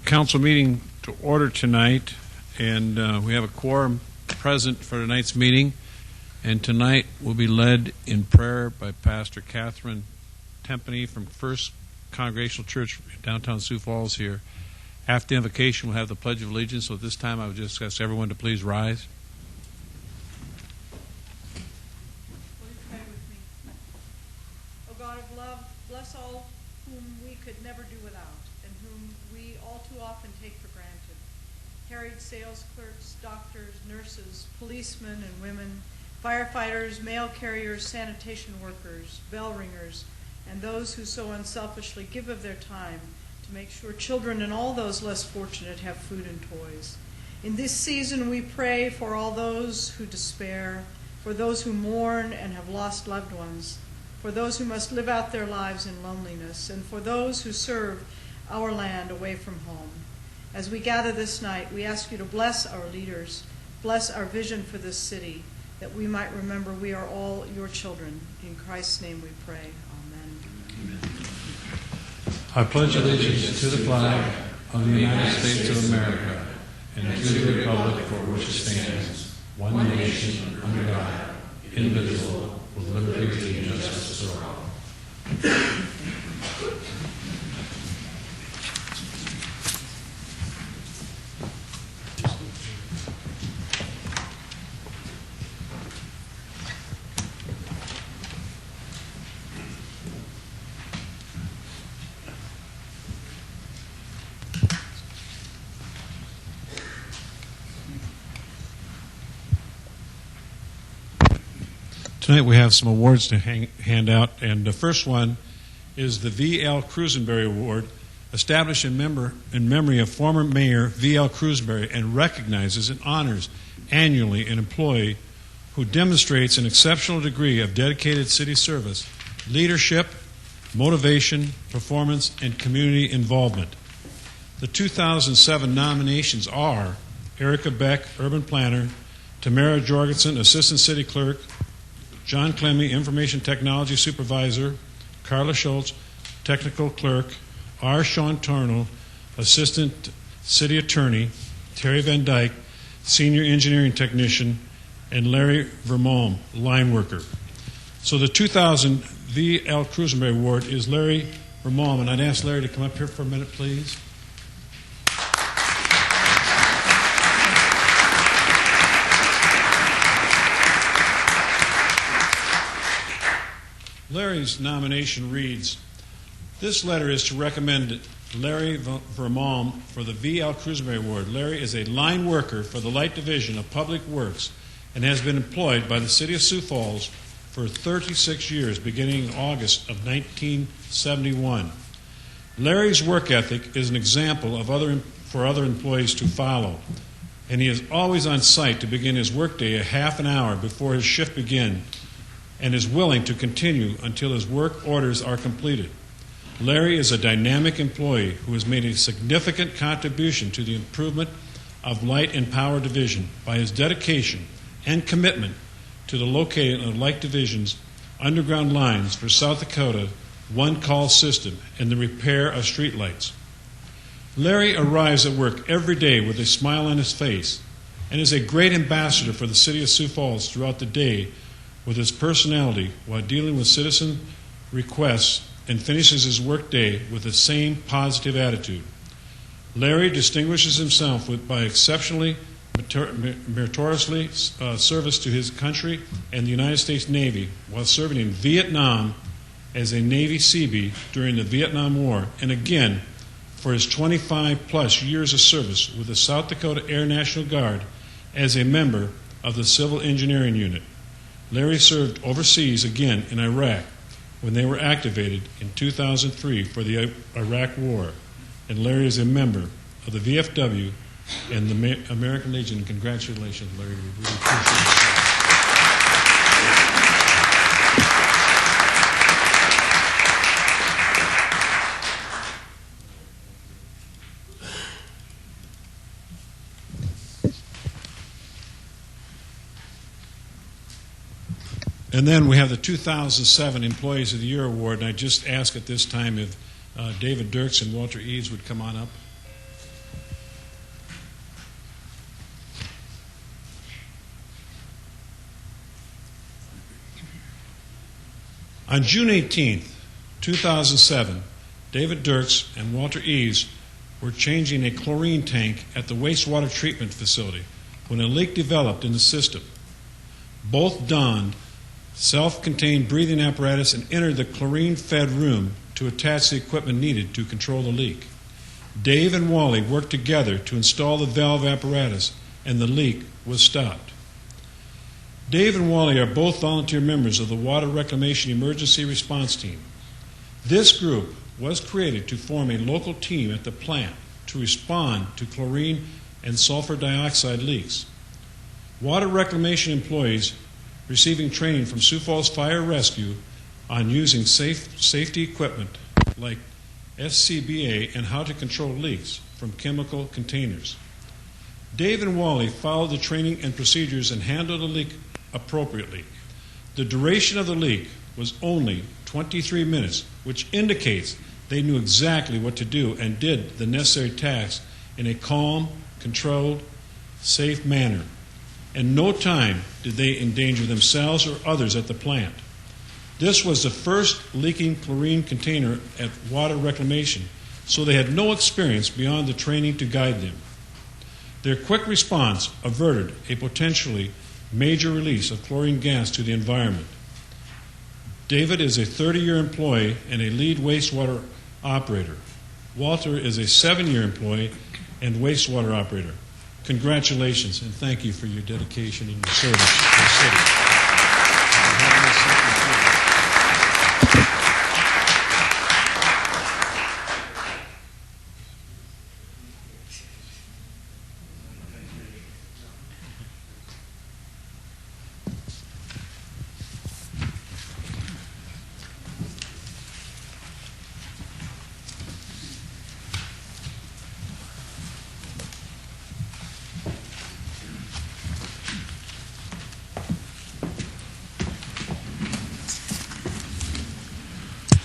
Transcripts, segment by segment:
council meeting to order tonight, and we have a quorum present for tonight's meeting. And tonight will be led in prayer by Pastor Catherine Tempany from First Congregational Church in downtown Sioux Falls here. After the invocation, we'll have the Pledge of Allegiance. So at this time, I would just ask everyone to please rise. Please pray with me. O God of love, bless all whom we could never do without, and whom we all too often take for granted. Harried sales clerks, doctors, nurses, policemen and women, firefighters, mail carriers, sanitation workers, bell ringers, and those who so unselfishly give of their time to make sure children and all those less fortunate have food and toys. In this season, we pray for all those who despair, for those who mourn and have lost loved ones, for those who must live out their lives in loneliness, and for those who serve our land away from home. As we gather this night, we ask you to bless our leaders, bless our vision for this city, that we might remember we are all your children. In Christ's name we pray. Amen. Amen. I pledge allegiance to the flag of the United States of America and to the republic for which it stands, one nation, under God, indivisible, with liberty and justice for all. Tonight we have some awards to hand out, and the first one is the V.L. Crusenberry Award, established in memory of former Mayor V.L. Crusenberry, and recognizes and honors annually an employee who demonstrates an exceptional degree of dedicated city service, leadership, motivation, performance, and community involvement. The 2007 nominations are Erica Beck, Urban Planner; Tamara Jorgensen, Assistant City Clerk; John Clemmy, Information Technology Supervisor; Carla Schultz, Technical Clerk; R. Sean Tarnell, Assistant City Attorney; Terry Van Dyke, Senior Engineering Technician; and Larry Vermolm, Line Worker. So the 2000 V.L. Crusenberry Award is Larry Vermolm, and I'd ask Larry to come up here for a minute, please. Larry's nomination reads, "This letter is to recommend Larry Vermolm for the V.L. Crusenberry Award. Larry is a line worker for the Light Division of Public Works and has been employed by the City of Sioux Falls for 36 years, beginning in August of 1971. Larry's work ethic is an example for other employees to follow, and he is always on site to begin his workday a half an hour before his shift begins, and is willing to continue until his work orders are completed. Larry is a dynamic employee who has made a significant contribution to the improvement of Light and Power Division by his dedication and commitment to the locating of Light Division's underground lines for South Dakota one-call system and the repair of streetlights. Larry arrives at work every day with a smile on his face and is a great ambassador for the City of Sioux Falls throughout the day with his personality while dealing with citizen requests, and finishes his workday with the same positive attitude. Larry distinguishes himself by exceptionally meritoriously service to his country and the United States Navy while serving in Vietnam as a Navy Seabee during the Vietnam War, and again for his 25-plus years of service with the South Dakota Air National Guard as a member of the Civil Engineering Unit. Larry served overseas again in Iraq when they were activated in 2003 for the Iraq War, and Larry is a member of the VFW and the American Legion. Congratulations, Larry. We really appreciate it. And then we have the 2007 Employees of the Year Award, and I just ask at this time if David Dirks and Walter Eads would come on up. On June 18, 2007, David Dirks and Walter Eves were changing a chlorine tank at the wastewater treatment facility when a leak developed in the system. Both donned self-contained breathing apparatus and entered the chlorine-fed room to attach the equipment needed to control the leak. Dave and Wally worked together to install the valve apparatus, and the leak was stopped. Dave and Wally are both volunteer members of the Water Reclamation Emergency Response Team. This group was created to form a local team at the plant to respond to chlorine and sulfur dioxide leaks. Water reclamation employees receiving training from Sioux Falls Fire Rescue on using safety equipment like SCBA and how to control leaks from chemical containers. Dave and Wally followed the training and procedures and handled the leak appropriately. The duration of the leak was only 23 minutes, which indicates they knew exactly what to do and did the necessary tasks in a calm, controlled, safe manner. In no time did they endanger themselves or others at the plant. This was the first leaking chlorine container at Water Reclamation, so they had no experience beyond the training to guide them. Their quick response averted a potentially major release of chlorine gas to the environment. David is a 30-year employee and a lead wastewater operator. Walter is a 7-year employee and wastewater operator. Congratulations, and thank you for your dedication and your service to the city.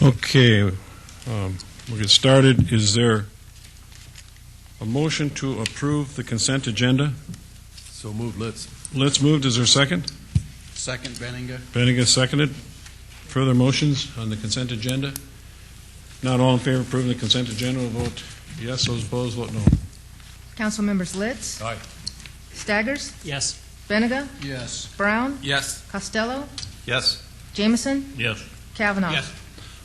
Okay, we'll get started. Is there a motion to approve the consent agenda? So moved, Litz. Let's move. Is there a second? Second, Benninga. Benninga seconded. Further motions on the consent agenda? Not all in favor of approving the consent agenda will vote yes. Those opposed vote no. Council members Litz, Aye. Staggers, Yes. Benega, Yes. Brown, Yes. Costello, Yes. Jameson, Yes. Kavanaugh. Yes.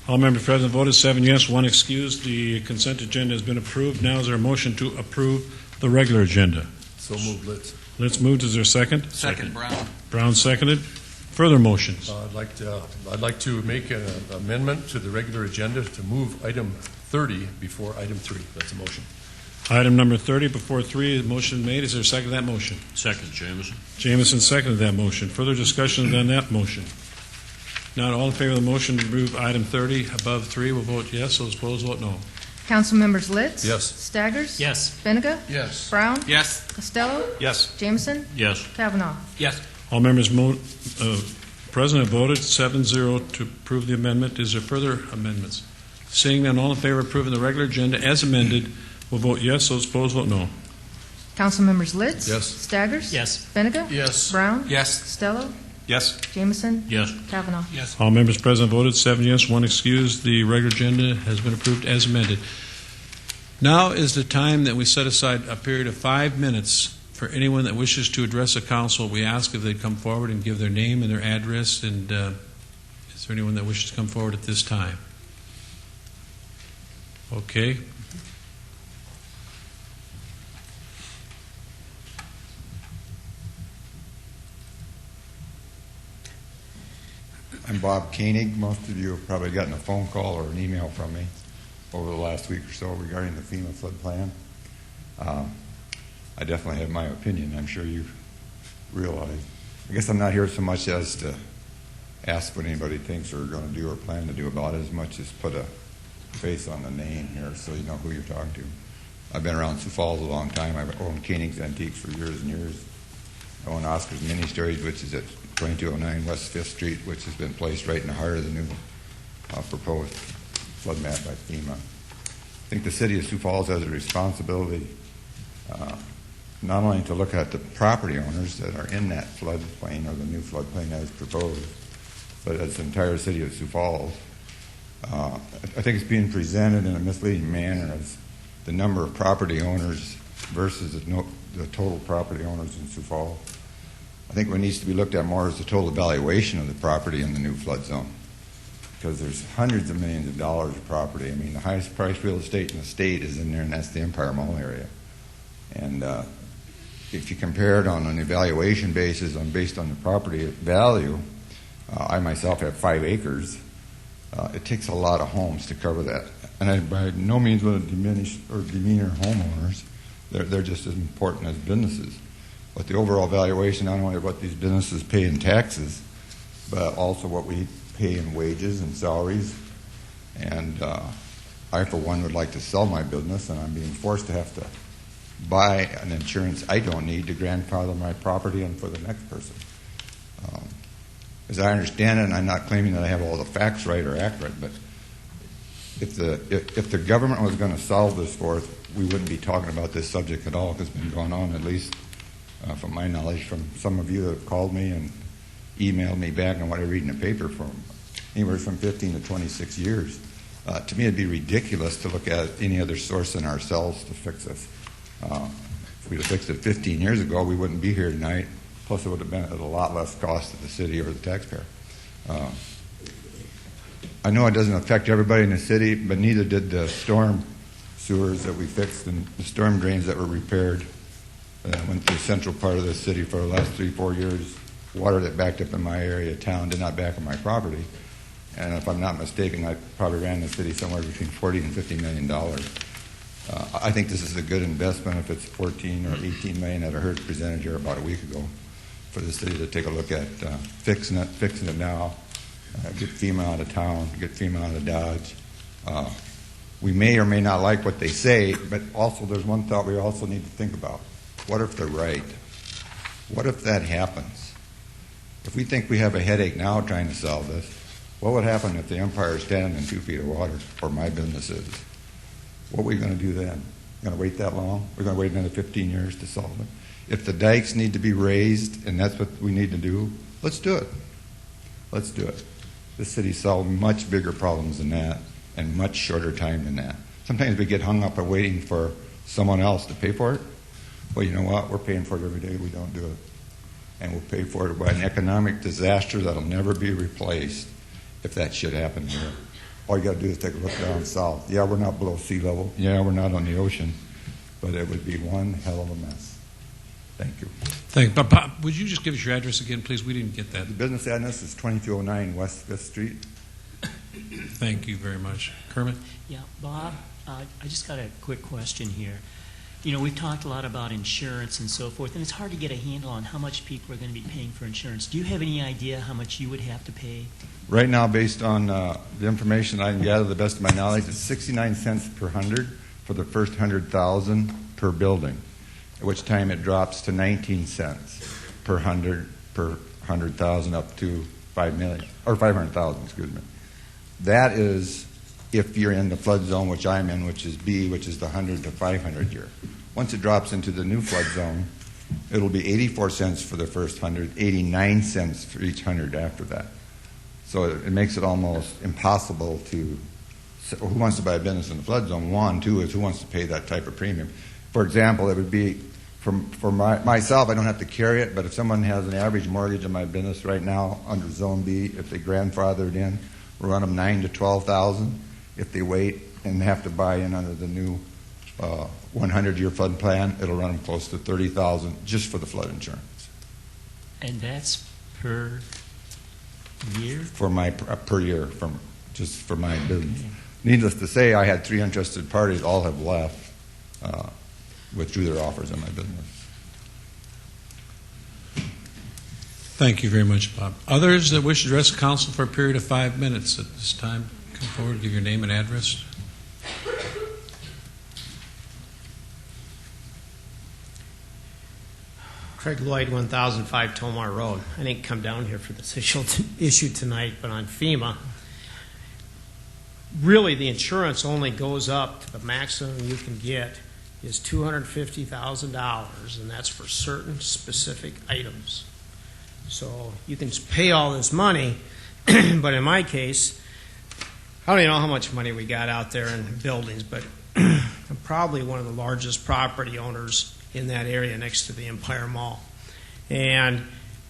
All members present voted 7 yes, 1 excused. The consent agenda has been approved. Now is there a motion to approve the regular agenda? So moved, Litz. Let's move. Is there a second? Second, Brown. Brown seconded. Further motions? I'd like to make an amendment to the regular agenda to move item 30 before item 3. That's a motion. Item number 30 before 3, motion made. Is there a second to that motion? Second, Jameson. Jameson seconded that motion. Further discussion on that motion? Not all in favor of the motion to move item 30 above 3 will vote yes. Those opposed vote no. Council members Litz, Yes. Staggers, Yes. Benega, Yes. Brown, Yes. Costello, Yes. Jameson, Yes. Kavanaugh. Yes. All members present have voted 7-0 to approve the amendment. Is there further amendments? Seeing none, all in favor of approving the regular agenda as amended will vote yes. Those opposed vote no. Council members Litz, Yes. Staggers, Yes. Benega, Yes. Brown, Yes. Costello, Yes. Jameson, Yes. Kavanaugh. Yes. All members present voted 7 yes, 1 excused. The regular agenda has been approved as amended. Now is the time that we set aside a period of 5 minutes for anyone that wishes to address the council. We ask if they'd come forward and give their name and their address. And is there anyone that wishes to come forward at this time? Okay. I'm Bob Koenig. Most of you have probably gotten a phone call or an email from me over the last week or so regarding the FEMA flood plan. I definitely have my opinion. I'm sure you realize. I guess I'm not here so much as to ask what anybody thinks or going to do or plan to do about it, as much as put a face on the name here so you know who you're talking to. I've been around Sioux Falls a long time. I've owned Koenig's Antiques for years and years. I own Oscar's Mini Storage, which is at 2209 West 5th Street, which has been placed right in the heart of the new proposed flood map by FEMA. I think the city of Sioux Falls has a responsibility not only to look at the property owners that are in that floodplain or the new floodplain as proposed, but as the entire city of Sioux Falls. I think it's being presented in a misleading manner as the number of property owners versus the total property owners in Sioux Falls. I think what needs to be looked at more is the total valuation of the property in the new flood zone, because there's hundreds of millions of dollars of property. I mean, the highest priced real estate in the state is in there, and that's the Empire Mall area. And if you compare it on an evaluation basis based on the property value, I myself have 5 acres. It takes a lot of homes to cover that. And I by no means want to diminish or demeanor homeowners. They're just as important as businesses. But the overall valuation, not only of what these businesses pay in taxes, but also what we pay in wages and salaries. And I, for one, would like to sell my business, and I'm being forced to have to buy an insurance I don't need to grandfather my property in for the next person. As I understand it, and I'm not claiming that I have all the facts right or accurate, but if the government was going to solve this for us, we wouldn't be talking about this subject at all, because it's been going on, at least from my knowledge, from some of you that have called me and emailed me back on what I read in the paper, from anywhere from 15 to 26 years. To me, it'd be ridiculous to look at any other source than ourselves to fix this. If we'd have fixed it 15 years ago, we wouldn't be here tonight. Plus, it would have been at a lot less cost to the city or the taxpayer. I know it doesn't affect everybody in the city, but neither did the storm sewers that we fixed and the storm drains that were repaired. Went through the central part of the city for the last 3-4 years. Water that backed up in my area of town did not back up my property. And if I'm not mistaken, I probably ran the city somewhere between $40 and $50 million. I think this is a good investment if it's 14 or 18 million that I heard presented here about a week ago for the city to take a look at fixing it now, get FEMA out of town, get FEMA out of Dodge. We may or may not like what they say, but also there's one thought we also need to think about. What if they're right? What if that happens? If we think we have a headache now trying to solve this, what would happen if the Empire is standing in 2 feet of water, or my business is? What are we going to do then? Going to wait that long? We're going to wait another 15 years to solve it? If the dikes need to be raised, and that's what we need to do, let's do it. Let's do it. This city solved much bigger problems than that, and much shorter time than that. Sometimes we get hung up on waiting for someone else to pay for it. Well, you know what? We're paying for it every day we don't do it. And we'll pay for it by an economic disaster that'll never be replaced if that should happen here. All you got to do is take a look down south. Yeah, we're not below sea level. Yeah, we're not on the ocean. But it would be one hell of a mess. Thank you. Thank you. Bob, would you just give us your address again, please? We didn't get that. The business address is 2209 West 5th Street. Thank you very much. Kermit? Yeah, Bob, I just got a quick question here. You know, we've talked a lot about insurance and so forth, and it's hard to get a handle on how much people are going to be paying for insurance. Do you have any idea how much you would have to pay? Right now, based on the information I can gather, the best of my knowledge, it's 69 cents per 100 for the first 100,000 per building, at which time it drops to 19 cents per 100,000 up to 5 million, or 500,000, excuse me. That is if you're in the flood zone, which I'm in, which is B, which is the 100 to 500 year. Once it drops into the new flood zone, it'll be 84 cents for the first 100, 89 cents for each 100 after that. So it makes it almost impossible to, who wants to buy a business in the flood zone? One, two is who wants to pay that type of premium. For example, it would be, for myself, I don't have to carry it, but if someone has an average mortgage in my business right now under Zone B, if they grandfathered in, we'll run them $9,000 to $12,000. If they wait and have to buy in under the new 100-year flood plan, it'll run them close to $30,000 just for the flood insurance. And that's per year? For my per year, just for my business. Needless to say, I had 3 interested parties. All have left, withdrew their offers in my business. Thank you very much, Bob. Others that wish to address the council for a period of 5 minutes at this time, come forward, give your name and address. Craig Lloyd, 1005 Tomar Road. I didn't come down here for this issue tonight, but on FEMA, really the insurance only goes up to the maximum you can get is $250,000, and that's for certain specific items. So you can pay all this money, But in my case, I don't even know how much money we got out there in buildings, but I'm probably one of the largest property owners in that area next to the Empire Mall. And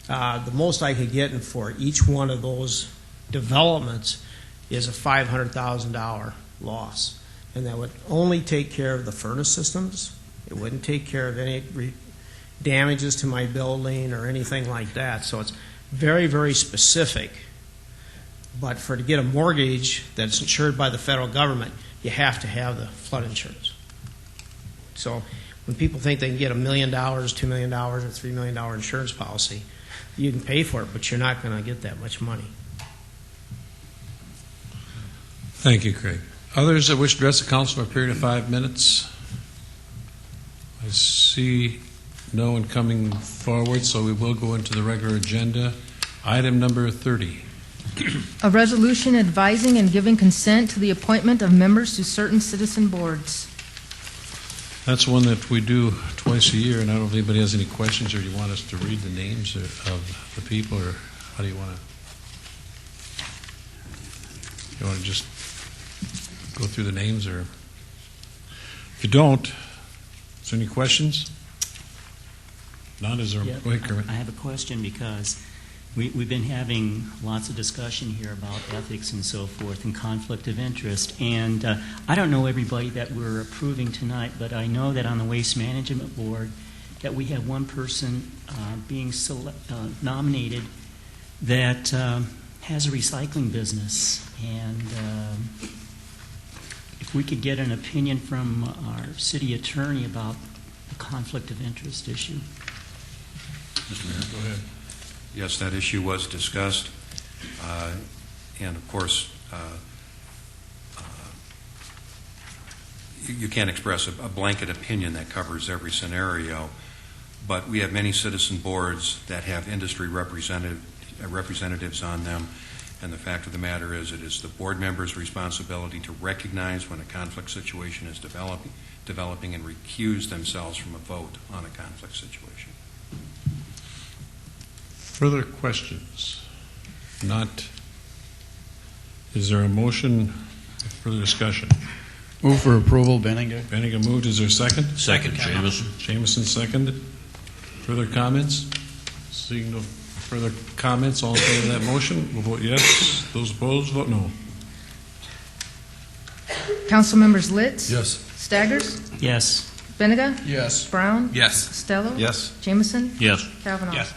the most I could get for each one of those developments is a $500,000 loss. And that would only take care of the furnace systems. It wouldn't take care of any damages to my building or anything like that. So it's very, very specific. But to get a mortgage that's insured by the federal government, you have to have the flood insurance. So when people think they can get $1 million, $2 million, or $3 million insurance policy, you can pay for it, but you're not going to get that much money. Thank you, Craig. Others that wish to address the council for a period of 5 minutes? I see no one coming forward, so we will go into the regular agenda. Item number 30. A resolution advising and giving consent to the appointment of members to certain citizen boards. That's one that we do twice a year, and I don't know if anybody has any questions, or you want us to read the names of the people, or how do you want to? You want to just go through the names, or if you don't, is there any questions? None. Is there? Yeah, Go ahead, Kermit. I have a question because we've been having lots of discussion here about ethics and so forth and conflict of interest. And I don't know everybody that we're approving tonight, but I know that on the Waste Management Board that we have one person being nominated that has a recycling business. And if we could get an opinion from our city attorney about the conflict of interest issue. Mr. Mayor? Go ahead. Yes, that issue was discussed, and of course, you can't express a blanket opinion that covers every scenario, but we have many citizen boards that have industry representatives on them, and the fact of the matter is it is the board member's responsibility to recognize when a conflict situation is developing and recuse themselves from a vote on a conflict situation. Further questions? Not. Is there a motion? Further discussion? Move for approval, Benninga. Benninga moved. Is there a second? Second, Jamison. Jamison seconded. Further comments? Seeing no further comments, all in favor of that motion, we'll vote yes. Those opposed, vote no. Council members Litz? Yes. Staggers? Yes. Benega? Yes. Brown? Yes. Costello? Yes. Jameson? Yes. Kavanaugh? Yes.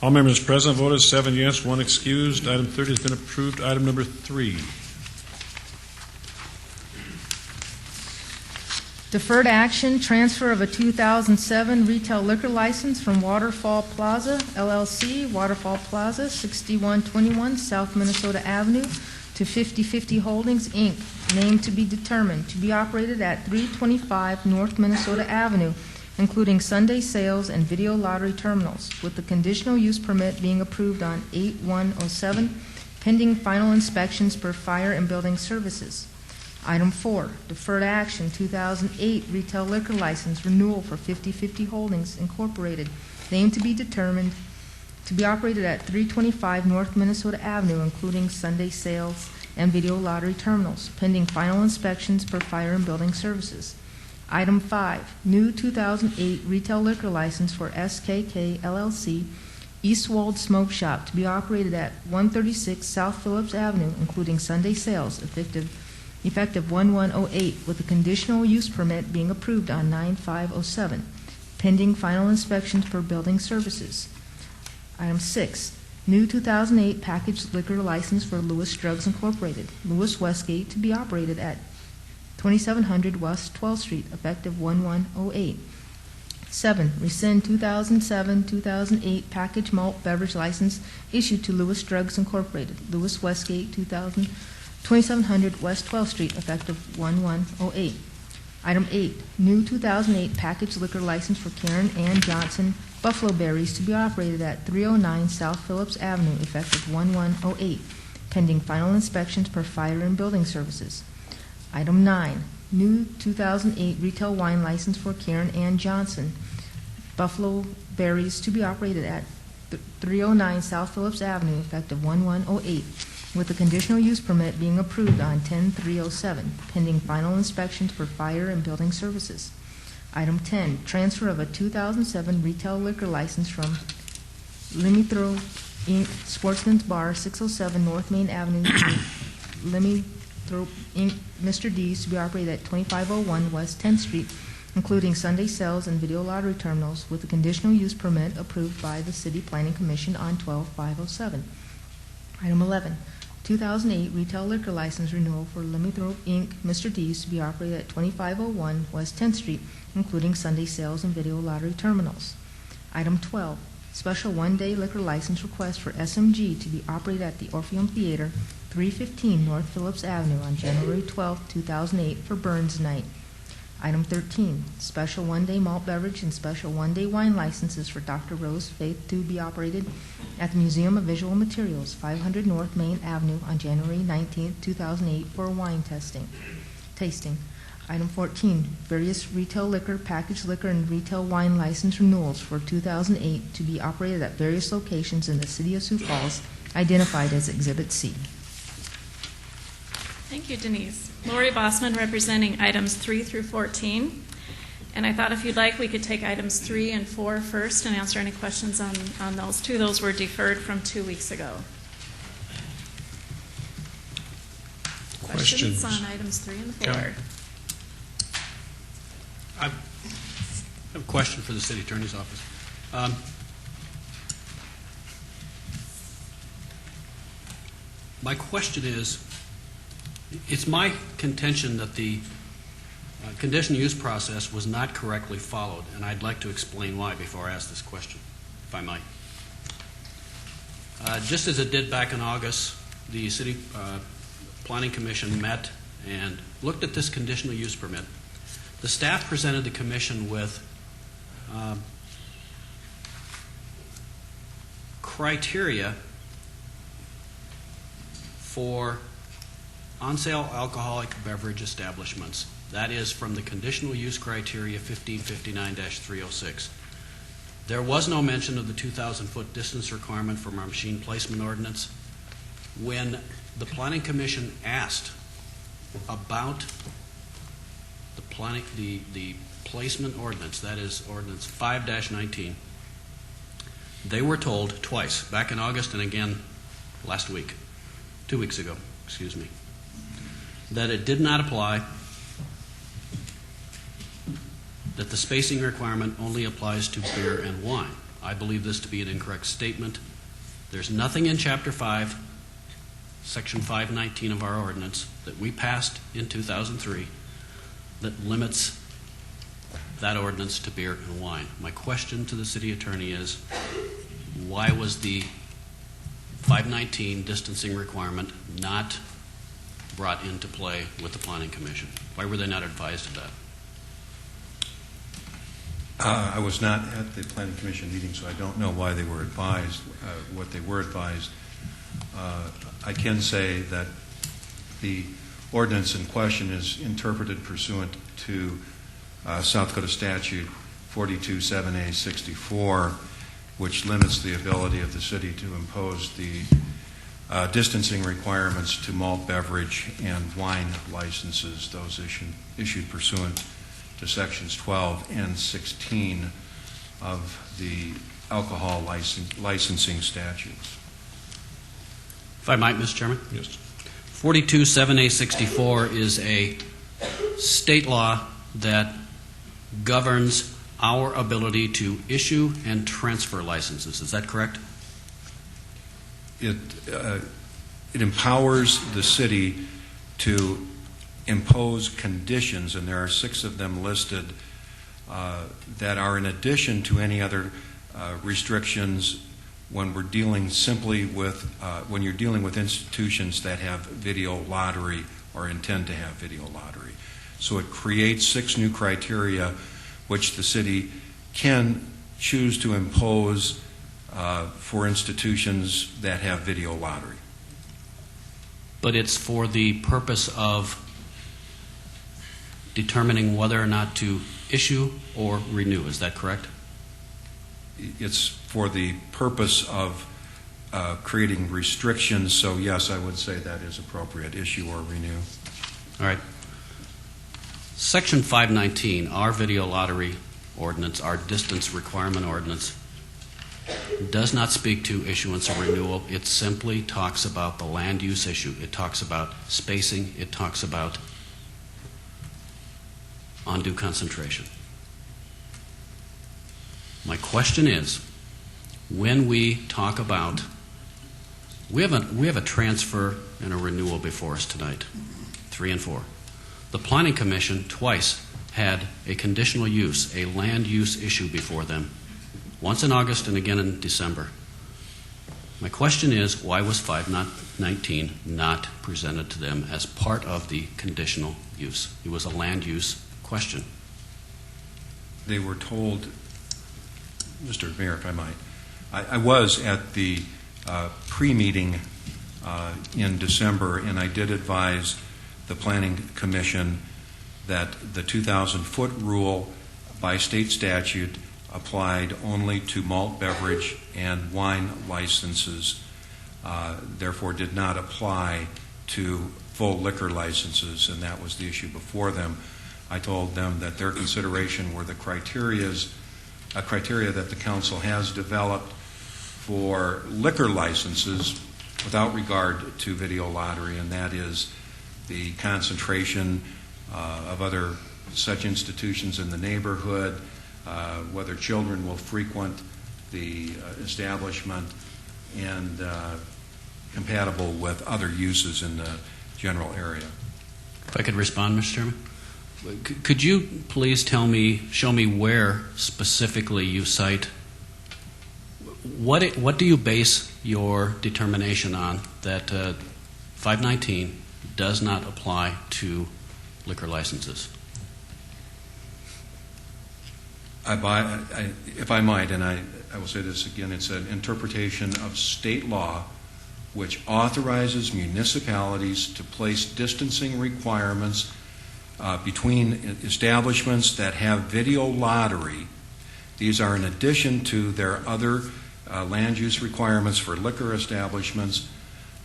All members present voted 7 yes, 1 excused. Item 30 has been approved. Item number 3. Deferred action, transfer of a 2007 retail liquor license from Waterfall Plaza, LLC, Waterfall Plaza, 6121 South Minnesota Avenue, to 50/50 Holdings, Inc., name to be determined, to be operated at 325 North Minnesota Avenue, including Sunday sales and video lottery terminals, with the conditional use permit being approved on 8/1/07, pending final inspections per Fire and Building Services. Item 4, deferred action, 2008 retail liquor license renewal for 50/50 Holdings, Incorporated, name to be determined, to be operated at 325 North Minnesota Avenue, including Sunday sales and video lottery terminals, pending final inspections per Fire and Building Services. Item 5, new 2008 retail liquor license for SKK LLC, Eastwold Smoke Shop, to be operated at 136 South Phillips Avenue, including Sunday sales, effective 1/1/08, with a conditional use permit being approved on 9/5/07, pending final inspections per Building Services. Item 6, new 2008 packaged liquor license for Lewis Drugs Incorporated, Lewis Westgate, to be operated at 2700 West 12th Street, effective 1/1/08. 7, rescind 2007-2008 packaged malt beverage license issued to Lewis Drugs Incorporated, Lewis Westgate, 2700 West 12th Street, effective 1/1/08. Item 8, new 2008 packaged liquor license for Karen Ann Johnson, Buffalo Berries, to be operated at 309 South Phillips Avenue, effective 1/1/08, pending final inspections per Fire and Building Services. Item 9, new 2008 retail wine license for Karen Ann Johnson, Buffalo Berries, to be operated at 309 South Phillips Avenue, effective 1/1/08, with the conditional use permit being approved on 10/3/07, pending final inspections for fire and building services. Item 10, transfer of a 2007 retail liquor license from Limithro Inc. Sportsman's Bar, 607 North Main Avenue, to Limithro Inc. Mr. D's, to be operated at 2501 West 10th Street, including Sunday sales and video lottery terminals, with the conditional use permit approved by the City Planning Commission on 12/5/07. Item 11, 2008 retail liquor license renewal for Limithro Inc. Mr. D's, to be operated at 2501 West 10th Street, including Sunday sales and video lottery terminals. Item 12, special one-day liquor license request for SMG to be operated at the Orpheum Theater, 315 North Phillips Avenue on January 12, 2008 for Burns Night. Item 13, special one-day malt beverage and special one-day wine licenses for Dr. Rose Faith to be operated at the Museum of Visual Materials, 500 North Main Avenue on January 19, 2008 for wine tasting. Item 14, various retail liquor, packaged liquor, and retail wine license renewals for 2008 to be operated at various locations in the city of Sioux Falls, identified as Exhibit C. Thank you, Denise. Lori Bossman representing items 3 through 14. And I thought if you'd like, we could take items 3 and 4 first and answer any questions on those two. Those were deferred from 2 weeks ago. Questions on items 3 and 4? Yeah. I have a question for the City Attorney's Office. My question is, it's my contention that the conditional use process was not correctly followed, and I'd like to explain why before I ask this question, if I might. Just as it did back in August, the City Planning Commission met and looked at this conditional use permit. The staff presented the Commission with criteria for on-sale alcoholic beverage establishments. That is from the conditional use criteria 1559-306. There was no mention of the 2,000-foot distance requirement from our machine placement ordinance. When the Planning Commission asked about the placement ordinance, that is Ordinance 5-19, they were told twice, back in August and again last week, 2 weeks ago, excuse me, that it did not apply, that the spacing requirement only applies to beer and wine. I believe this to be an incorrect statement. There's nothing in Chapter 5, Section 519 of our ordinance that we passed in 2003 that limits that ordinance to beer and wine. My question to the City Attorney is, why was the 519 distancing requirement not brought into play with the Planning Commission? Why were they not advised of that? I was not at the Planning Commission meeting, so I don't know why they were advised, what they were advised. I can say that the ordinance in question is interpreted pursuant to South Dakota Statute 427A64, which limits the ability of the city to impose the distancing requirements to malt beverage and wine licenses, those issued pursuant to Sections 12 and 16 of the alcohol licensing statutes. If I might, Mr. Chairman? Yes. 427A64 is a state law that governs our ability to issue and transfer licenses. Is that correct? It empowers the city to impose conditions, and there are 6 of them listed that are in addition to any other restrictions when we're dealing simply with when you're dealing with institutions that have video lottery or intend to have video lottery. So it creates 6 new criteria which the city can choose to impose for institutions that have video lottery. But it's for the purpose of determining whether or not to issue or renew. Is that correct? It's for the purpose of creating restrictions. So yes, I would say that is appropriate, issue or renew. All right. Section 519, our video lottery ordinance, our distance requirement ordinance, does not speak to issuance or renewal. It simply talks about the land use issue. It talks about spacing. It talks about undue concentration. My question is, when we talk about, we have a transfer and a renewal before us tonight, 3 and 4. The Planning Commission twice had a conditional use, a land use issue before them, once in August and again in December. My question is, why was 519 not presented to them as part of the conditional use? It was a land use question. They were told, Mr. Mayor, if I might, I was at the pre-meeting in December, and I did advise the Planning Commission that the 2,000-foot rule by state statute applied only to malt beverage and wine licenses, therefore did not apply to full liquor licenses, and that was the issue before them. I told them that their consideration were the criteria that the council has developed for liquor licenses without regard to video lottery, and that is the concentration of other such institutions in the neighborhood, whether children will frequent the establishment, and compatible with other uses in the general area. If I could respond, Mr. Chairman? Could you please show me where specifically you cite, what do you base your determination on that 519 does not apply to liquor licenses? If I might, and I will say this again, it's an interpretation of state law which authorizes municipalities to place distancing requirements between establishments that have video lottery. These are in addition to their other land use requirements for liquor establishments,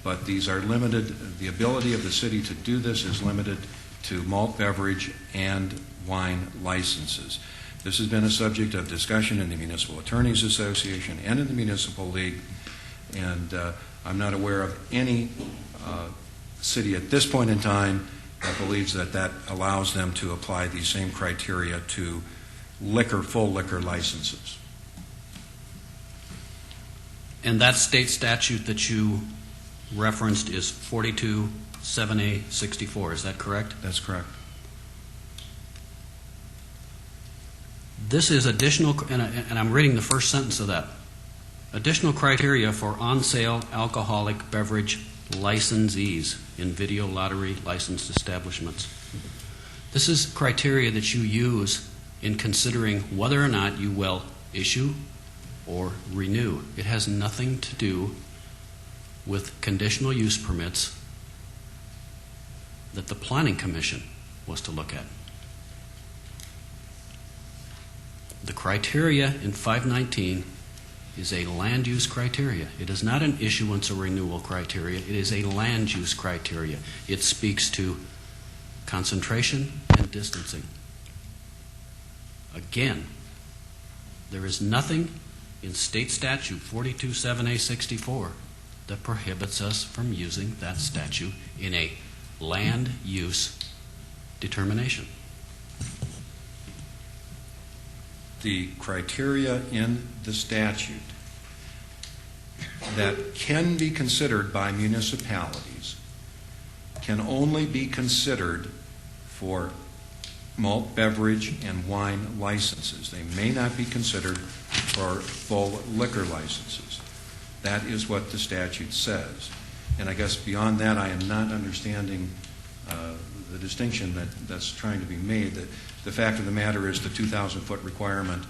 but these are limited. The ability of the city to do this is limited to malt beverage and wine licenses. This has been a subject of discussion in the Municipal Attorneys Association and in the Municipal League, and I'm not aware of any city at this point in time that believes that allows them to apply these same criteria to full liquor licenses. And that state statute that you referenced is 42-7A-64, is that correct? That's correct. This is additional, and I'm reading the first sentence of that. Additional criteria for on-sale alcoholic beverage licensees in video lottery licensed establishments. This is criteria that you use in considering whether or not you will issue or renew. It has nothing to do with conditional use permits that the Planning Commission was to look at. The criteria in 519 is a land use criteria. It is not an issuance or renewal criteria. It is a land use criteria. It speaks to concentration and distancing. Again, there is nothing in state statute 42-7A-64 that prohibits us from using that statute in a land use determination. The criteria in the statute that can be considered by municipalities can only be considered for malt beverage and wine licenses. They may not be considered for full liquor licenses. That is what the statute says. And I guess beyond that, I am not understanding the distinction that's trying to be made. The fact of the matter is the 2,000-foot requirement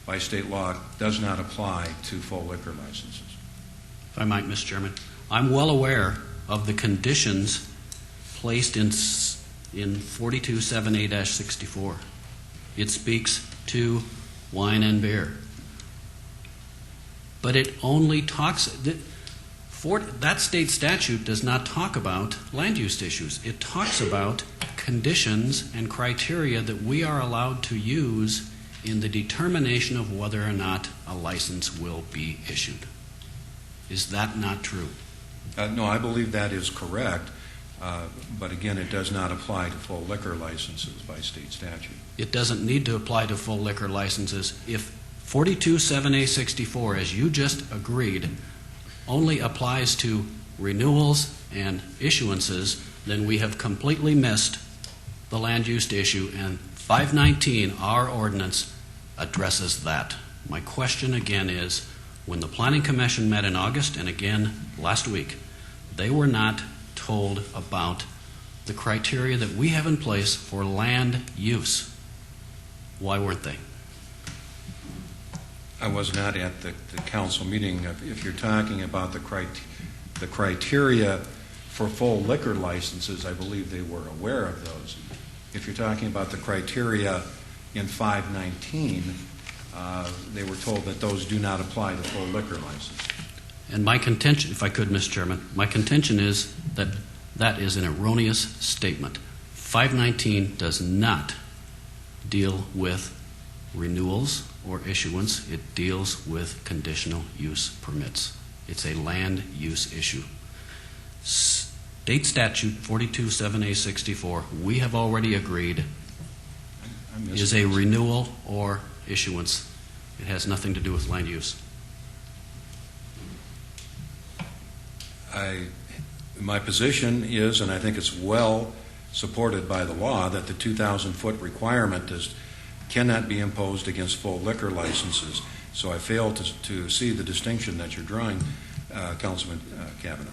by state law does not apply to full liquor licenses. If I might, Mr. Chairman, I'm well aware of the conditions placed in 42-7A-64. It speaks to wine and beer. But it only talks, that state statute does not talk about land use issues. It talks about conditions and criteria that we are allowed to use in the determination of whether or not a license will be issued. Is that not true? No, I believe that is correct, but again, it does not apply to full liquor licenses by state statute. It doesn't need to apply to full liquor licenses. If 427A64, as you just agreed, only applies to renewals and issuances, then we have completely missed the land use issue, and 519, our ordinance, addresses that. My question again is, when the Planning Commission met in August and again last week, they were not told about the criteria that we have in place for land use. Why weren't they? I was not at the council meeting. If you're talking about the criteria for full liquor licenses, I believe they were aware of those. If you're talking about the criteria in 519, they were told that those do not apply to full liquor license. And my contention, if I could, Mr. Chairman, my contention is that that is an erroneous statement. 519 does not deal with renewals or issuance. It deals with conditional use permits. It's a land use issue. State statute 427A64, we have already agreed, is a renewal or issuance. It has nothing to do with land use. My position is, and I think it's well supported by the law, that the 2,000-foot requirement cannot be imposed against full liquor licenses. So I fail to see the distinction that you're drawing, Councilman Kavanaugh.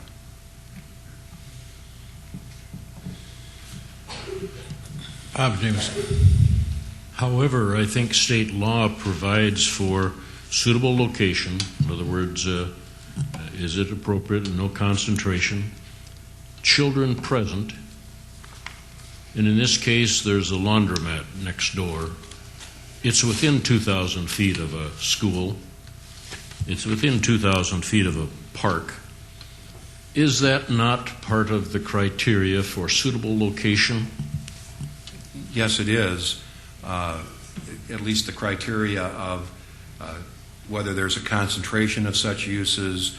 Bob Jameson. However, I think state law provides for suitable location. In other words, is it appropriate and no concentration? Children present. And in this case, there's a laundromat next door. It's within 2,000 feet of a school. It's within 2,000 feet of a park. Is that not part of the criteria for suitable location? Yes, it is. At least the criteria of whether there's a concentration of such uses,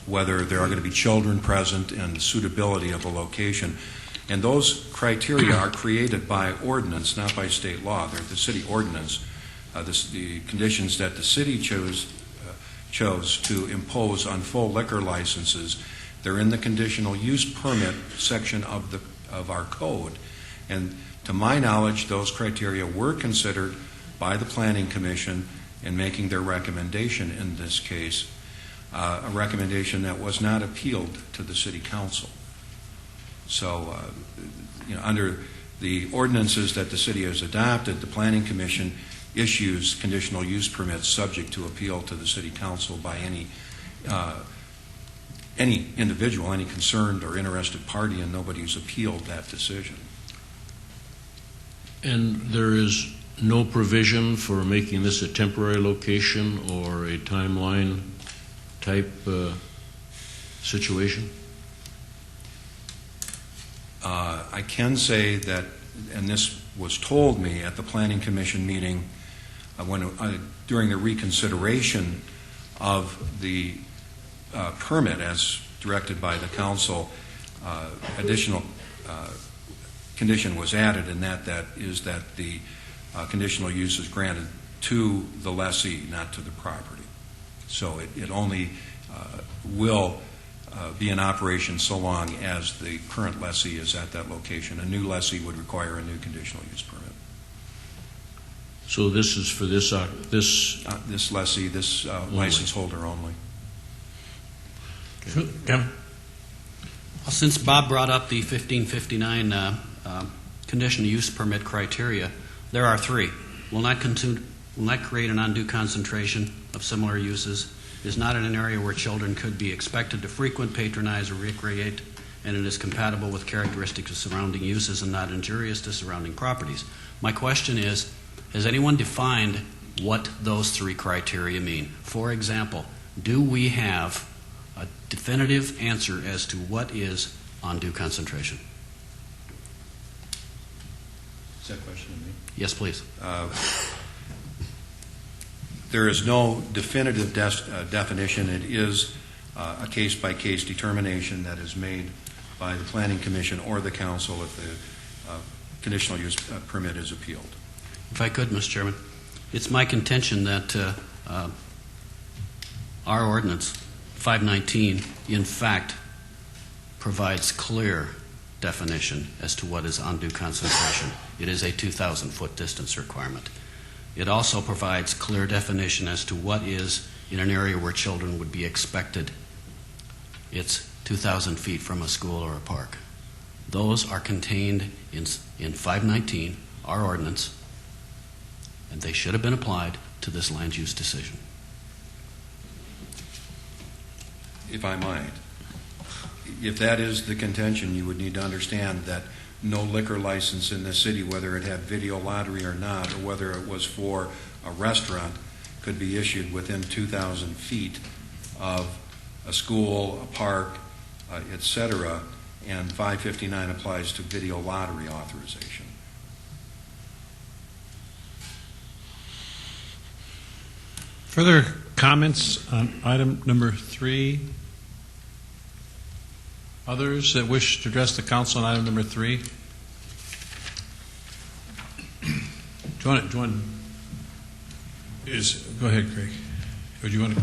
whether there are going to be children present, and the suitability of a location. And those criteria are created by ordinance, not by state law. They're the city ordinance. The conditions that the city chose to impose on full liquor licenses, they're in the conditional use permit section of our code. And to my knowledge, those criteria were considered by the Planning Commission in making their recommendation in this case, a recommendation that was not appealed to the City Council. So, under the ordinances that the city has adopted, the Planning Commission issues conditional use permits subject to appeal to the City Council by any individual, any concerned or interested party, and nobody's appealed that decision. And there is no provision for making this a temporary location or a timeline type situation? I can say that, and this was told me at the Planning Commission meeting during the reconsideration of the permit as directed by the council, additional condition was added, and that is that the conditional use is granted to the lessee, not to the property. So it only will be in operation so long as the current lessee is at that location. A new lessee would require a new conditional use permit. So this is for this lessee, this license holder only. Okay. Kevin? Since Bob brought up the 1559 conditional use permit criteria, there are three. Will not create an undue concentration of similar uses, is not in an area where children could be expected to frequent, patronize, or recreate, and it is compatible with characteristics of surrounding uses and not injurious to surrounding properties. My question is, has anyone defined what those three criteria mean? For example, do we have a definitive answer as to what is undue concentration. Is that a question to me? Yes, please. There is no definitive definition. It is a case-by-case determination that is made by the Planning Commission or the Council if the conditional use permit is appealed. If I could, Mr. Chairman, it's my contention that our ordinance 519 in fact provides clear definition as to what is undue concentration. It is a 2,000-foot distance requirement. It also provides clear definition as to what is in an area where children would be expected. It's 2,000 feet from a school or a park. Those are contained in 519, our ordinance, and they should have been applied to this land use decision. If I might, if that is the contention, you would need to understand that no liquor license in the city, whether it had video lottery or not, or whether it was for a restaurant, could be issued within 2,000 feet of a school, a park, etc., and 559 applies to video lottery authorization. Further comments on item number 3? Others that wish to address the council on item number 3? Go ahead, Craig. Or do you want to?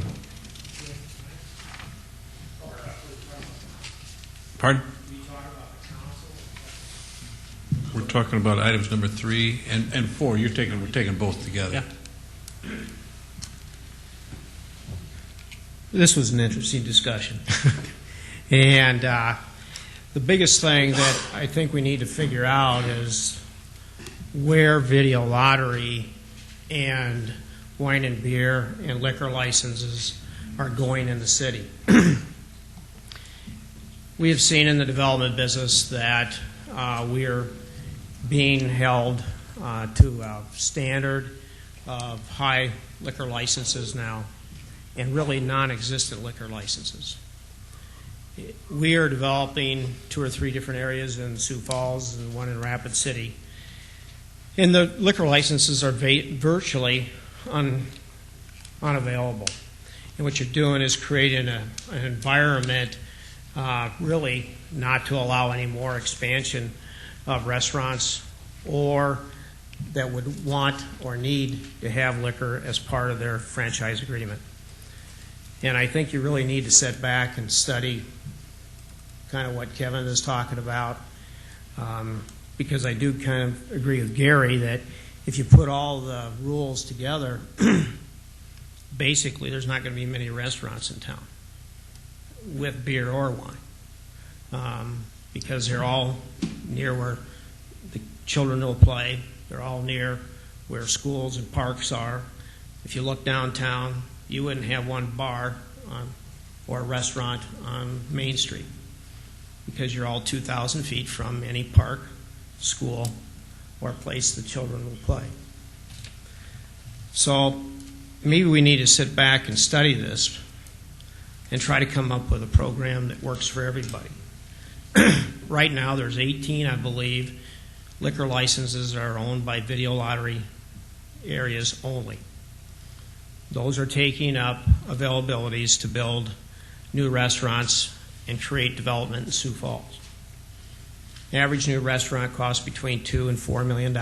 Pardon? We're talking about items number 3 and 4. We're taking both together. Yeah. This was an interesting discussion. And the biggest thing that I think we need to figure out is where video lottery and wine and beer and liquor licenses are going in the city. We have seen in the development business that we are being held to a standard of high liquor licenses now and really non-existent liquor licenses. We are developing 2 or 3 different areas in Sioux Falls and one in Rapid City. And the liquor licenses are virtually unavailable. And what you're doing is creating an environment really not to allow any more expansion of restaurants or that would want or need to have liquor as part of their franchise agreement. And I think you really need to sit back and study kind of what Kevin is talking about, because I do kind of agree with Gary that if you put all the rules together, basically there's not going to be many restaurants in town with beer or wine, because they're all near where the children will play. They're all near where schools and parks are. If you look downtown, you wouldn't have one bar or a restaurant on Main Street because you're all 2,000 feet from any park, school, or place the children will play. So maybe we need to sit back and study this and try to come up with a program that works for everybody. Right now there's 18, I believe, liquor licenses that are owned by video lottery areas only. Those are taking up availabilities to build new restaurants and create development in Sioux Falls. The average new restaurant costs between $2 and $4 million.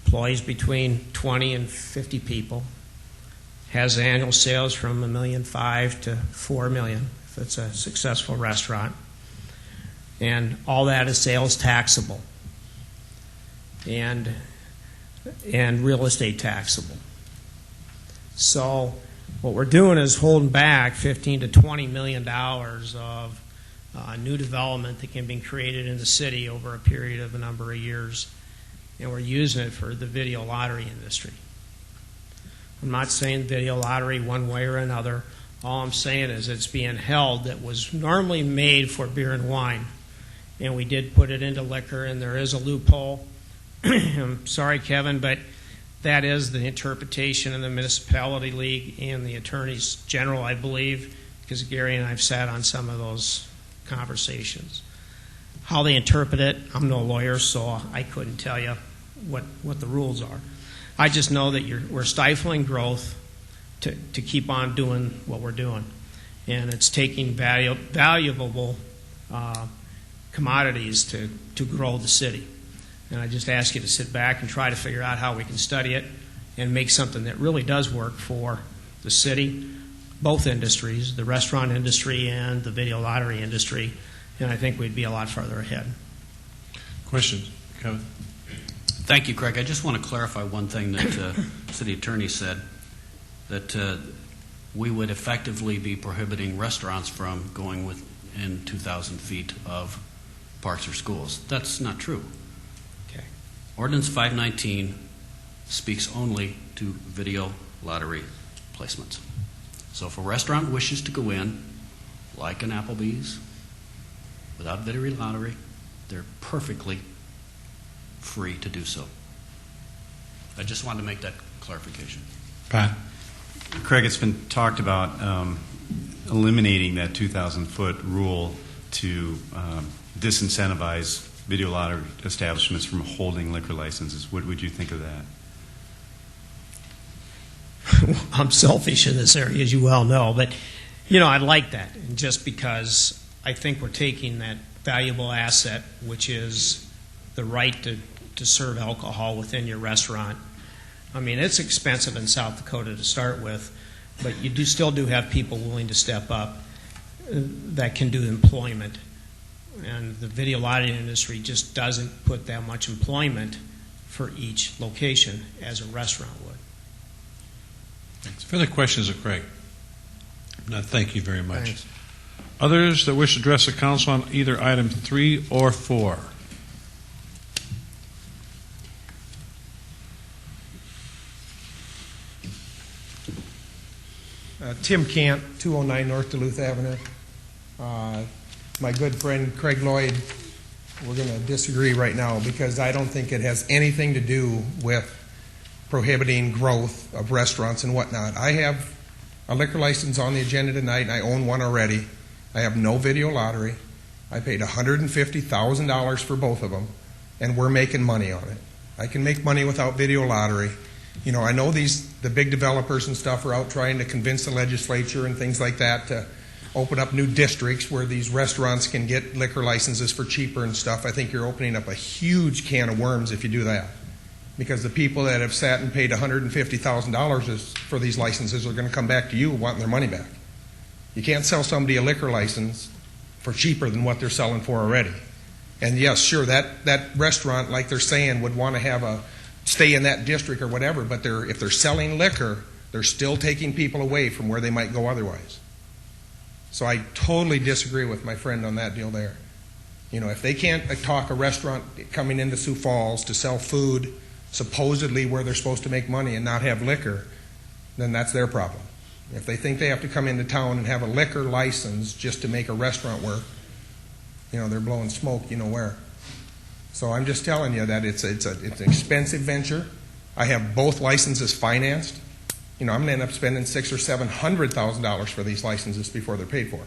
Employs between 20 and 50 people. Has annual sales from $1.5 million to $4 million if it's a successful restaurant. And all that is sales taxable and real estate taxable. So what we're doing is holding back $15 to $20 million of new development that can be created in the city over a period of a number of years, and we're using it for the video lottery industry. I'm not saying video lottery one way or another. All I'm saying is it's being held that was normally made for beer and wine, and we did put it into liquor, and there is a loophole. I'm sorry, Kevin, but that is the interpretation of the Municipality League and the Attorneys General, I believe, because Gary and I have sat on some of those conversations. How they interpret it, I'm no lawyer, so I couldn't tell you what the rules are. I just know that we're stifling growth to keep on doing what we're doing. And it's taking valuable commodities to grow the city. And I just ask you to sit back and try to figure out how we can study it and make something that really does work for the city, both industries, the restaurant industry and the video lottery industry, and I think we'd be a lot further ahead. Questions? Kevin? Thank you, Craig. I just want to clarify one thing that the city attorney said, that we would effectively be prohibiting restaurants from going within 2,000 feet of parks or schools. That's not true. Okay. Ordinance 519 speaks only to video lottery placements. So if a restaurant wishes to go in, like an Applebee's, without video lottery, they're perfectly free to do so. I just wanted to make that clarification. Pat? Craig, it's been talked about eliminating that 2,000-foot rule to disincentivize video lottery establishments from holding liquor licenses. What would you think of that? I'm selfish in this area, as you well know, but I'd like that, and just because I think we're taking that valuable asset, which is the right to serve alcohol within your restaurant. I mean, it's expensive in South Dakota to start with, but you still do have people willing to step up that can do employment. And the video lottery industry just doesn't put that much employment for each location as a restaurant would. Thanks. Further questions of Craig? No, thank you very much. Thanks. Others that wish to address the council on either item 3 or 4? Tim Cant, 209 North Duluth Avenue. My good friend Craig Lloyd, we're going to disagree right now because I don't think it has anything to do with prohibiting growth of restaurants and whatnot. I have a liquor license on the agenda tonight, and I own one already. I have no video lottery. I paid $150,000 for both of them, and we're making money on it. I can make money without video lottery. I know the big developers and stuff are out trying to convince the legislature and things like that to open up new districts where these restaurants can get liquor licenses for cheaper and stuff. I think you're opening up a huge can of worms if you do that, because the people that have sat and paid $150,000 for these licenses are going to come back to you wanting their money back. You can't sell somebody a liquor license for cheaper than what they're selling for already. And yes, sure, that restaurant, like they're saying, would want to have stay in that district or whatever, but if they're selling liquor, they're still taking people away from where they might go otherwise. So I totally disagree with my friend on that deal there. If they can't talk a restaurant coming into Sioux Falls to sell food supposedly where they're supposed to make money and not have liquor, then that's their problem. If they think they have to come into town and have a liquor license just to make a restaurant work, they're blowing smoke where. So I'm just telling you that it's an expensive venture. I have both licenses financed. I'm going to end up spending $600,000 or $700,000 for these licenses before they're paid for.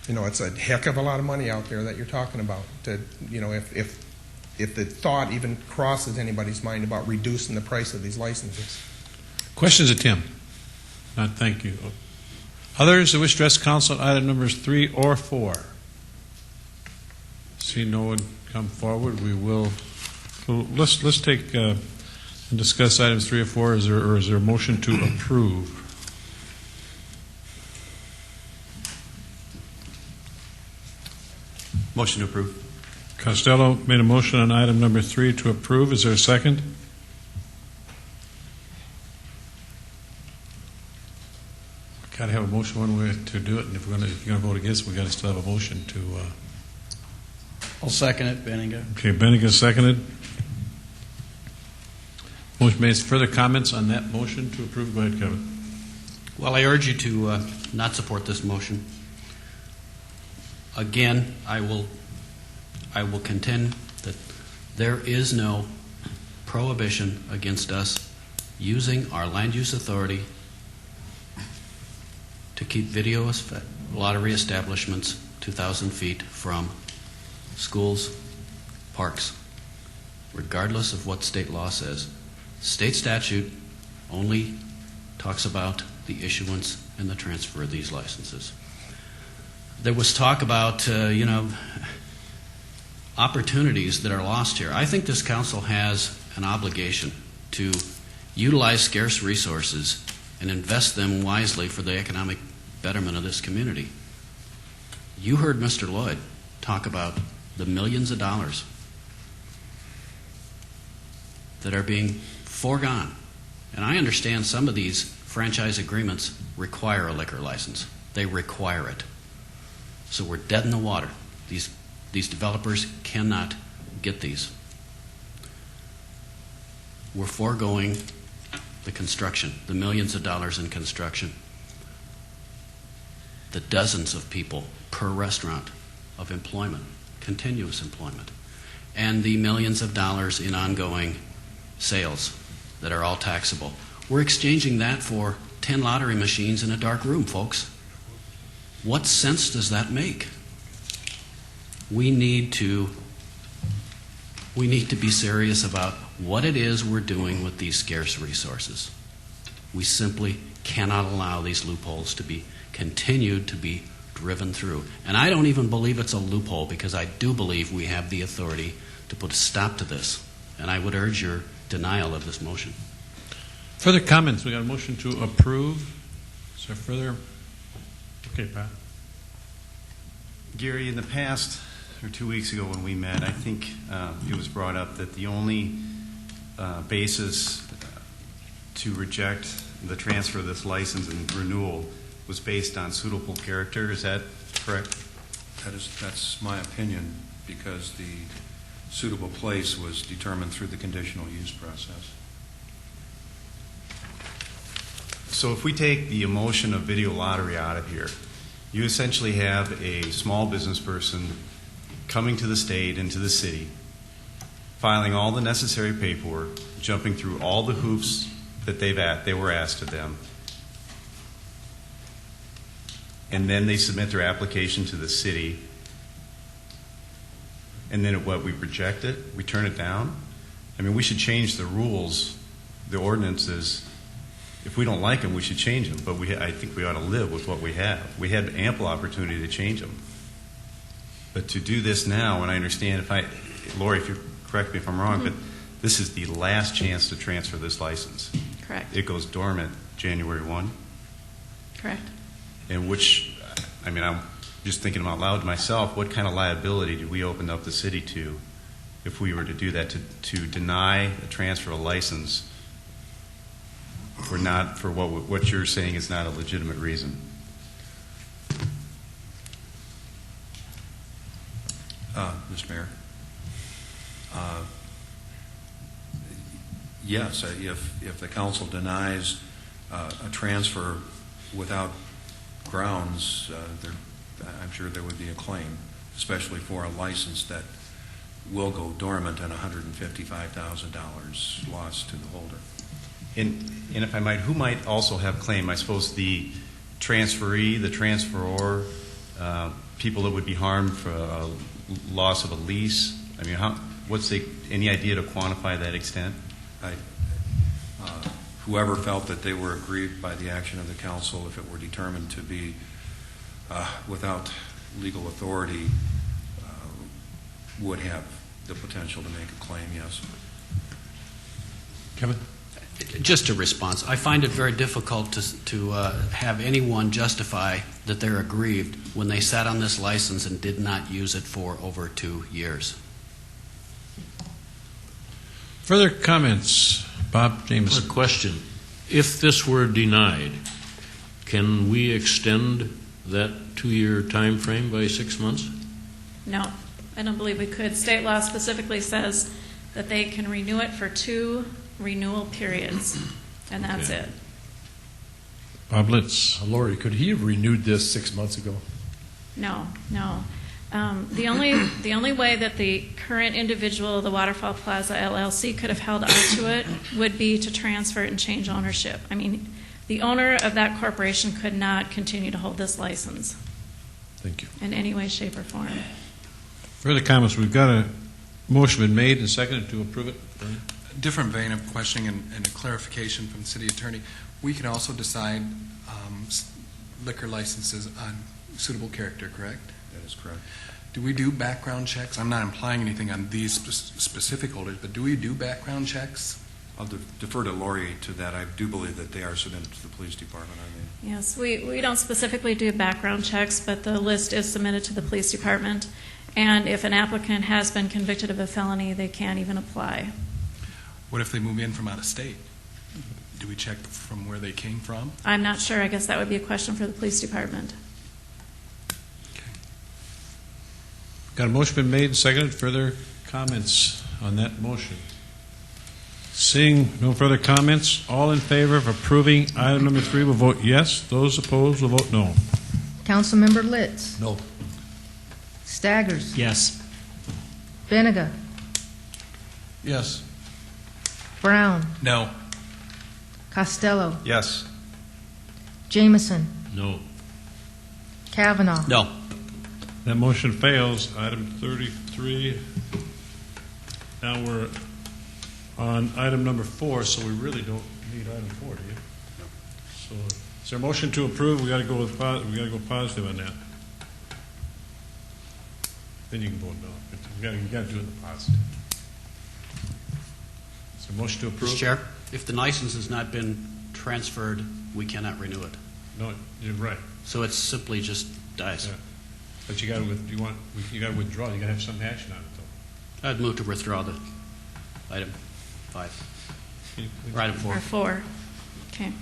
It's a heck of a lot of money out there that you're talking about. If the thought even crosses anybody's mind about reducing the price of these licenses. Questions of Tim? Not, thank you. Others that wish to address council on item numbers 3 or 4? See no one come forward. We will. Let's take and discuss items 3 or 4. Is there a motion to approve? Motion to approve. Costello made a motion on item number 3 to approve. Is there a second? Got to have a motion one way to do it, and if you're going to vote against, we've got to still have a motion to. I'll second it, Benninga. Okay, Benninga seconded. Motion made. Further comments on that motion to approve? Go ahead, Kevin. Well, I urge you to not support this motion. Again, I will contend that there is no prohibition against us using our land use authority to keep video lottery establishments 2,000 feet from schools, parks, regardless of what state law says. State statute only talks about the issuance and the transfer of these licenses. There was talk about, opportunities that are lost here. I think this council has an obligation to utilize scarce resources and invest them wisely for the economic betterment of this community. You heard Mr. Lloyd talk about the millions of dollars that are being foregone. And I understand some of these franchise agreements require a liquor license. They require it. So we're dead in the water. These developers cannot get these. We're foregoing the construction, the millions of dollars in construction, the dozens of people per restaurant of employment, continuous employment, and the millions of dollars in ongoing sales that are all taxable. We're exchanging that for 10 lottery machines in a dark room, folks. What sense does that make? We need to be serious about what it is we're doing with these scarce resources. We simply cannot allow these loopholes to be continued to be driven through. And I don't even believe it's a loophole, because I do believe we have the authority to put a stop to this. And I would urge your denial of this motion. Further comments? We got a motion to approve. Is there further? Okay, Pat. Gary, in the past, or 2 weeks ago when we met, I think it was brought up that the only basis to reject the transfer of this license and renewal was based on suitable character. Is that correct? That's my opinion, because the suitable place was determined through the conditional use process. So if we take the emotion of video lottery out of here, you essentially have a small business person coming to the state and to the city, filing all the necessary paperwork, jumping through all the hoops that they were asked of them, and then they submit their application to the city, and then we reject it, we turn it down. I mean, we should change the rules, the ordinances. If we don't like them, we should change them, but I think we ought to live with what we have. We had ample opportunity to change them. But to do this now, and I understand Lori, if you correct me if I'm wrong, but this is the last chance to transfer this license. Correct. It goes dormant January 1. Correct. And I'm just thinking out loud to myself, what kind of liability do we open up the city to if we were to do that, to deny a transfer of a license for what you're saying is not a legitimate reason? Mr. Mayor, yes, if the council denies a transfer without grounds, I'm sure there would be a claim, especially for a license that will go dormant and $155,000 lost to the holder. And if I might, who might also have claim? I suppose the transferee, the transferor, people that would be harmed for a loss of a lease. I mean, any idea to quantify that extent? Whoever felt that they were aggrieved by the action of the council, if it were determined to be without legal authority, would have the potential to make a claim, yes. Kevin? Just a response. I find it very difficult to have anyone justify that they're aggrieved when they sat on this license and did not use it for over 2 years. Further comments? Bob Jameson. A question. If this were denied, can we extend that 2-year time frame by 6 months? No, I don't believe we could. State law specifically says that they can renew it for 2 renewal periods, and that's it. Bob Litz. Lori, could he have renewed this 6 months ago? No. The only way that the current individual, the Waterfall Plaza LLC, could have held onto it would be to transfer it and change ownership. I mean, The owner of that corporation could not continue to hold this license Thank you. in any way, shape, or form. Further comments? We've got a motion been made and seconded to approve it. Bernie? Different vein of questioning and a clarification from the city attorney. We can also decide liquor licenses on suitable character, correct? That is correct. Do we do background checks? I'm not implying anything on these specific holders, but do we do background checks? I'll defer to Lori to that. I do believe that they are submitted to the police department. Yes, we don't specifically do background checks, but the list is submitted to the police department. And if an applicant has been convicted of a felony, they can't even apply. What if they move in from out of state? Do we check from where they came from? I'm not sure. I guess that would be a question for the police department. Got a motion been made and seconded. Further comments on that motion? Seeing no further comments, all in favor of approving item number 3 will vote yes. Those opposed will vote no. Councilmember Litz. No. Staggers. Yes. Benega. Yes. Brown. No. Costello. Yes. Jameson. No. Kavanaugh. No. That motion fails. Item 33. Now we're on item number 4, so we really don't need item 4, do you? No. So, is there a motion to approve? We got to go with go positive on that. Then you can vote no. But you got to do it in the positive. Is there a motion to approve? Mr. Chair, if the license has not been transferred, we cannot renew it. No, you're right. So it simply just dies. Yeah. But you got to withdraw. You got to have some action on it, though. I'd move to withdraw the item 5. Or item 4. Or 4. Okay.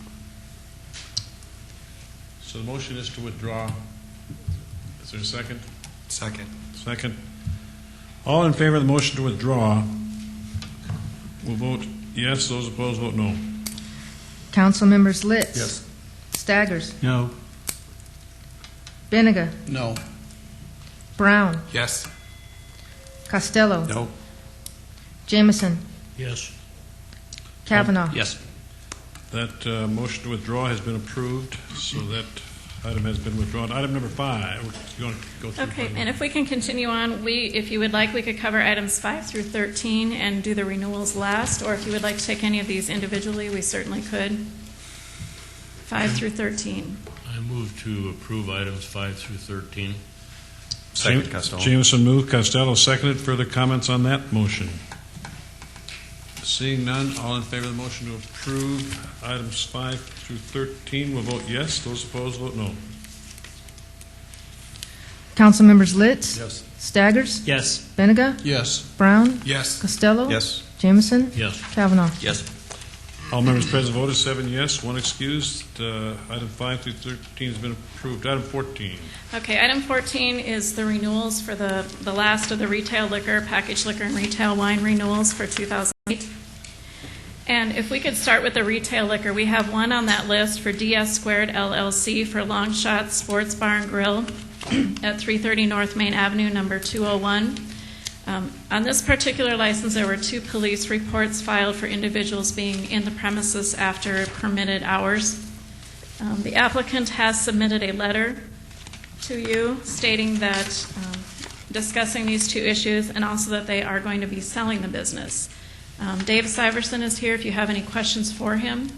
So the motion is to withdraw. Is there a second? Second. Second. All in favor of the motion to withdraw will vote yes. Those opposed vote no. Councilmembers Litz. Yes. Staggers. No. Benega. No. Brown. Yes. Costello. No. Jameson. Yes. Kavanaugh. Yes. That motion to withdraw has been approved, so that item has been withdrawn. Item number 5. You want to go through? Okay, and if we can continue on, if you would like, we could cover items 5 through 13 and do the renewals last, or if you would like to take any of these individually, we certainly could. 5 through 13. I move to approve items 5 through 13. Second, Costello. Jameson moved. Costello seconded. Further comments on that motion? Seeing none, all in favor of the motion to approve items 5 through 13 will vote yes. Those opposed vote no. Councilmembers Litz. Yes. Staggers. Yes. Benega. Yes. Brown. Yes. Costello. Yes. Jameson. Yes. Kavanaugh. Yes. All members present voted 7 yes, 1 excused. Item 5 through 13 has been approved. Item 14. Okay, item 14 is the renewals for the last of the retail liquor, packaged liquor, and retail wine renewals for 2008. And if we could start with the retail liquor, we have one on that list for DS Squared LLC for Long Shot Sports Bar and Grill at 330 North Main Avenue, number 201. On this particular license, there were 2 police reports filed for individuals being in the premises after permitted hours. The applicant has submitted a letter to you stating that, discussing these 2 issues, and also that they are going to be selling the business. Dave Syverson is here if you have any questions for him.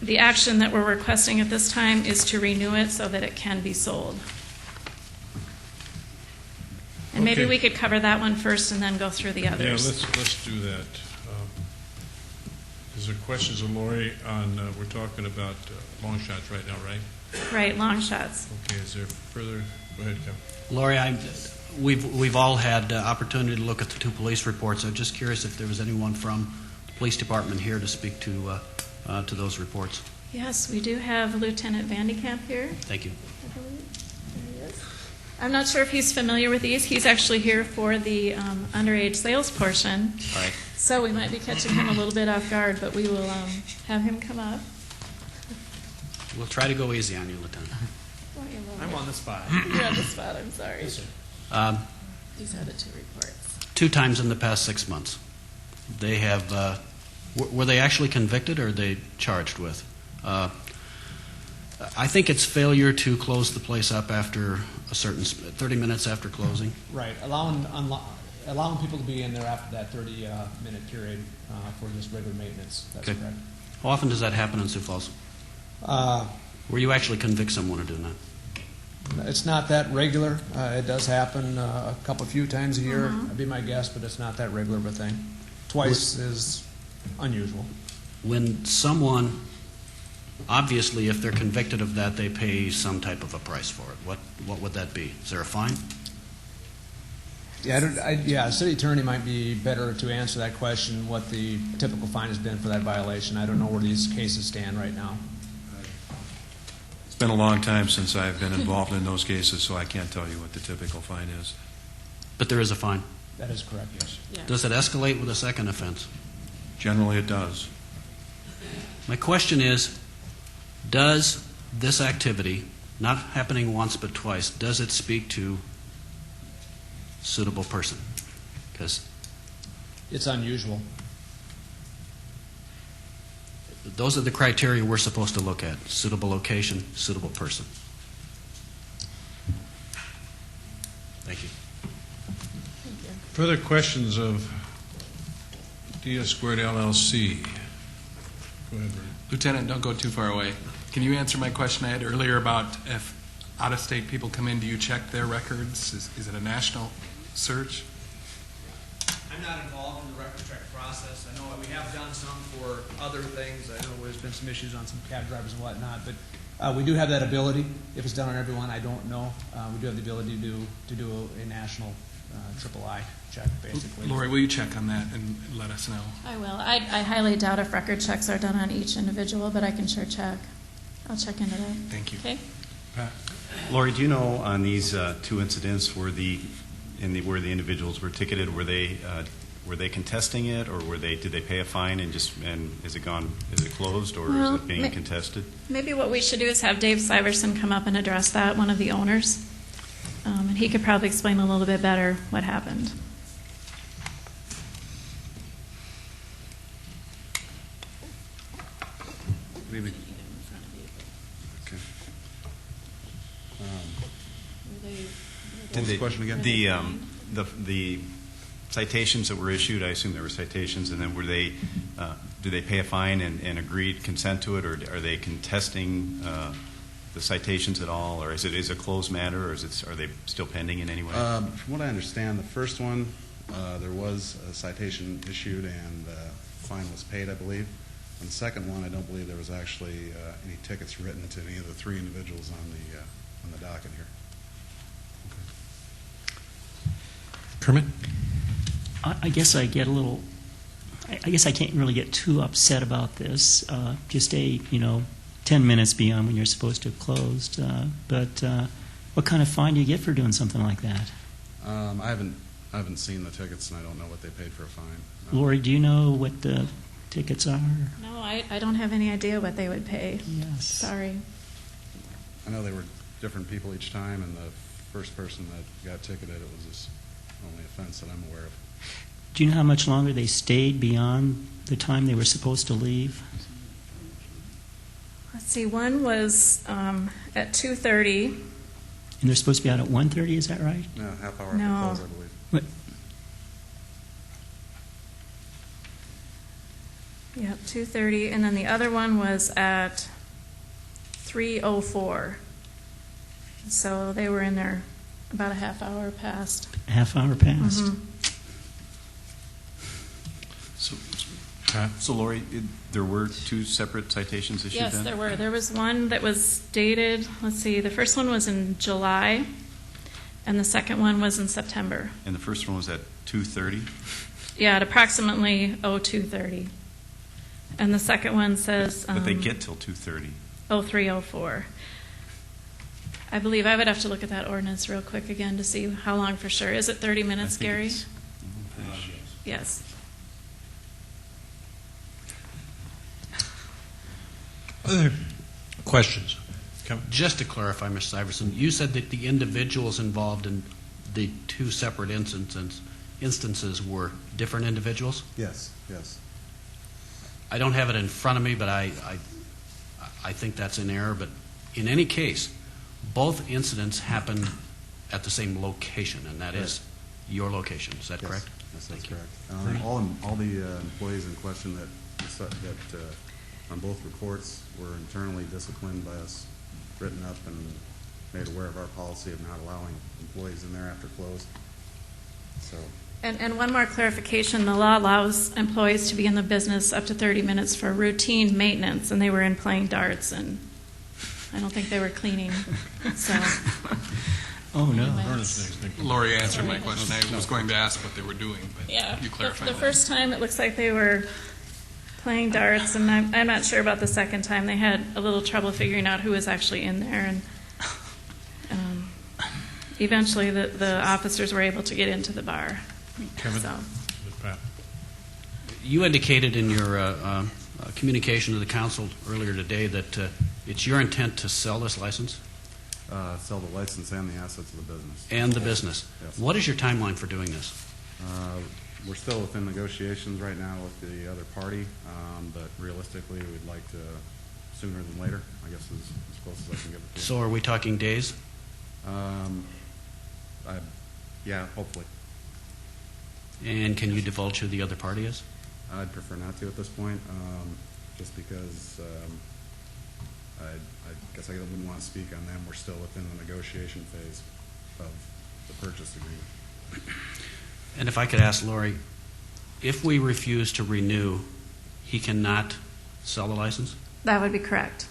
The action that we're requesting at this time is to renew it so that it can be sold. And maybe Okay. we could cover that one first and then go through the others. Yeah, let's do that. Is there questions of Lori on, we're talking about long shots right now, right? Right, long shots. Okay, is there further? Go ahead, Kevin. Lori, we've all had opportunity to look at the 2 police reports. I'm just curious if there was anyone from the police department here to speak to those reports. Yes, we do have Lieutenant Vandekamp here. Thank you. I believe. There he is. I'm not sure if he's familiar with these. He's actually here for the underage sales portion. All right. So we might be catching him a little bit off guard, but we will have him come up. We'll try to go easy on you, Lieutenant. I'm on the spot. You're on the spot, I'm sorry. Yes, sir. These are the 2 reports. 2 times in the past 6 months, they have Were they actually convicted or are they charged with? I think it's failure to close the place up after a certain 30 minutes after closing. Right, allowing people to be in there after that 30-minute period for just regular maintenance. That's Okay. correct. How often does that happen in Sioux Falls? Where you actually convict someone of doing that? It's not that regular. It does happen a few times a year. That'd be my guess, but it's not that regular of a thing. Twice is unusual. When someone, obviously, if they're convicted of that, they pay some type of a price for it. What would that be? Is there a fine? Yeah, city attorney might be better to answer that question, what the typical fine has been for that violation. I don't know where these cases stand right now. It's been a long time since I've been involved in those cases, so I can't tell you what the typical fine is. But there is a fine. That is correct, yes. Does it escalate with a second offense? Generally, it does. My question is, does this activity, not happening once but twice, does it speak to suitable person? Because it's unusual. Those are the criteria we're supposed to look at: suitable location, suitable person. Thank you. Further questions of DS Squared LLC? Go ahead, Vern. Lieutenant, don't go too far away. Can you answer my question I had earlier about if out-of-state people come in, do you check their records? Is it a national search? I'm not involved in the record check process. I know we have done some for other things. I know there's been some issues on some cab drivers and whatnot, but We do have that ability. If it's done on everyone, I don't know. We do have the ability to do a national III check, basically. Lori, will you check on that and let us know? I will. I highly doubt if record checks are done on each individual, but I can sure check. I'll check into that. Thank you. Okay. Pat? Lori, do you know on these two incidents where the individuals were ticketed, were they contesting it, or did they pay a fine and is it closed, or is it being contested? Maybe what we should do is have Dave Syverson come up and address that, one of the owners, and he could probably explain a little bit better what happened. Okay. What was the question again? The citations that were issued, I assume there were citations, and then did they pay a fine and agreed consent to it, or are they contesting the citations at all, or is it a closed matter, or are they still pending in any way? From what I understand, the first one, there was a citation issued and fine was paid, I believe. On the second one, I don't believe there was actually any tickets written to any of the three individuals on the docket here. Kermit? I guess I get a little. I guess I can't really get too upset about this. Just 10 minutes beyond when you're supposed to have closed. But what kind of fine do you get for doing something like that? I haven't seen the tickets, and I don't know what they paid for a fine. Lori, do you know what the tickets are? No, I don't have any idea what they would pay. Yes. Sorry. I know they were different people each time, and the first person that got ticketed, it was this only offense that I'm aware of. Do you know how much longer they stayed beyond the time they were supposed to leave? Let's see, one was at 2:30. And they're supposed to be out at 1:30, is that right? No, half hour No. after close, I believe. What? Yep, 2:30, and then the other one was at 3:04. So they were in there about a half hour past. Half hour past. Mhm. So Lori, there were two separate citations issued then? Yes, there were. There was one that was dated, let's see, the first one was in July, and the second one was in September. And the first one was at 2:30? Yeah, at approximately 02:30. And the second one says... But they get till 2:30. 03:04. I believe I would have to look at that ordinance real quick again to see how long for sure. Is it 30 minutes, Gary? Yes. Other questions? Just to clarify, Mr. Iverson, you said that the individuals involved in the two separate instances were different individuals? Yes, yes. I don't have it in front of me, but I think that's in error. But in any case, both incidents happened at the same location, and that is your location. Is that correct? Yes, that's correct. All the employees in question that on both reports were internally disciplined by us, written up and made aware of our policy of not allowing employees in there after close. So. And one more clarification, the law allows employees to be in the business up to 30 minutes for routine maintenance, and they were in playing darts, and I don't think they were cleaning. So. Oh, no. Lori answered my question. I was going to ask what they were doing, but you clarified. The first time it looks like they were playing darts, and I'm not sure about the second time. They had a little trouble figuring out who was actually in there, and eventually the officers were able to get into the bar. Kevin? So. You indicated in your communication to the council earlier today that it's your intent to sell this license? Sell the license and the assets of the business. And the business. Yes. What is your timeline for doing this? We're still within negotiations right now with the other party, but realistically, we'd like to sooner than later. I guess as close as I can get it to you. So are we talking days? Yeah, hopefully. And can you divulge who the other party is? I'd prefer not to at this point, just because I guess I wouldn't want to speak on them. We're still within the negotiation phase of the purchase agreement. And if I could ask Lori, if we refuse to renew, he cannot sell the license? That would be correct.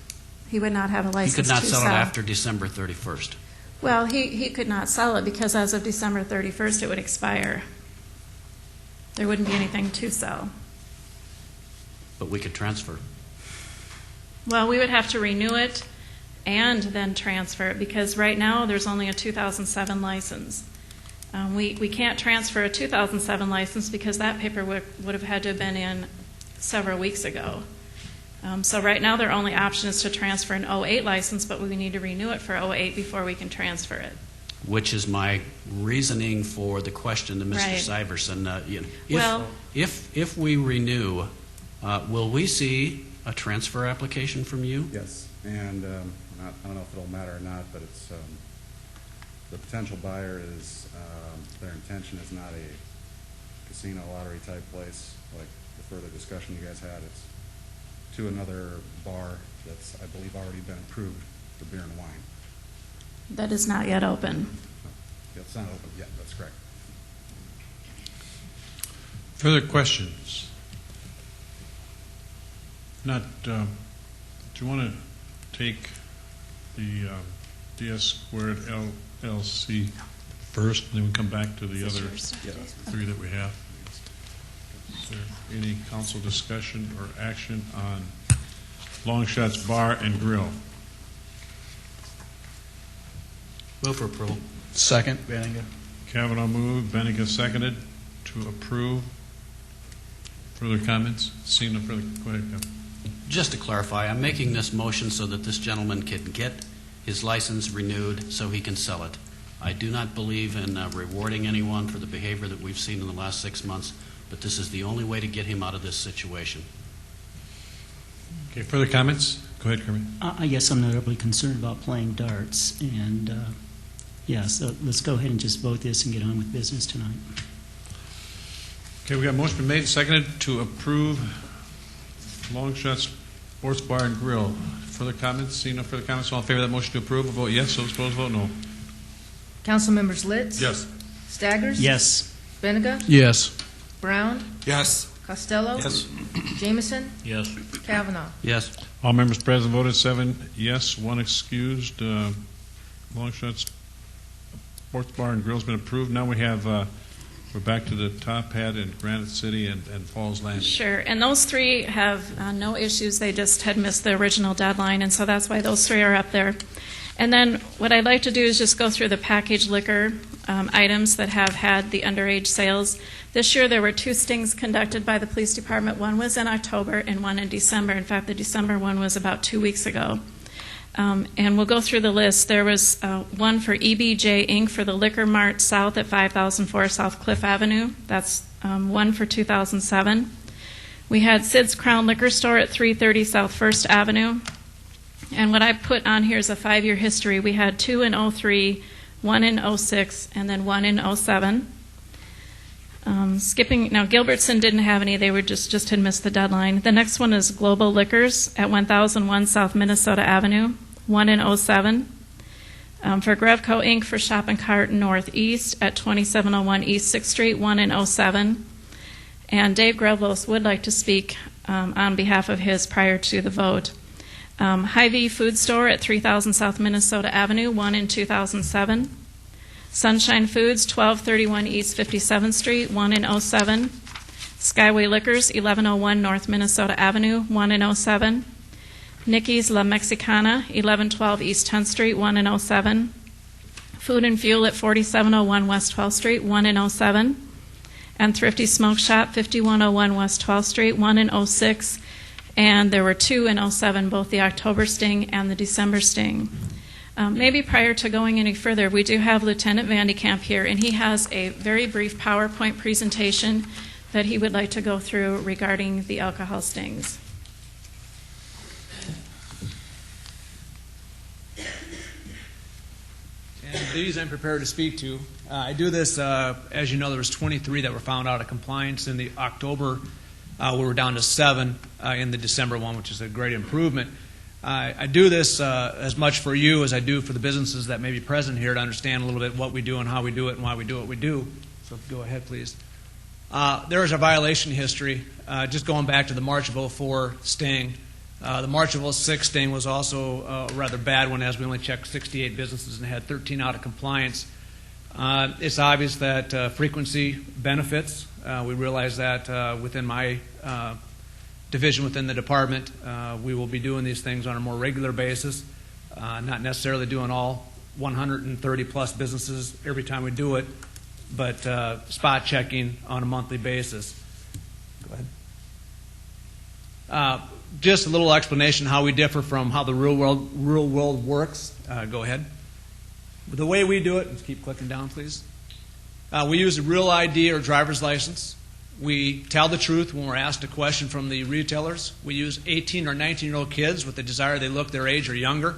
He would not have a license He could not to sell it after December 31st. Well, he could not sell it because as of December 31st, it would expire. There wouldn't be anything to sell. But we could transfer. Well, we would have to renew it and then transfer it because right now there's only a 2007 license. We can't transfer a 2007 license because that paperwork would have had to have been in several weeks ago. So right now their only option is to transfer an 08 license, but we need to renew it for 08 before we can transfer it. Which is my reasoning for the question to Mr. Right. Syverson. Well, if we renew, will we see a transfer application from you? Yes, and I don't know if it'll matter or not, but it's the potential buyer is their intention is not a casino lottery type place like the further discussion you guys had. It's to another bar that's I believe already been approved for beer and wine. that is not yet open. No, it's not open yet. That's correct. Further questions? Not, do you want to take the DS Squared LLC first, and then we come back to the other three that we have? Is there any council discussion or action on Long Shots Bar and Grill? Move for approval. Second, Benninger. Kavanaugh moved, Benninger seconded to approve. Further comments? Seeing no further, go ahead, Kevin. Just to clarify, I'm making this motion so that this gentleman can get his license renewed so he can sell it. I do not believe in rewarding anyone for the behavior that we've seen in the last 6 months, but this is the only way to get him out of this situation. Okay, further comments? Go ahead, Kermit. I guess I'm not overly concerned about playing darts, and so let's go ahead and just vote this and get on with business tonight. Okay, we got a motion been made and seconded to approve Long Shots Sports Bar and Grill. Further comments? Seeing no further comments, all in favor of that motion to approve, vote yes. Those opposed, vote no. Council members Litz? Yes. Staggers? Yes. Benega? Yes. Brown? Yes. Costello? Yes. Jameson? Yes. Kavanaugh? Yes. All members present voted 7 yes, 1 excused. Long Shots Sports Bar and Grill's been approved. Now we have, we're back to the Top Hat in Granite City and Falls Landing. Sure, and those three have no issues. They just had missed the original deadline, and so that's why those three are up there. And then what I'd like to do is just go through the packaged liquor items that have had the underage sales. This year there were 2 stings conducted by the police department. One was in October and one in December. In fact, the December one was about 2 weeks ago. And we'll go through the list. There was one for EBJ Inc. for the Liquor Mart South at 5004 South Cliff Avenue. That's one for 2007. We had Sid's Crown Liquor Store at 330 South 1st Avenue. And what I put on here is a 5-year history. We had 2 in 03, 1 in 06, and then 1 in 07. Now Gilbertson didn't have any. They were just had missed the deadline. The next one is Global Liquors at 1001 South Minnesota Avenue, 1 in 07. For Grevco Inc. for Shop and Cart Northeast at 2701 East 6th Street, 1 in 07. And Dave Grevlos would like to speak on behalf of his prior to the vote. Hy-Vee Food Store at 3000 South Minnesota Avenue, 1 in 2007. Sunshine Foods, 1231 East 57th Street, 1 in 07. Skyway Liquors, 1101 North Minnesota Avenue, 1 in 07. Nikki's La Mexicana, 1112 East 10th Street, 1 in 07. Food and Fuel at 4701 West 12th Street, 1 in 07. And Thrifty Smoke Shop, 5101 West 12th Street, 1 in 06. And there were 2 in 07, both the October sting and the December sting. Maybe prior to going any further, we do have Lieutenant Vandekamp here, and he has a very brief PowerPoint presentation that he would like to go through regarding the alcohol stings. And these I'm prepared to speak to. I do this, as you know, there was 23 that were found out of compliance in the October. We were down to 7 in the December one, which is a great improvement. I do this as much for you as I do for the businesses that may be present here to understand a little bit what we do and how we do it and why we do what we do. So go ahead, please. There is a violation history. Just going back to the March of 04 sting. The March of 06 sting was also a rather bad one, as we only checked 68 businesses and had 13 out of compliance. It's obvious that frequency benefits. We realize that within my division within the department, we will be doing these things on a more regular basis, not necessarily doing all 130 plus businesses every time we do it, but spot checking on a monthly basis. Go ahead. Just a little explanation how we differ from how the real world works. Go ahead. The way we do it, let's keep clicking down, please. We use a real ID or driver's license. We tell the truth when we're asked a question from the retailers. We use 18 or 19-year-old kids with the desire they look their age or younger.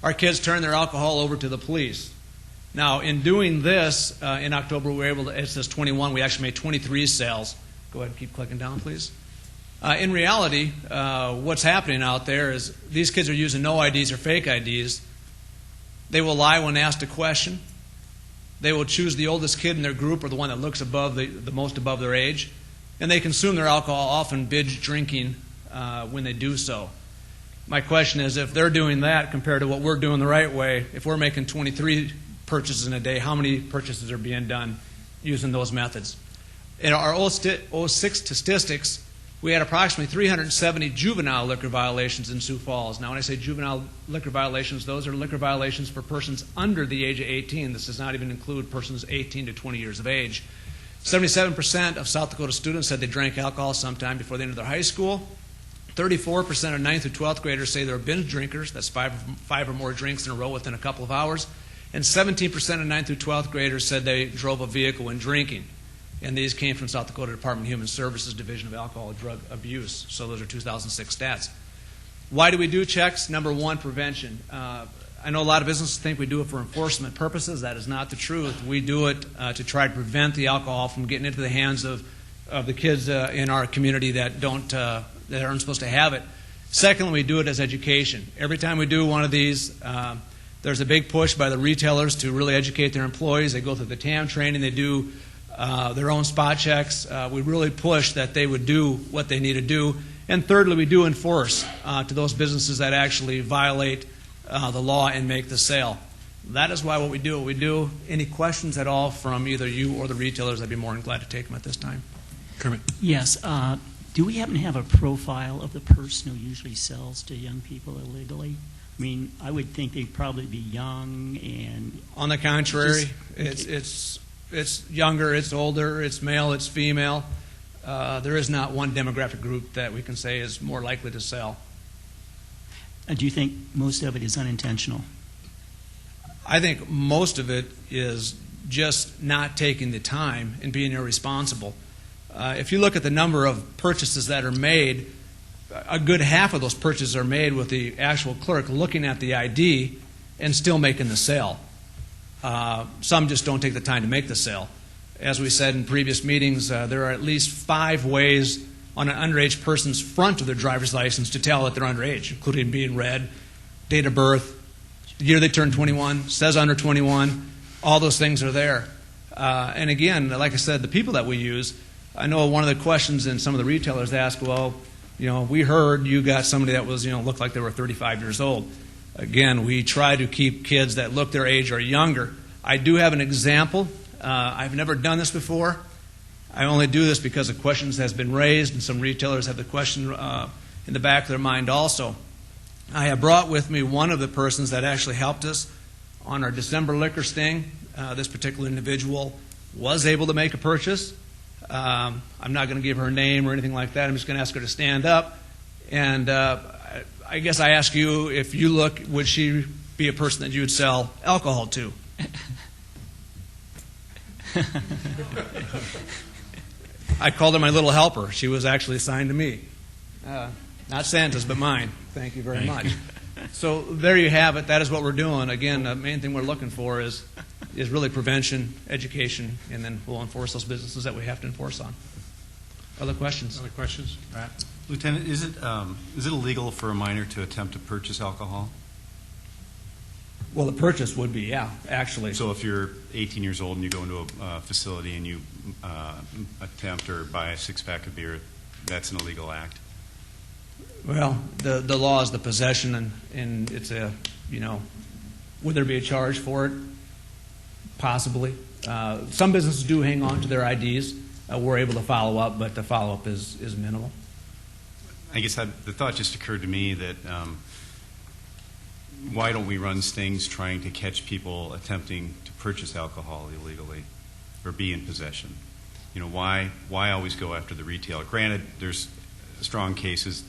Our kids turn their alcohol over to the police. Now, in doing this, in October, we were able to, it says 21, we actually made 23 sales. Go ahead and keep clicking down, please. In reality, what's happening out there is these kids are using no IDs or fake IDs. They will lie when asked a question. They will choose the oldest kid in their group or the one that looks above the most above their age. And they consume their alcohol, often binge drinking when they do so. My question is, if they're doing that compared to what we're doing the right way, if we're making 23 purchases in a day, how many purchases are being done using those methods? In our 06 statistics, we had approximately 370 juvenile liquor violations in Sioux Falls. Now, when I say juvenile liquor violations, those are liquor violations for persons under the age of 18. This does not even include persons 18 to 20 years of age. 77% of South Dakota students said they drank alcohol sometime before they entered their high school. 34% of 9th through 12th graders say they're binge drinkers. That's five or more drinks in a row within a couple of hours. And 17% of 9th through 12th graders said they drove a vehicle when drinking. And these came from South Dakota Department of Human Services Division of Alcohol and Drug Abuse. So those are 2006 stats. Why do we do checks? Number one, prevention. I know a lot of businesses think we do it for enforcement purposes. That is not the truth. We do it to try to prevent the alcohol from getting into the hands of the kids in our community that aren't supposed to have it. Secondly, we do it as education. Every time we do one of these, there's a big push by the retailers to really educate their employees. They go through the TAM training. They do their own spot checks. We really push that they would do what they need to do. And thirdly, we do enforce to those businesses that actually violate the law and make the sale. That is why what we do. Any questions at all from either you or the retailers, I'd be more than glad to take them at this time. Kermit. Yes. Do we happen to have a profile of the person who usually sells to young people illegally? I mean, I would think they'd probably be young and... On the contrary, it's younger, it's older, it's male, it's female. There is not one demographic group that we can say is more likely to sell. Do you think most of it is unintentional? I think most of it is just not taking the time and being irresponsible. If you look at the number of purchases that are made, a good half of those purchases are made with the actual clerk looking at the ID and still making the sale. Some just don't take the time to make the sale. As we said in previous meetings, there are at least 5 ways on an underage person's front of their driver's license to tell that they're underage, including being read, date of birth, the year they turned 21, says under 21, all those things are there. And again, like I said, the people that we use, I know one of the questions and some of the retailers ask, well, we heard you got somebody that was, looked like they were 35 years old. Again, we try to keep kids that look their age or younger. I do have an example. I've never done this before. I only do this because a question has been raised, and some retailers have the question in the back of their mind also. I have brought with me one of the persons that actually helped us on our December liquor sting. This particular individual was able to make a purchase. I'm not going to give her name or anything like that. I'm just going to ask her to stand up. And I guess I ask you, if you look, would she be a person that you would sell alcohol to? I called her my little helper. She was actually assigned to me. Not Santa's, but mine. Thank you very much. So there you have it. That is what we're doing. Again, the main thing we're looking for is really prevention, education, and then we'll enforce those businesses that we have to enforce on. Other questions? Other questions? Pat? Lieutenant, is it illegal for a minor to attempt to purchase alcohol? Well, the purchase would be, yeah, actually. So if you're 18 years old and you go into a facility and you attempt or buy a 6-pack of beer, that's an illegal act? Well, the law is the possession, and it's would there be a charge for it? Possibly. Some businesses do hang on to their IDs. We're able to follow up, but the follow-up is minimal. I guess the thought just occurred to me that why don't we run stings trying to catch people attempting to purchase alcohol illegally or be in possession? Why always go after the retailer? Granted, there's strong cases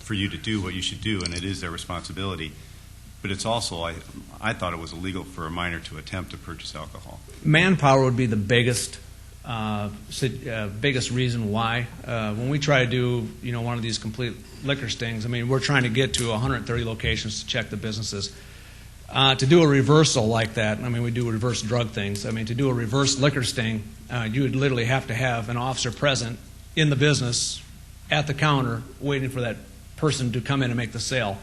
for you to do what you should do, and it is their responsibility. But it's also, I thought it was illegal for a minor to attempt to purchase alcohol. Manpower would be the biggest reason why. When we try to do, one of these complete liquor stings, we're trying to get to 130 locations to check the businesses. To do a reversal like that, we do reverse drug things. To do a reverse liquor sting, you would literally have to have an officer present in the business at the counter waiting for that person to come in and make the sale.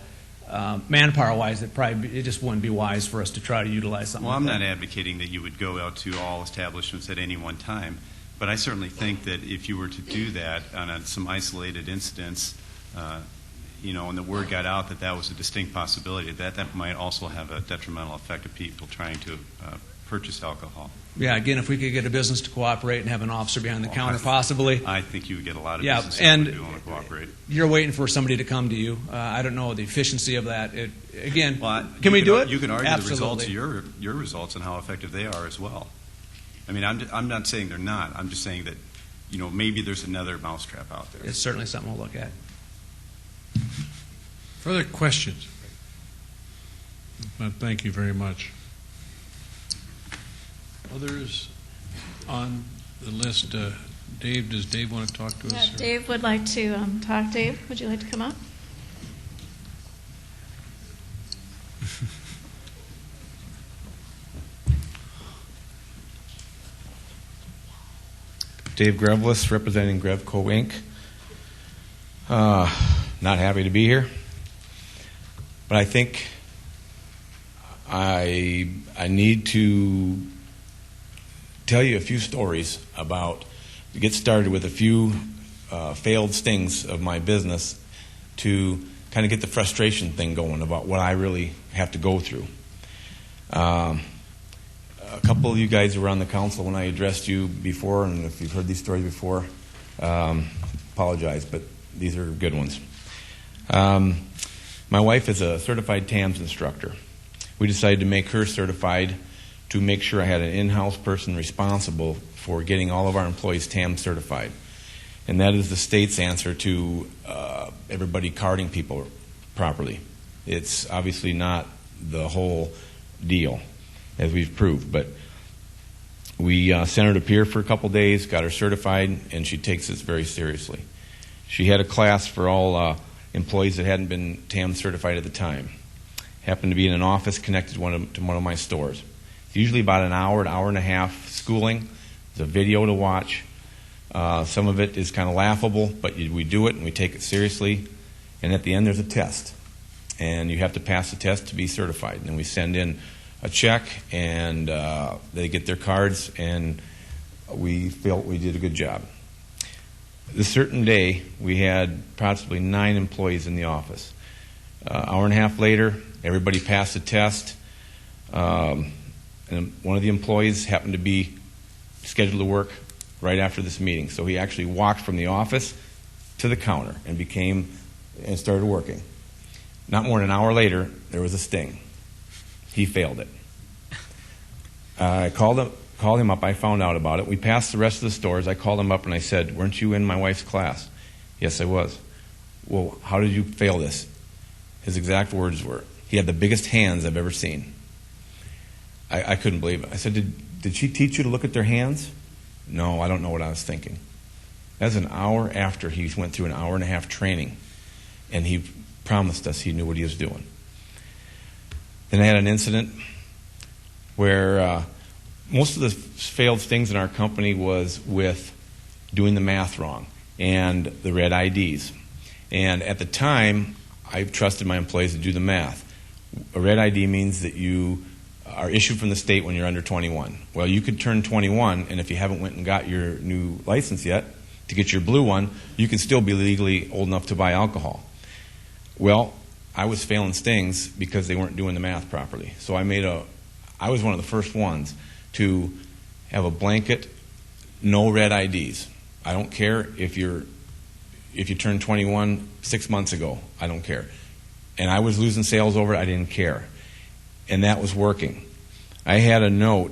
Manpower-wise, it just wouldn't be wise for us to try to utilize something. Well, like I'm that. not advocating that you would go out to all establishments at any one time, but I certainly think that if you were to do that on some isolated incidents, and the word got out that was a distinct possibility, that might also have a detrimental effect of people trying to purchase alcohol. Yeah, again, if we could get a business to cooperate and have an officer behind the counter, possibly. I think you would get a lot of Yeah, businesses and that would want to cooperate. You're waiting for somebody to come to you. I don't know the efficiency of that. Can You we do it? You can argue Absolutely. the results of your results and how effective they are as well. I'm not saying they're not. I'm just saying that maybe there's another mousetrap out there. It's certainly something we'll look at. Further questions? Thank you very much. Others on the list? Dave, does Dave want to talk to us? Dave would like to talk. Dave, would you like to come up? Dave Grevless, representing Grevco Inc. Not happy to be here, but I think I need to tell you a few stories about, to get started with a few failed stings of my business to kind of get the frustration thing going about what I really have to go through. A couple of you guys were on the council when I addressed you before, and if you've heard these stories before, apologize, but these are good ones. My wife is a certified TAMS instructor. We decided to make her certified to make sure I had an in-house person responsible for getting all of our employees TAMS certified. And that is the state's answer to everybody carding people properly. It's obviously not the whole deal, as we've proved, but We sent her to Pier for a couple days, got her certified, and she takes this very seriously. She had a class for all employees that hadn't been TAM certified at the time. Happened to be in an office connected to one of my stores. It's usually about an hour and a half schooling. There's a video to watch. Some of it is kind of laughable, but we do it and we take it seriously. And at the end, there's a test. And you have to pass the test to be certified. And then we send in a check, and they get their cards, and we felt we did a good job. This certain day, we had approximately 9 employees in the office. Hour and a half later, everybody passed the test. And one of the employees happened to be scheduled to work right after this meeting. So he actually walked from the office to the counter and started working. Not more than an hour later, there was a sting. He failed it. I called him up. I found out about it. We passed the rest of the stores. I called him up and I said, "Weren't you in my wife's class?" "Yes, I was." "Well, how did you fail this?" His exact words were, "He had the biggest hands I've ever seen." I couldn't believe it. I said, Did she teach you to look at their hands?" "No, I don't know what I was thinking." That was an hour after he went through an hour and a half training, and he promised us he knew what he was doing. Then I had an incident where most of the failed things in our company was with doing the math wrong and the red IDs. And at the time, I trusted my employees to do the math. A red ID means that you are issued from the state when you're under 21. Well, you could turn 21, and if you haven't went and got your new license yet, to get your blue one, you can still be legally old enough to buy alcohol. Well, I was failing stings because they weren't doing the math properly. So I was one of the first ones to have a blanket, no red IDs. I don't care if you turned 21 6 months ago. I don't care. And I was losing sales over it. I didn't care. And that was working. I had a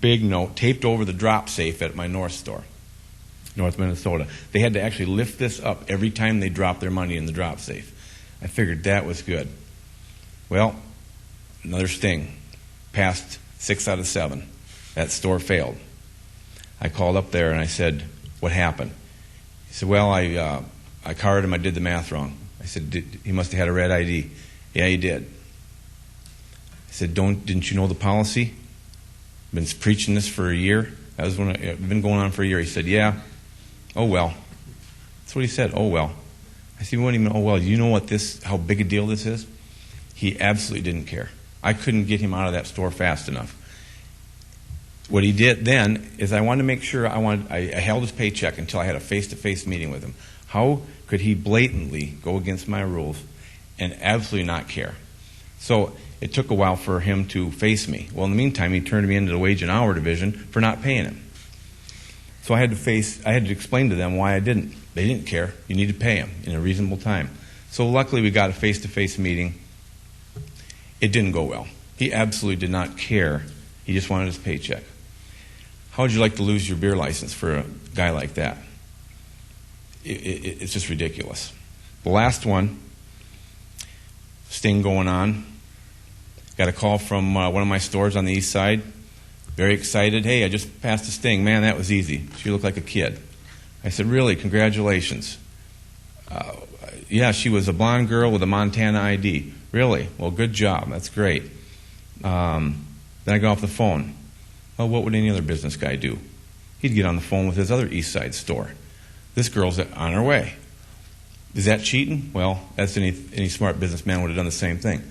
big note, taped over the drop safe at my North Minnesota. They had to actually lift this up every time they dropped their money in the drop safe. I figured that was good. Well, another sting. Passed 6 out of 7. That store failed. I called up there and I said, "What happened?" He said, "Well, I carded him. I did the math wrong." I said, "He must have had a red ID." "Yeah, he did." I said, "Didn't you know the policy? Been preaching this for a year." That was when it's been going on for a year. He said, "Yeah." "Oh well." That's what he said. "Oh well." I said, "What do you mean, oh well? You know how big a deal this is?" He absolutely didn't care. I couldn't get him out of that store fast enough. What he did then is I wanted to make sure I held his paycheck until I had a face-to-face meeting with him. How could he blatantly go against my rules and absolutely not care? So it took a while for him to face me. Well, in the meantime, he turned me into the wage and hour division for not paying him. So I had to explain to them why I didn't. They didn't care. You need to pay him in a reasonable time. So luckily we got a face-to-face meeting. It didn't go well. He absolutely did not care. He just wanted his paycheck. How would you like to lose your beer license for a guy like that? It's just ridiculous. The last one, sting going on. Got a call from one of my stores on the east side. Very excited. "Hey, I just passed a sting. Man, that was easy. She looked like a kid." I said, "Really? Congratulations." "Yeah, she was a blonde girl with a Montana ID." "Really? Well, good job. That's great." Then I got off the phone. Well, what would any other business guy do? He'd get on the phone with his other east side store. This girl's on her way. Is that cheating? Well, that's any smart businessman would have done the same thing.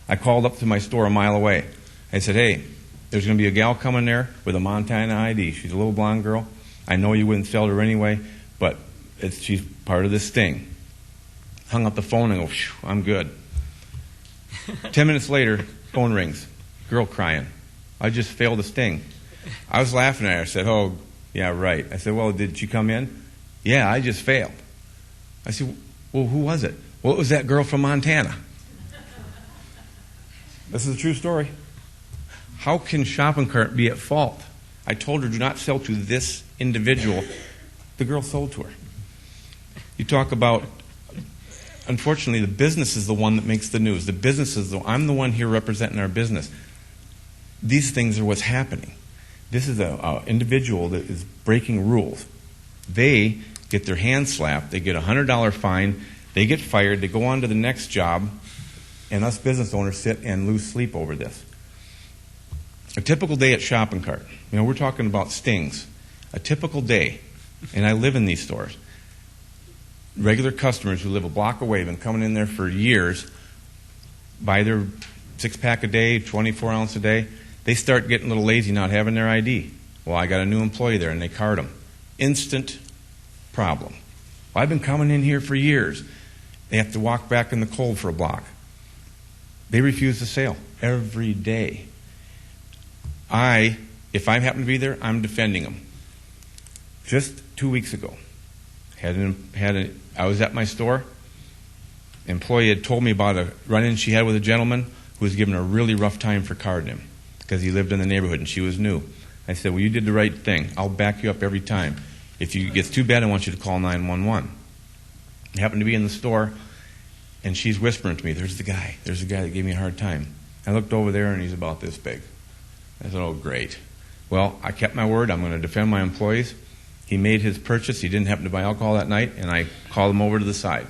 I called up to my store a mile away. I said, "Hey, there's going to be a gal coming there with a Montana ID. She's a little blonde girl. I know you wouldn't sell her anyway, but she's part of this sting." Hung up the phone and go, "Phew, I'm good." 10 minutes later, phone rings. Girl crying. "I just failed a sting." I was laughing at her. I said, "Oh, yeah, right." I said, "Well, did she come in?" "Yeah, I just failed." I said, "Well, who was it?" "Well, it was that girl from Montana." This is a true story. How can shopping cart be at fault? I told her, "Do not sell to this individual." The girl sold to her. You talk about, unfortunately, the business is the one that makes the news. The business is I'm the one here representing our business. These things are what's happening. This is an individual that is breaking rules. They get their hands slapped. They get a $100 fine. They get fired. They go on to the next job, and us business owners sit and lose sleep over this. A typical day at shopping cart. We're talking about stings. A typical day, and I live in these stores. Regular customers who live a block away, been coming in there for years, buy their 6-pack a day, 24-ounce a day. They start getting a little lazy not having their ID. Well, I got a new employee there, and they card them. Instant problem. Well, I've been coming in here for years. They have to walk back in the cold for a block. They refuse the sale every day. If I happen to be there, I'm defending them. Just 2 weeks ago, I was at my store. Employee had told me about a run-in she had with a gentleman who was giving her a really rough time for carding him because he lived in the neighborhood and she was new. I said, well, you did the right thing. I'll back you up every time. If it gets too bad, I want you to call 911. I happened to be in the store, and she's whispering to me, there's the guy that gave me a hard time. I looked over there, and he's about this big. I said, oh, great. Well, I kept my word. I'm going to defend my employees. He made his purchase. He didn't happen to buy alcohol that night, and I called him over to the side.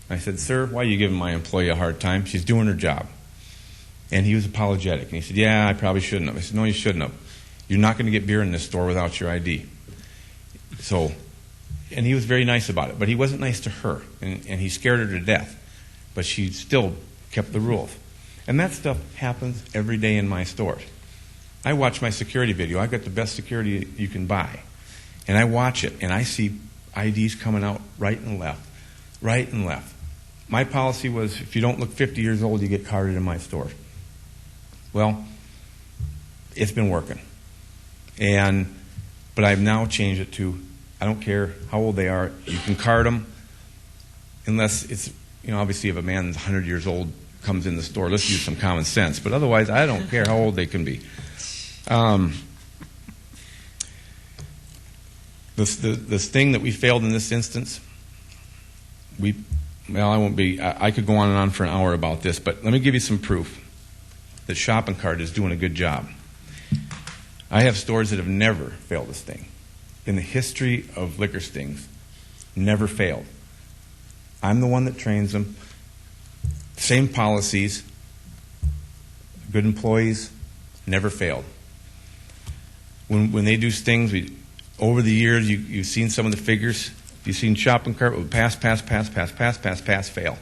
I said, sir, why are you giving my employee a hard time? She's doing her job. And he was apologetic. And he said, yeah, I probably shouldn't have. I said, no, you shouldn't have. You're not going to get beer in this store without your ID. And he was very nice about it. But he wasn't nice to her, and he scared her to death. But she still kept the rules. And that stuff happens every day in my stores. I watch my security video. I've got the best security you can buy. And I watch it, and I see IDs coming out right and left. My policy was, if you don't look 50 years old, you get carded in my store. Well, it's been working. But I've now changed it to, I don't care how old they are, you can card them, unless it's, obviously if a man that's 100 years old comes in the store, let's use some common sense. But otherwise, I don't care how old they can be. This thing that we failed in this instance, I could go on and on for an hour about this, but let me give you some proof that Shopping Cart is doing a good job. I have stores that have never failed a sting. In the history of liquor stings, never failed. I'm the one that trains them. Same policies, good employees, never failed. When they do stings, over the years, you've seen some of the figures. You've seen Shopping Cart with pass, fail.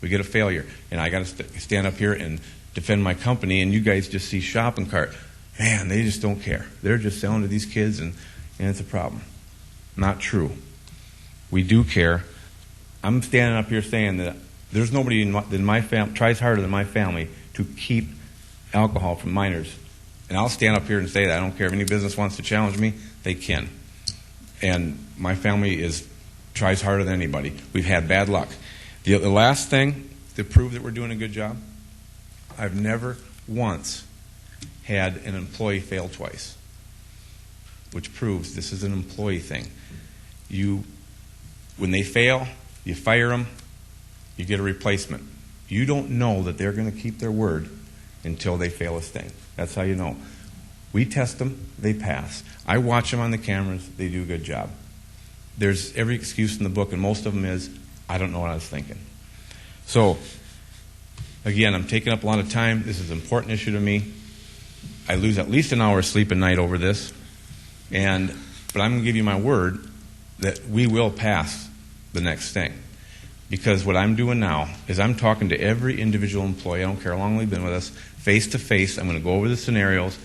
We get a failure. And I got to stand up here and defend my company, and you guys just see Shopping Cart. Man, they just don't care. They're just selling to these kids, and it's a problem. Not true. We do care. I'm standing up here saying that there's nobody in my family tries harder than my family to keep alcohol from minors. And I'll stand up here and say that. I don't care if any business wants to challenge me, they can. And my family tries harder than anybody. We've had bad luck. The last thing to prove that we're doing a good job, I've never once had an employee fail twice, which proves this is an employee thing. When they fail, you fire them, you get a replacement. You don't know that they're going to keep their word until they fail a sting. That's how you know. We test them, they pass. I watch them on the cameras, they do a good job. There's every excuse in the book, and most of them is, I don't know what I was thinking. So, again, I'm taking up a lot of time. This is an important issue to me. I lose at least an hour of sleep a night over this. But I'm going to give you my word that we will pass the next thing. Because what I'm doing now is I'm talking to every individual employee, I don't care how long they've been with us, face to face. I'm going to go over the scenarios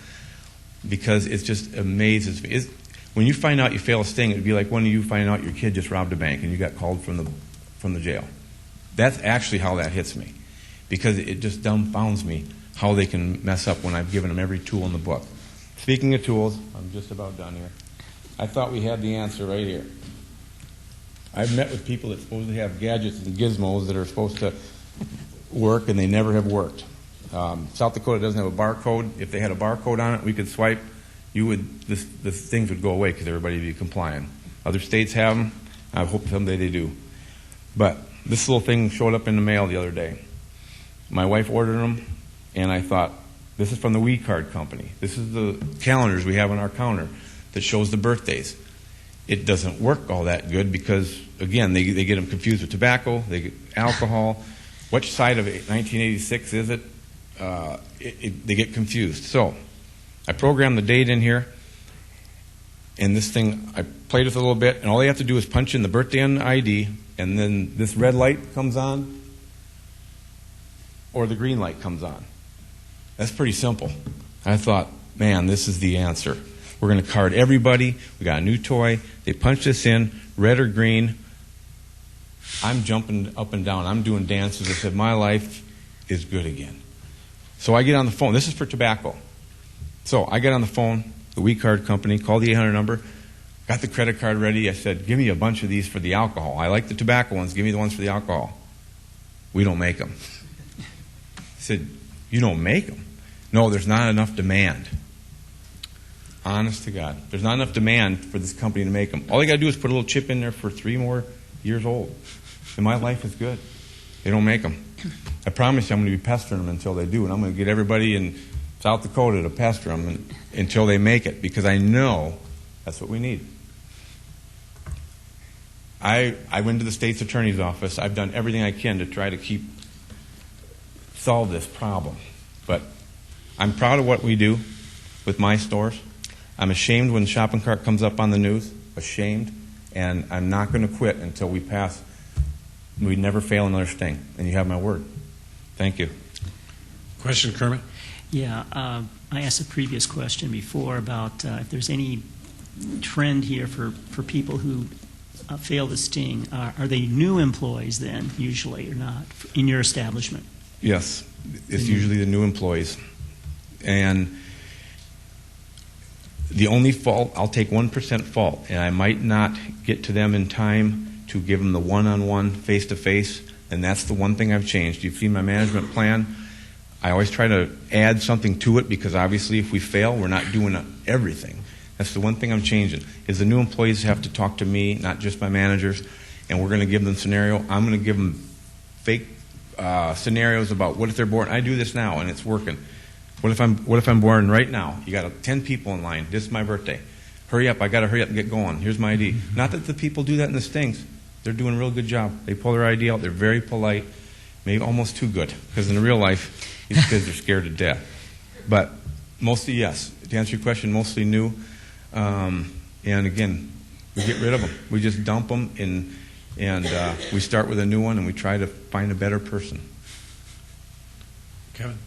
because it just amazes me. When you find out you fail a sting, it would be like when you find out your kid just robbed a bank and you got called from the jail. That's actually how that hits me, because it just dumbfounds me how they can mess up when I've given them every tool in the book. Speaking of tools, I'm just about done here. I thought we had the answer right here. I've met with people that supposedly have gadgets and gizmos that are supposed to work, and they never have worked. South Dakota doesn't have a barcode. If they had a barcode on it, we could swipe. The things would go away because everybody would be compliant. Other states have them. I hope someday they do. But this little thing showed up in the mail the other day. My wife ordered them, and I thought, This is from the We Card Company. This is the calendars we have on our counter that shows the birthdays. It doesn't work all that good because, again, they get them confused with tobacco, they get alcohol. Which side of 1986 is it? They get confused. So I programmed the date in here, and this thing, I played with it a little bit, and all they have to do is punch in the birthday and the ID, and then this red light comes on, or the green light comes on. That's pretty simple. I thought, man, this is the answer. We're going to card everybody. We got a new toy. They punch this in, red or green. I'm jumping up and down. I'm doing dances. I said, my life is good again. So I get on the phone. This is for tobacco. So I get on the phone, the We Card Company, call the 800 number, got the credit card ready. I said, give me a bunch of these for the alcohol. I like the tobacco ones. Give me the ones for the alcohol. We don't make them. I said, you don't make them? No, there's not enough demand. Honest to God. There's not enough demand for this company to make them. All they got to do is put a little chip in there for 3 more years old. And my life is good. They don't make them. I promise you I'm going to be pestering them until they do. And I'm going to get everybody in South Dakota to pester them until they make it. Because I know that's what we need. I went to the state's attorney's office. I've done everything I can to try to solve this problem. But I'm proud of what we do with my stores. I'm ashamed when shopping cart comes up on the news. Ashamed. And I'm not going to quit until we pass. We never fail another sting. And you have my word. Thank you. Question, Kermit? Yeah, I asked a previous question before about if there's any trend here for people who fail the sting. Are they new employees then, usually, or not, in your establishment? Yes. It's usually the new employees. And the only fault, I'll take 1% fault, and I might not get to them in time to give them the one-on-one, face-to-face, and that's the one thing I've changed. You've seen my management plan. I always try to add something to it because obviously if we fail, we're not doing everything. That's the one thing I'm changing, is the new employees have to talk to me, not just my managers, and we're going to give them scenario. I'm going to give them fake scenarios about what if they're born. I do this now, and it's working. What if I'm born right now? You got 10 people in line. This is my birthday. Hurry up. I got to hurry up and get going. Here's my ID. Not that the people do that in the stings. They're doing a real good job. They pull their ID out. They're very polite, maybe almost too good, because in real life, these kids are scared to death. But mostly, yes. To answer your question, mostly new. And again, we get rid of them. We just dump them, and we start with a new one, and we try to find a better person. Kevin?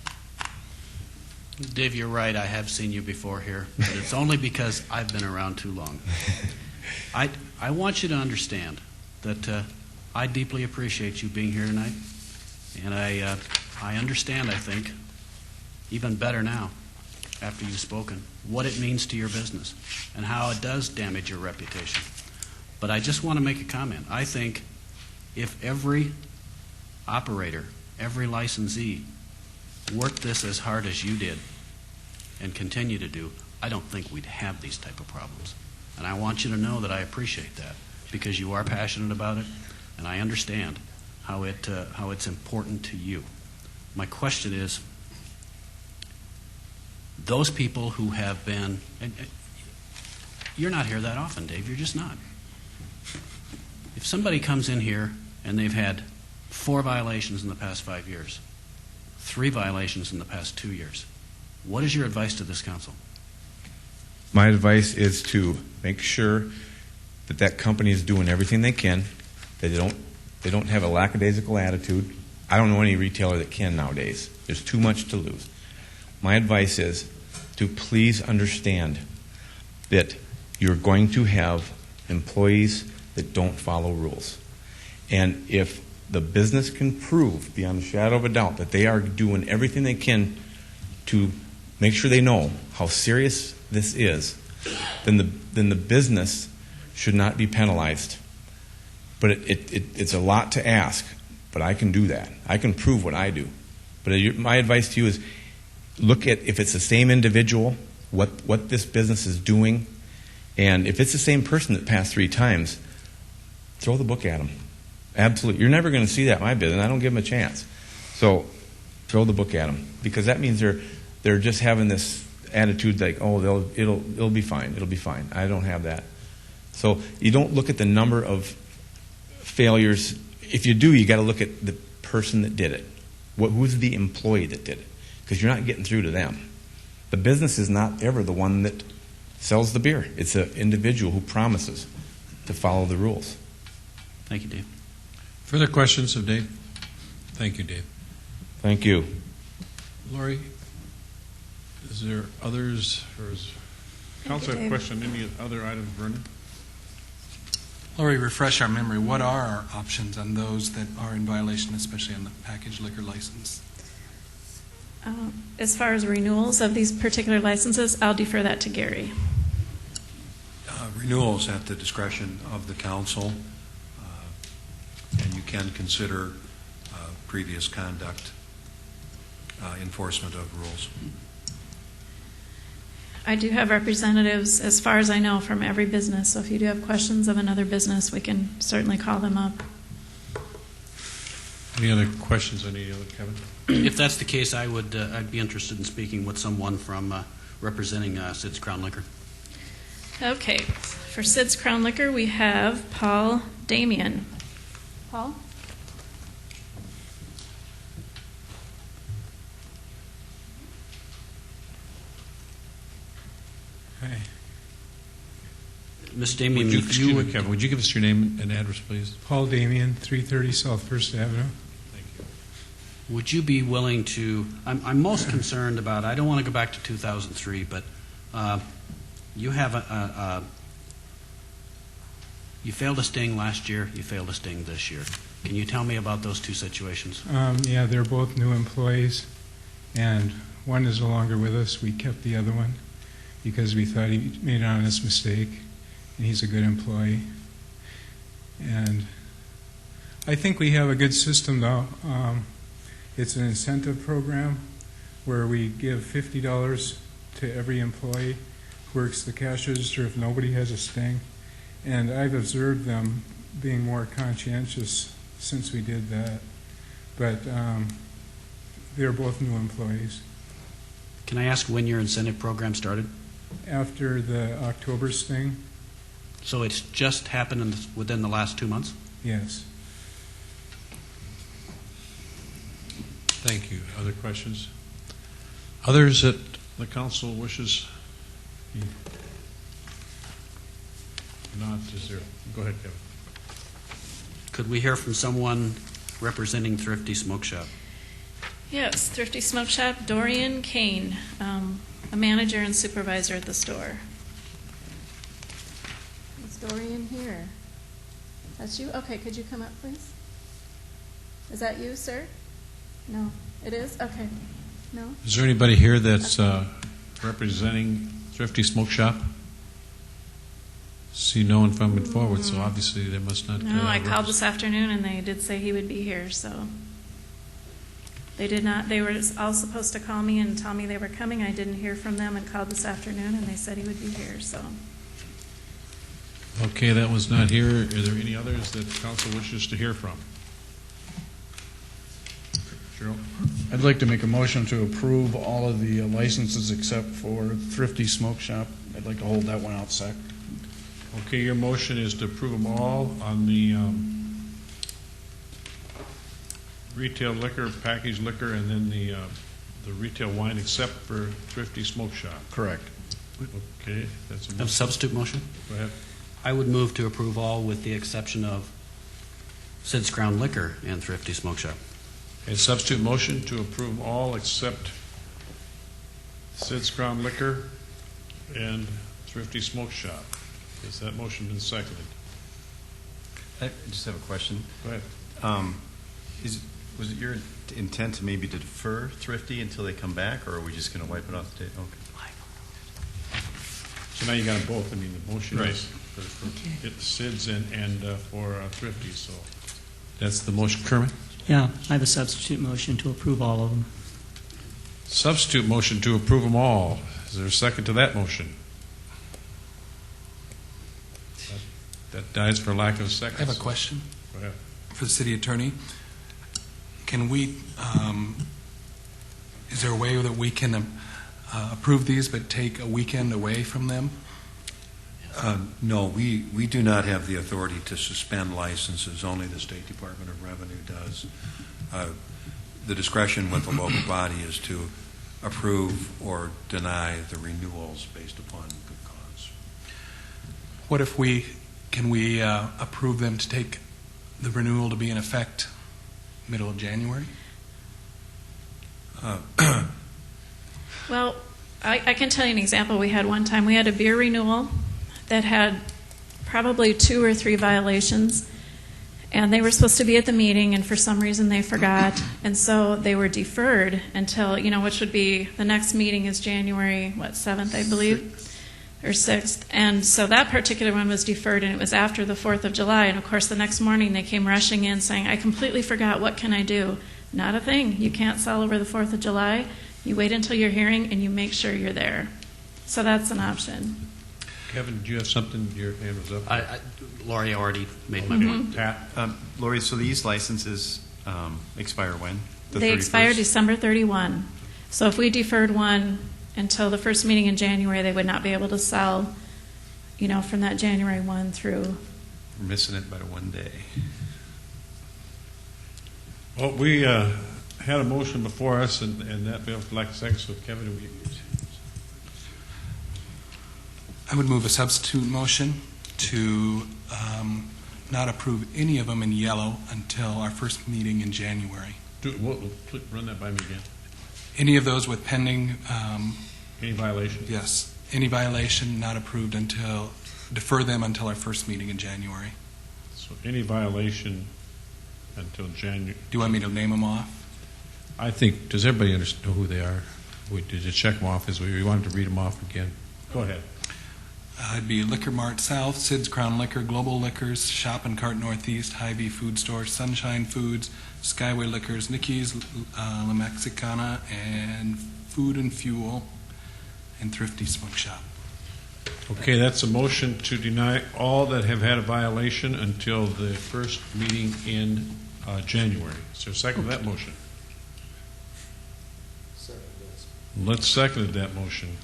Dave, you're right. I have seen you before here, but it's only because I've been around too long. I want you to understand that I deeply appreciate you being here tonight, and I understand, I think, even better now, after you've spoken, what it means to your business and how it does damage your reputation. But I just want to make a comment. I think if every operator, every licensee worked this as hard as you did and continue to do, I don't think we'd have these type of problems. And I want you to know that I appreciate that because you are passionate about it, and I understand how it's important to you. My question is, those people who have been, and you're not here that often, Dave, you're just not. If somebody comes in here and they've had 4 violations in the past 5 years, 3 violations in the past 2 years, what is your advice to this council? My advice is to make sure that that company is doing everything they can, that they don't have a lackadaisical attitude. I don't know any retailer that can nowadays. There's too much to lose. My advice is to please understand that you're going to have employees that don't follow rules. And if the business can prove beyond a shadow of a doubt that they are doing everything they can to make sure they know how serious this is, then the business should not be penalized. But it's a lot to ask, but I can do that. I can prove what I do. But my advice to you is look at if it's the same individual, what this business is doing, and if it's the same person that passed 3 times, throw the book at them. Absolutely. You're never going to see that in my business. I don't give them a chance. So throw the book at them because that means they're just having this attitude like, oh, it'll be fine, it'll be fine. I don't have that. So you don't look at the number of failures. If you do, you got to look at the person that did it. Who's the employee that did it? Because you're not getting through to them. The business is not ever the one that sells the beer. It's an individual who promises to follow the rules. Thank you, Dave. Further questions of Dave? Thank you, Dave. Thank you. Lori, is there others? Or is Council have a question? Any other items, Vernon? Lori, refresh our memory. What are our options on those that are in violation, especially on the packaged liquor license? As far as renewals of these particular licenses, I'll defer that to Gary. Renewals at the discretion of the council, and you can consider previous conduct enforcement of rules. I do have representatives, as far as I know, from every business. So if you do have questions of another business, we can certainly call them up. Any other questions? Any other, Kevin? If that's the case, I'd be interested in speaking with someone from representing Sid's Crown Liquor. Okay. For Sid's Crown Liquor, we have Paul Damian. Paul? Hey. Ms. Damian, Kevin, would you give us your name and address, please? Paul Damian, 330 South First Avenue. Thank you. would you be willing to, I'm most concerned about, I don't want to go back to 2003, but you have you failed a sting last year, you failed a sting this year. Can you tell me about those two situations? Yeah, they're both new employees, and one is no longer with us. We kept the other one because we thought he made an honest mistake, and he's a good employee. And I think we have a good system, though. It's an incentive program where we give $50 to every employee who works the cash register if nobody has a sting. And I've observed them being more conscientious since we did that. But they're both new employees. Can I ask when your incentive program started? After the October sting. So it's just happened within the last 2 months? Yes. Thank you. Other questions? Others that the council wishes? Not, is there? Go ahead, Kevin. Could we hear from someone representing Thrifty Smoke Shop? Yes, Thrifty Smoke Shop, Dorian Kane, a manager and supervisor at the store. Is Dorian here? That's you? Okay, could you come up, please? Is that you, sir? No. It is? Okay. No? Is there anybody here that's representing Thrifty Smoke Shop? See no one coming forward, so obviously they must not. No, I called this afternoon and they did say he would be here, so. They did not, they were all supposed to call me and tell me they were coming. I didn't hear from them and called this afternoon and they said he would be here, so. Okay, that was not here. Are there any others that the council wishes to hear from? Cheryl? I'd like to make a motion to approve all of the licenses except for Thrifty Smoke Shop. I'd like to hold that one out sec. Okay, your motion is to approve them all on the retail liquor, packaged liquor, and then the retail wine except for Thrifty Smoke Shop. Correct. Okay, that's a motion. A substitute motion? Go ahead. I would move to approve all with the exception of Sid's Crown Liquor and Thrifty Smoke Shop. A substitute motion to approve all except Sid's Crown Liquor and Thrifty Smoke Shop. Has that motion been seconded? I just have a question. Go ahead. Was it your intent to maybe defer Thrifty until they come back, or are we just going to wipe it off the table? Okay. So now you got them both. I mean, the motion Right. is for SIDS and for Thrifty. So that's the motion. Kermit? Yeah, I have a substitute motion to approve all of them. Substitute motion to approve them all. Is there a second to that motion? That dies for lack of seconds. I have a question. Go ahead. For the city attorney. Can we, is there a way that we can approve these but take a weekend away from them? No, we do not have the authority to suspend licenses. Only the State Department of Revenue does. The discretion with the local body is to approve or deny the renewals based upon good cause. What if can we approve them to take the renewal to be in effect middle of January? Well, I can tell you an example. We had one time, we had a beer renewal that had probably 2 or 3 violations, and they were supposed to be at the meeting, and for some reason they forgot, and so they were deferred until, which would be, the next meeting is January, 7th, I believe, or 6th, and so that particular one was deferred, and it was after the 4th of July, and of course the next morning they came rushing in saying, I completely forgot, what can I do? Not a thing. You can't sell over the 4th of July. You wait until your hearing, and you make sure you're there. So that's an option. Kevin, did you have something? Your hand was up. Lori already made my Mm-hmm. point. Lori, so these licenses expire when? They expire December 31. So if we deferred one until the first meeting in January, they would not be able to sell, from that January 1 through. We're missing it by 1 day. Well, we had a motion before us, and that bill for lack of seconds. So, Kevin, I would move a substitute motion to not approve any of them in yellow until our first meeting in January. Run that by me again. Any of those with pending... any violation? Yes. Any violation not approved defer them until our first meeting in January. So any violation until January. Do you want me to name them off? I think, does everybody know who they are? Did you check them off? We wanted to read them off again. Go ahead. It'd be Liquor Mart South, Sid's Crown Liquor, Global Liquors, Shop and Cart Northeast, Hy-Vee Food Store, Sunshine Foods, Skyway Liquors, Nikki's La Mexicana, and Food and Fuel, and Thrifty Smoke Shop. Okay, that's a motion to deny all that have had a violation until the first meeting in January. Is there a second to that motion? Let's second that motion.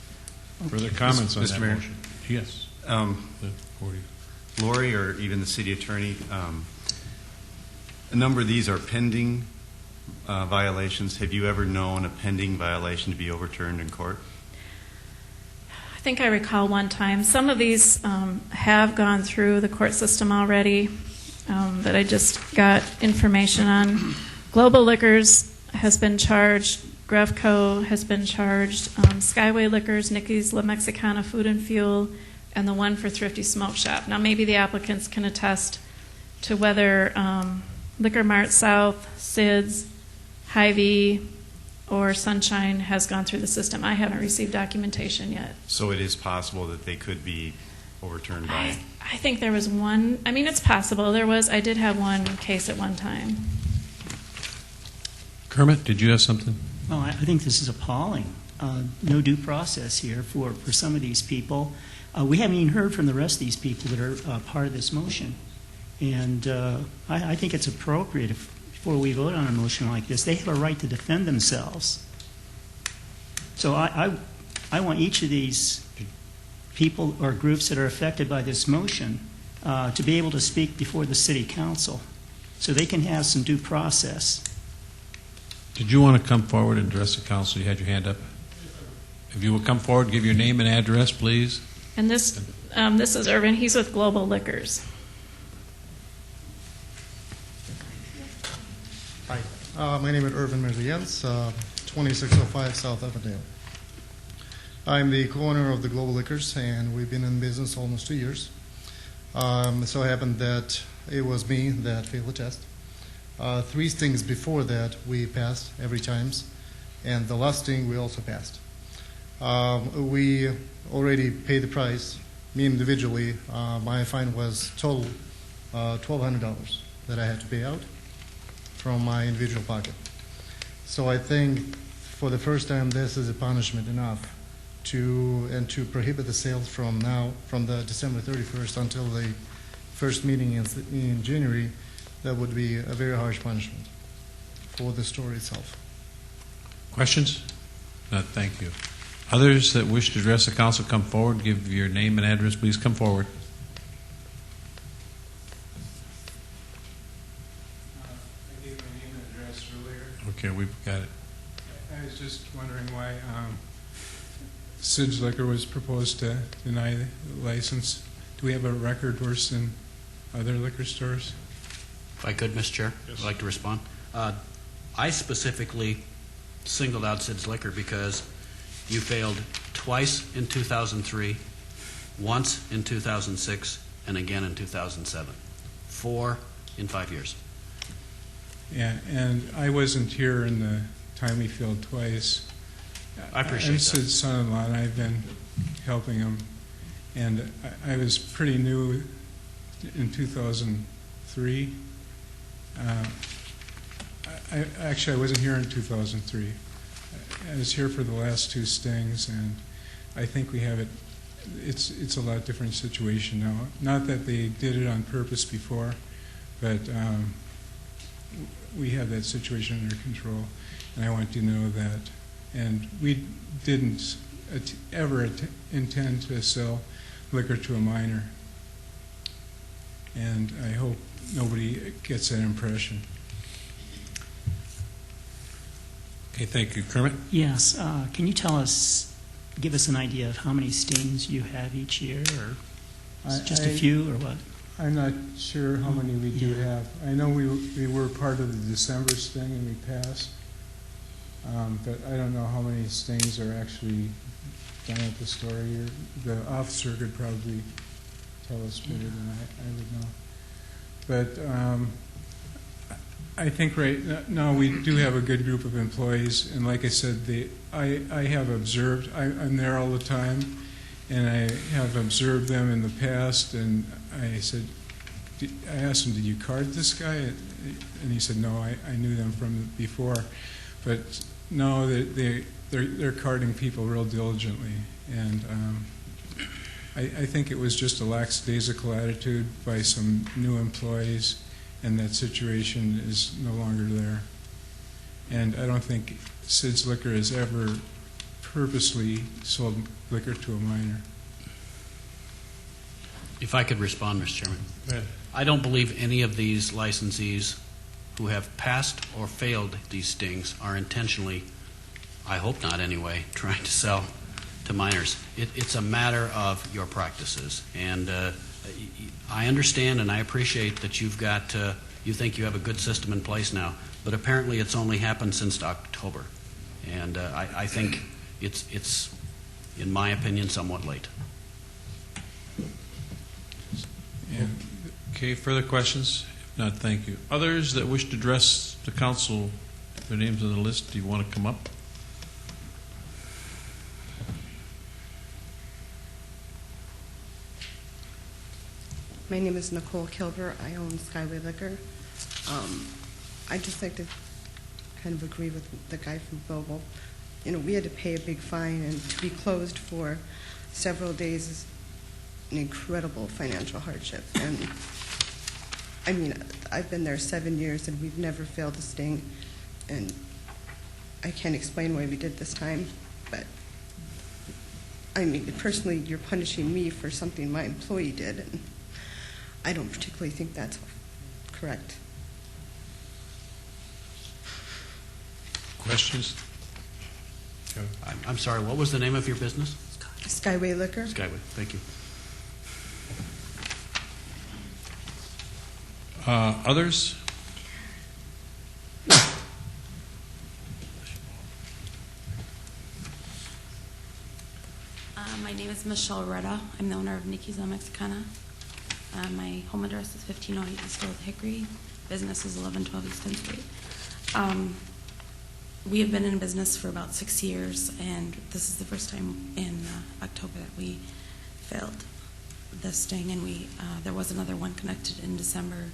Further comments on that Mayor? motion? Yes. Lori, or even the city attorney, a number of these are pending violations. Have you ever known a pending violation to be overturned in court? I think I recall one time. Some of these have gone through the court system already that I just got information on. Global Liquors has been charged. Grevco has been charged. Skyway Liquors, Nikki's La Mexicana Food and Fuel, and the one for Thrifty Smoke Shop. Now, maybe the applicants can attest to whether Liquor Mart South, Sid's, Hy-Vee, or Sunshine has gone through the system. I haven't received documentation yet. So it is possible that they could be overturned by... I think there was one. I mean, it's possible. I did have one case at one time. Kermit, did you have something? Well, I think this is appalling. No due process here for some of these people. We haven't even heard from the rest of these people that are part of this motion. And I think it's appropriate before we vote on a motion like this, they have a right to defend themselves. So I want each of these people or groups that are affected by this motion to be able to speak before the city council so they can have some due process. Did you want to come forward and address the council? You had your hand up. If you will come forward, give your name and address, please. And this is Irvin. He's with Global Liquors. Hi, my name is Irvin Merziens, 2605 South Avenue. I'm the co-owner of the Global Liquors, and we've been in business almost 2 years. It so happened that it was me that failed the test. 3 things before that we passed every time, and the last thing we also passed. We already paid the price, me individually. My fine was total $1,200 that I had to pay out from my individual pocket. So I think for the first time this is a punishment enough to prohibit the sales from the December 31st until the first meeting in January. That would be a very harsh punishment for the store itself. Questions? Thank you. Others that wish to address the council, come forward. Give your name and address. Please come forward. I gave my name and address earlier. Okay, we've got it. I was just wondering why Sid's Liquor was proposed to deny the license. Do we have a record worse than other liquor stores? If I could, Mr. Chair, Yes. I'd like to respond. I specifically singled out Sid's Liquor because you failed twice in 2003, once in 2006, and again in 2007. 4 in 5 years. Yeah, and I wasn't here in the time he failed twice. I appreciate I'm that. Sid's son-in-law, and I've been helping him. And I was pretty new in 2003. Actually, I wasn't here in 2003. I was here for the last 2 stings, and I think we have it. It's a lot different situation now. Not that they did it on purpose before, but we have that situation under control, and I want you to know that. And we didn't ever intend to sell liquor to a minor, and I hope nobody gets that impression. Okay, thank you. Kermit? Yes. Can you give us an idea of how many stings you have each year, or is it just a few, or what? I'm not sure how many we do have. I know we were part of the December sting and we passed, but I don't know how many stings are actually done at the store here. The officer could probably tell us better than I would know. But I think right now we do have a good group of employees, and like I said, I have observed. I'm there all the time, and I have observed them in the past. And I asked him, "Did you card this guy?" And he said, "No, I knew them from before." But no, they're carding people real diligently, and I think it was just a lackadaisical attitude by some new employees, and that situation is no longer there. And I don't think Sid's Liquor has ever purposely sold liquor to a minor. If I could respond, Mr. Chairman. Go ahead. I don't believe any of these licensees who have passed or failed these stings are intentionally, I hope not anyway, trying to sell to minors. It's a matter of your practices. And I understand and I appreciate that you think you have a good system in place now, but apparently it's only happened since October. And I think it's, in my opinion, somewhat late. Yeah. Okay, further questions? If not, thank you. Others that wish to address the council, their names on the list, do you want to come up? My name is Nicole Kilber. I own Skyway Liquor. I'd just like to kind of agree with the guy from Global. You know, we had to pay a big fine, and to be closed for several days is an incredible financial hardship. And I mean, I've been there 7 years, and we've never failed a sting. And I can't explain why we did this time, but I mean, personally, you're punishing me for something my employee did, and I don't particularly think that's correct. Questions? I'm sorry, what was the name of your business? Skyway Liquor. Skyway, thank you. Others? My name is Michelle Retta. I'm the owner of Nikki's La Mexicana. My home address is 1508 East Old Hickory. Business is 1112 East 10th Street. We have been in business for about 6 years, and this is the first time in October that we failed the sting, and there was another one connected in December,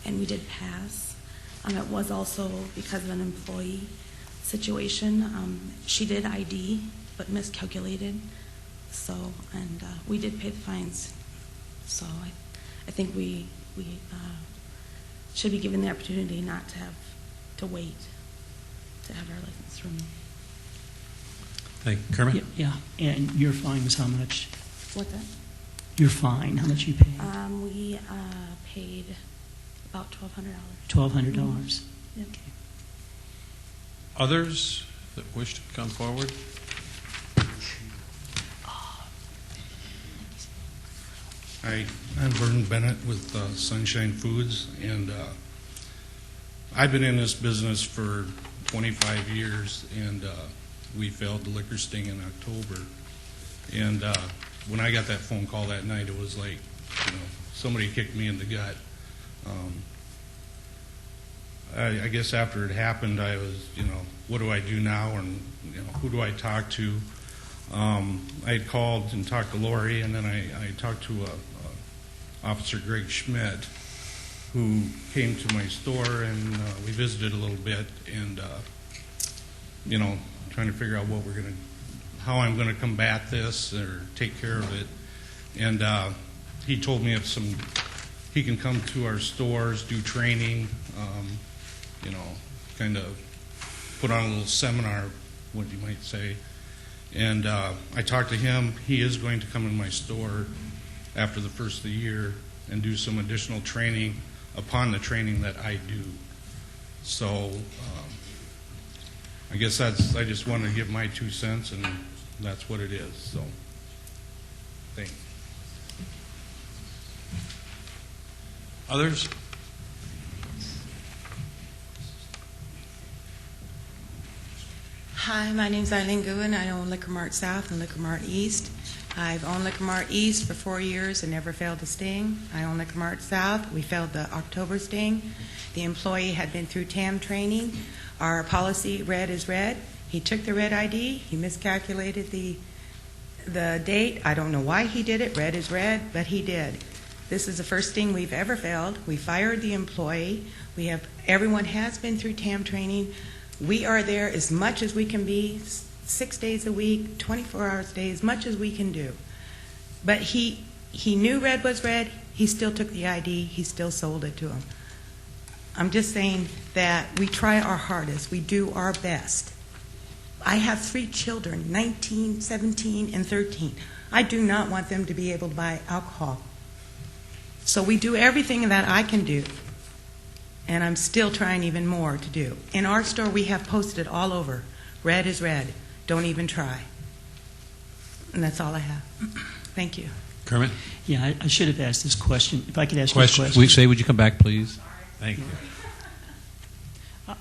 and we did pass. It was also because of an employee situation. She did ID, but miscalculated, and we did pay the fines. So I think we should be given the opportunity not to have to wait to have our license renewed. Thank you. Kermit? Yeah, and your fine was how much? What's that? Your fine, how much you paid? We paid about $1,200. $1,200. Yep. Okay. Others that wish to come forward? Hi, I'm Vernon Bennett with Sunshine Foods, and I've been in this business for 25 years, and we failed the liquor sting in October. And when I got that phone call that night, it was like, somebody kicked me in the gut. I guess after it happened, I was, what do I do now, and who do I talk to? I had called and talked to Lori, and then I talked to Officer Greg Schmidt, who came to my store, and we visited a little bit, and trying to figure out how I'm going to combat this or take care of it. And he told me he can come to our stores, do training, kind of put on a little seminar, what you might say. And I talked to him. He is going to come in my store after the first of the year and do some additional training upon the training that I do. So I guess I just wanted to give my 2 cents, and that's what it is. So thank you. Others? Hi, my name's Eileen Goodwin. I own Liquor Mart South and Liquor Mart East. I've owned Liquor Mart East for 4 years and never failed a sting. I own Liquor Mart South. We failed the October sting. The employee had been through TAM training. Our policy, red is red. He took the red ID. He miscalculated the date. I don't know why he did it. Red is red, but he did. This is the first sting we've ever failed. We fired the employee. Everyone has been through TAM training. We are there as much as we can be, 6 days a week, 24 hours a day, as much as we can do. But he knew red was red. He still took the ID. He still sold it to him. I'm just saying that we try our hardest. We do our best. I have 3 children, 19, 17, and 13. I do not want them to be able to buy alcohol. So we do everything that I can do. And I'm still trying even more to do. In our store, we have posted all over, red is red, don't even try. And that's all I have. Thank you. Kermit? Yeah, I should have asked this question. If I could ask you a question. Would you come back, please? Thank you.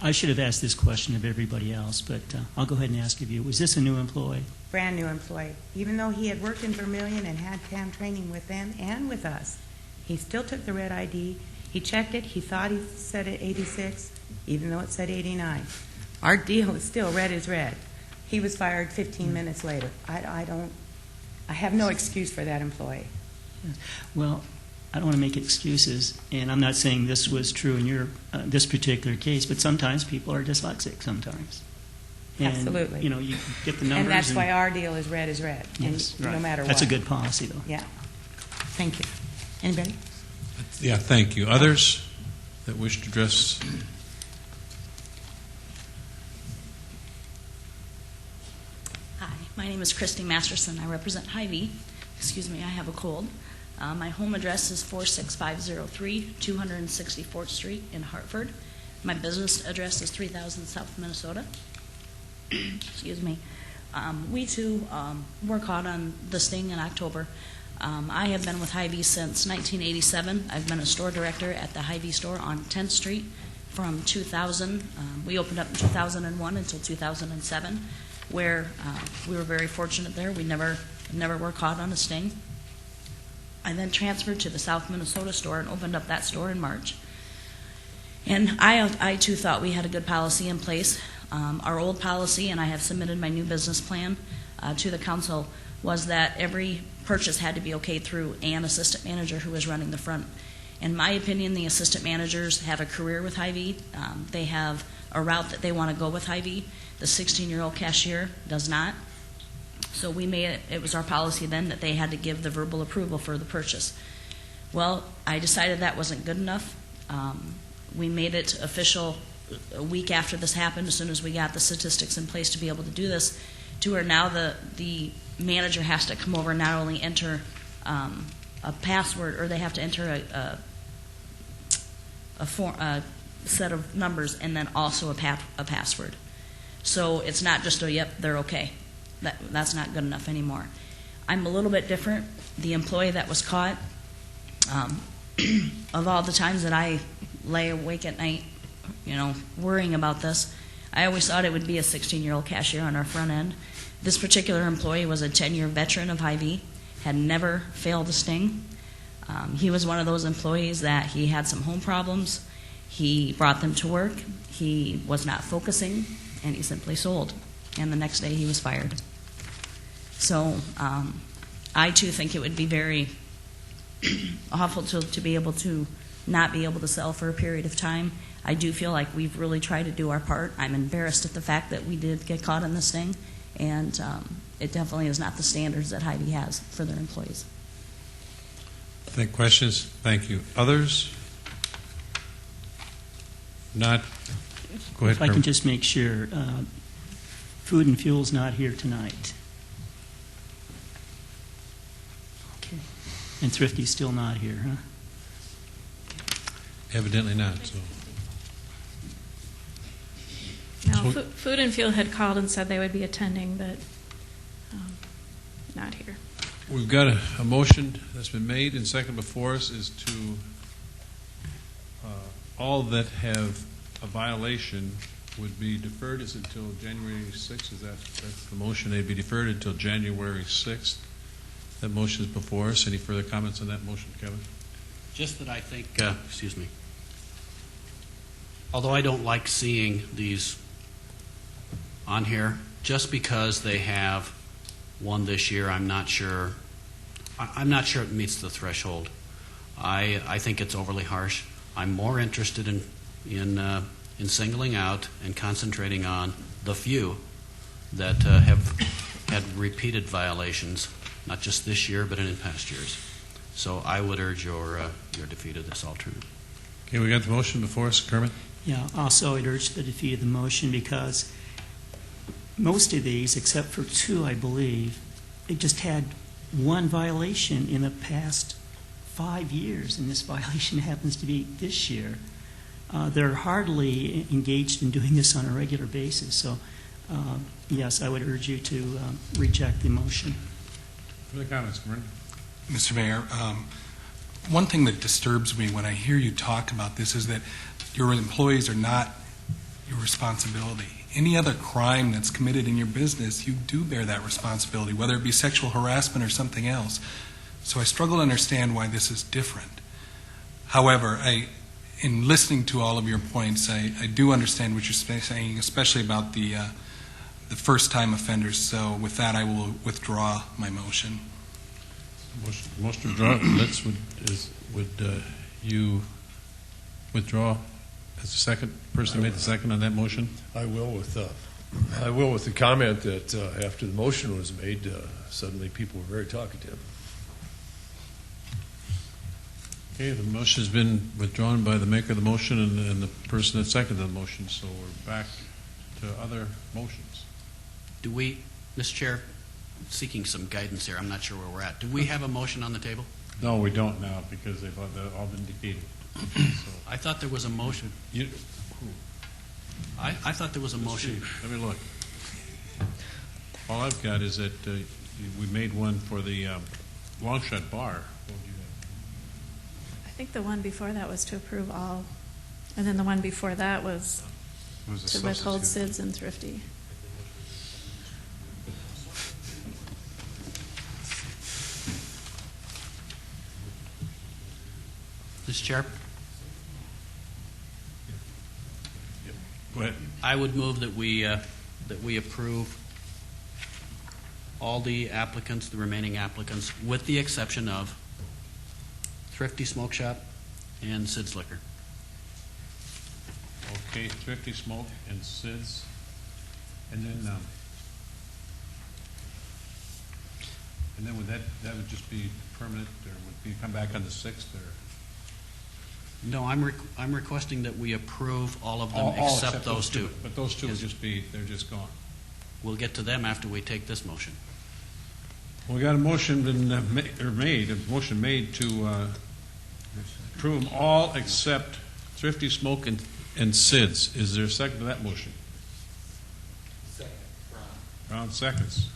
I should have asked this question of everybody else, but I'll go ahead and ask of you. Was this a new employee? Brand new employee. Even though he had worked in Vermilion and had TAM training with them and with us, he still took the red ID. He checked it. He thought he said it 86, even though it said 89. Our deal is still red is red. He was fired 15 minutes later. I have no excuse for that employee. Well, I don't want to make excuses, and I'm not saying this was true in your this particular case, but sometimes people are dyslexic sometimes. And, Absolutely. You get the numbers. And that's why our deal is red is red. Yes, and right. No matter what. That's a good policy, though. Yeah. Thank you. Anybody? Yeah, thank you. Others that wish to address? Hi, my name is Christy Masterson. I represent Hy-Vee. Excuse me, I have a cold. My home address is 46503 264th Street in Hartford. My business address is 3000 South Minnesota. Excuse me. We too were caught on the sting in October. I have been with Hy-Vee since 1987. I've been a store director at the Hy-Vee store on 10th Street from 2000. We opened up in 2001 until 2007, where we were very fortunate there. We never were caught on a sting. I then transferred to the South Minnesota store and opened up that store in March. And I too thought we had a good policy in place. Our old policy, and I have submitted my new business plan to the council, was that every purchase had to be okayed through an assistant manager who was running the front. In my opinion, the assistant managers have a career with Hy-Vee. They have a route that they want to go with Hy-Vee. The 16-year-old cashier does not. So it was our policy then that they had to give the verbal approval for the purchase. Well, I decided that wasn't good enough. We made it official a week after this happened, as soon as we got the statistics in place to be able to do this, to where now the manager has to come over and not only enter a password, or they have to enter a set of numbers and then also a password. So it's not just yep, they're okay. That's not good enough anymore. I'm a little bit different. The employee that was caught, of all the times that I lay awake at night, worrying about this, I always thought it would be a 16-year-old cashier on our front end. This particular employee was a 10-year veteran of Hy-Vee, had never failed a sting. He was one of those employees that he had some home problems. He brought them to work. He was not focusing, and he simply sold. And the next day he was fired. So I, too, think it would be very awful to be able to not be able to sell for a period of time. I do feel like we've really tried to do our part. I'm embarrassed at the fact that we did get caught in this thing, and it definitely is not the standards that Hy-Vee has for their employees. Questions? Thank you. Others? Not? Go ahead. If I can just make sure, Food and Fuel's not here tonight. Okay. And Thrifty's still not here, huh? Evidently not. So. No, Food and Fuel had called and said they would be attending, but not here. We've got a motion that's been made and second before us is to all that have a violation would be deferred until January 6th. That's the motion? They'd be deferred until January 6th. That motion is before us. Any further comments on that motion, Kevin? Just that I think, although I don't like seeing these on here, just because they have one this year, I'm not sure it meets the threshold. I think it's overly harsh. I'm more interested in singling out and concentrating on the few that have had repeated violations, not just this year, but in past years. So I would urge your defeat of this alternative. Okay, we got the motion before us. Kermit? Yeah, also I'd urge the defeat of the motion because most of these, except for two, I believe, they just had one violation in the past 5 years, and this violation happens to be this year. They're hardly engaged in doing this on a regular basis. So, yes, I would urge you to reject the motion. Further comments, Vern? Mr. Mayor, one thing that disturbs me when I hear you talk about this is that your employees are not your responsibility. Any other crime that's committed in your business, you do bear that responsibility, whether it be sexual harassment or something else. So I struggle to understand why this is different. However, in listening to all of your points, I do understand what you're saying, especially about the first-time offenders. So with that, I will withdraw my motion. Motion withdraw. Would you withdraw as the second person who made the second on that motion? I will with the comment that after the motion was made, suddenly people were very talkative. Okay, the motion has been withdrawn by the maker of the motion and the person that seconded the motion. So we're back to other motions. Do we, Mr. Chair, seeking some guidance here, I'm not sure where we're at. Do we have a motion on the table? No, we don't now because they've all been defeated. So. I thought there was a motion. I thought there was a motion. Let me look. All I've got is that we made one for the Long Shot Bar. I think the one before that was to approve all, and then the one before that was to withhold SIDS and Thrifty. Mr. Chair? Go ahead. I would move that we approve all the applicants, the remaining applicants, with the exception of Thrifty Smoke Shop and Sid's Liquor. Okay, Thrifty Smoke and Sid's, and then would that would just be permanent, or would you come back on the 6th, or? No, I'm requesting that we approve all of them except those two. But those two would just be, they're just gone. We'll get to them after we take this motion. We got a motion made to approve them all except Thrifty Smoke and SIDS. Is there a second to that motion? Second. Brown seconds.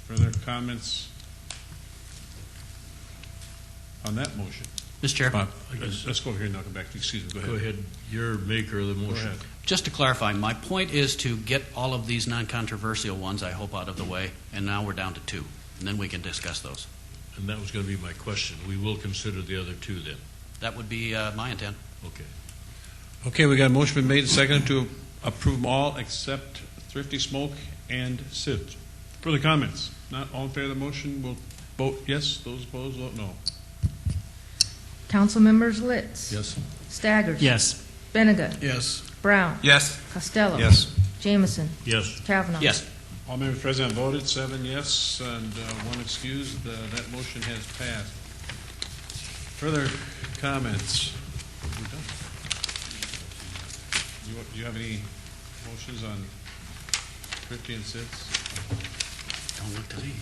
Further comments on that motion? Mr. Chair. Let's go here and I'll come back. Excuse me. Go ahead. Go ahead. You're maker of the motion. Go ahead. Just to clarify, my point is to get all of these non-controversial ones, I hope, out of the way, and now we're down to 2, and then we can discuss those. And that was going to be my question. We will consider the other 2 then. That would be my intent. Okay. Okay, we got a motion been made and seconded to approve them all except Thrifty Smoke and SIDS. Further comments? Not all in favor of the motion will vote yes. Those opposed vote no. Council members Litz. Yes. Staggers. Yes. Benega. Yes. Brown. Yes. Costello. Yes. Jameson. Yes. Kavanaugh. Yes. All members present voted, 7 yes and 1 excused. That motion has passed. Further comments? We're done. Do you have any motions on Thrifty and SIDS? Don't look to me.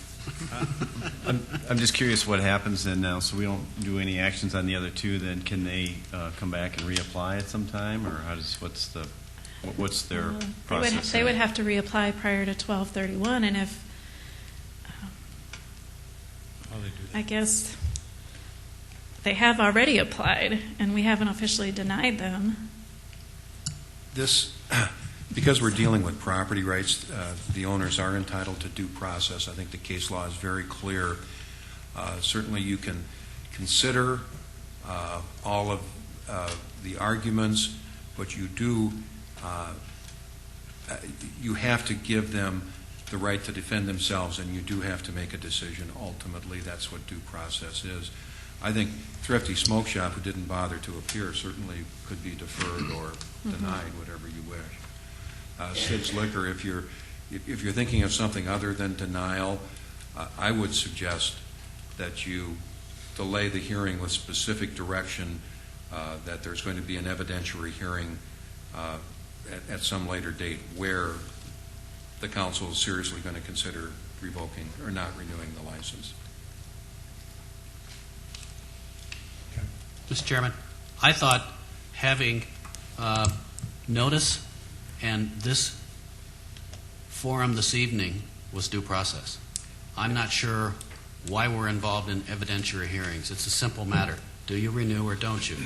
I'm just curious what happens then now. So we don't do any actions on the other 2. Then can they come back and reapply at some time, or what's their process? They would have to reapply prior to 12/31, and if How they do that? I guess they have already applied, and we haven't officially denied them. This, because we're dealing with property rights, the owners are entitled to due process. I think the case law is very clear. Certainly you can consider all of the arguments, but you have to give them the right to defend themselves, and you do have to make a decision. Ultimately, that's what due process is. I think Thrifty Smoke Shop, who didn't bother to appear, certainly could be deferred or denied, whatever you wish. SIDS Liquor, if you're thinking of something other than denial, I would suggest that you delay the hearing with specific direction that there's going to be an evidentiary hearing at some later date where the council is seriously going to consider revoking or not renewing the license. Mr. Chairman, I thought having notice and this forum this evening was due process. I'm not sure why we're involved in evidentiary hearings. It's a simple matter. Do you renew or don't you?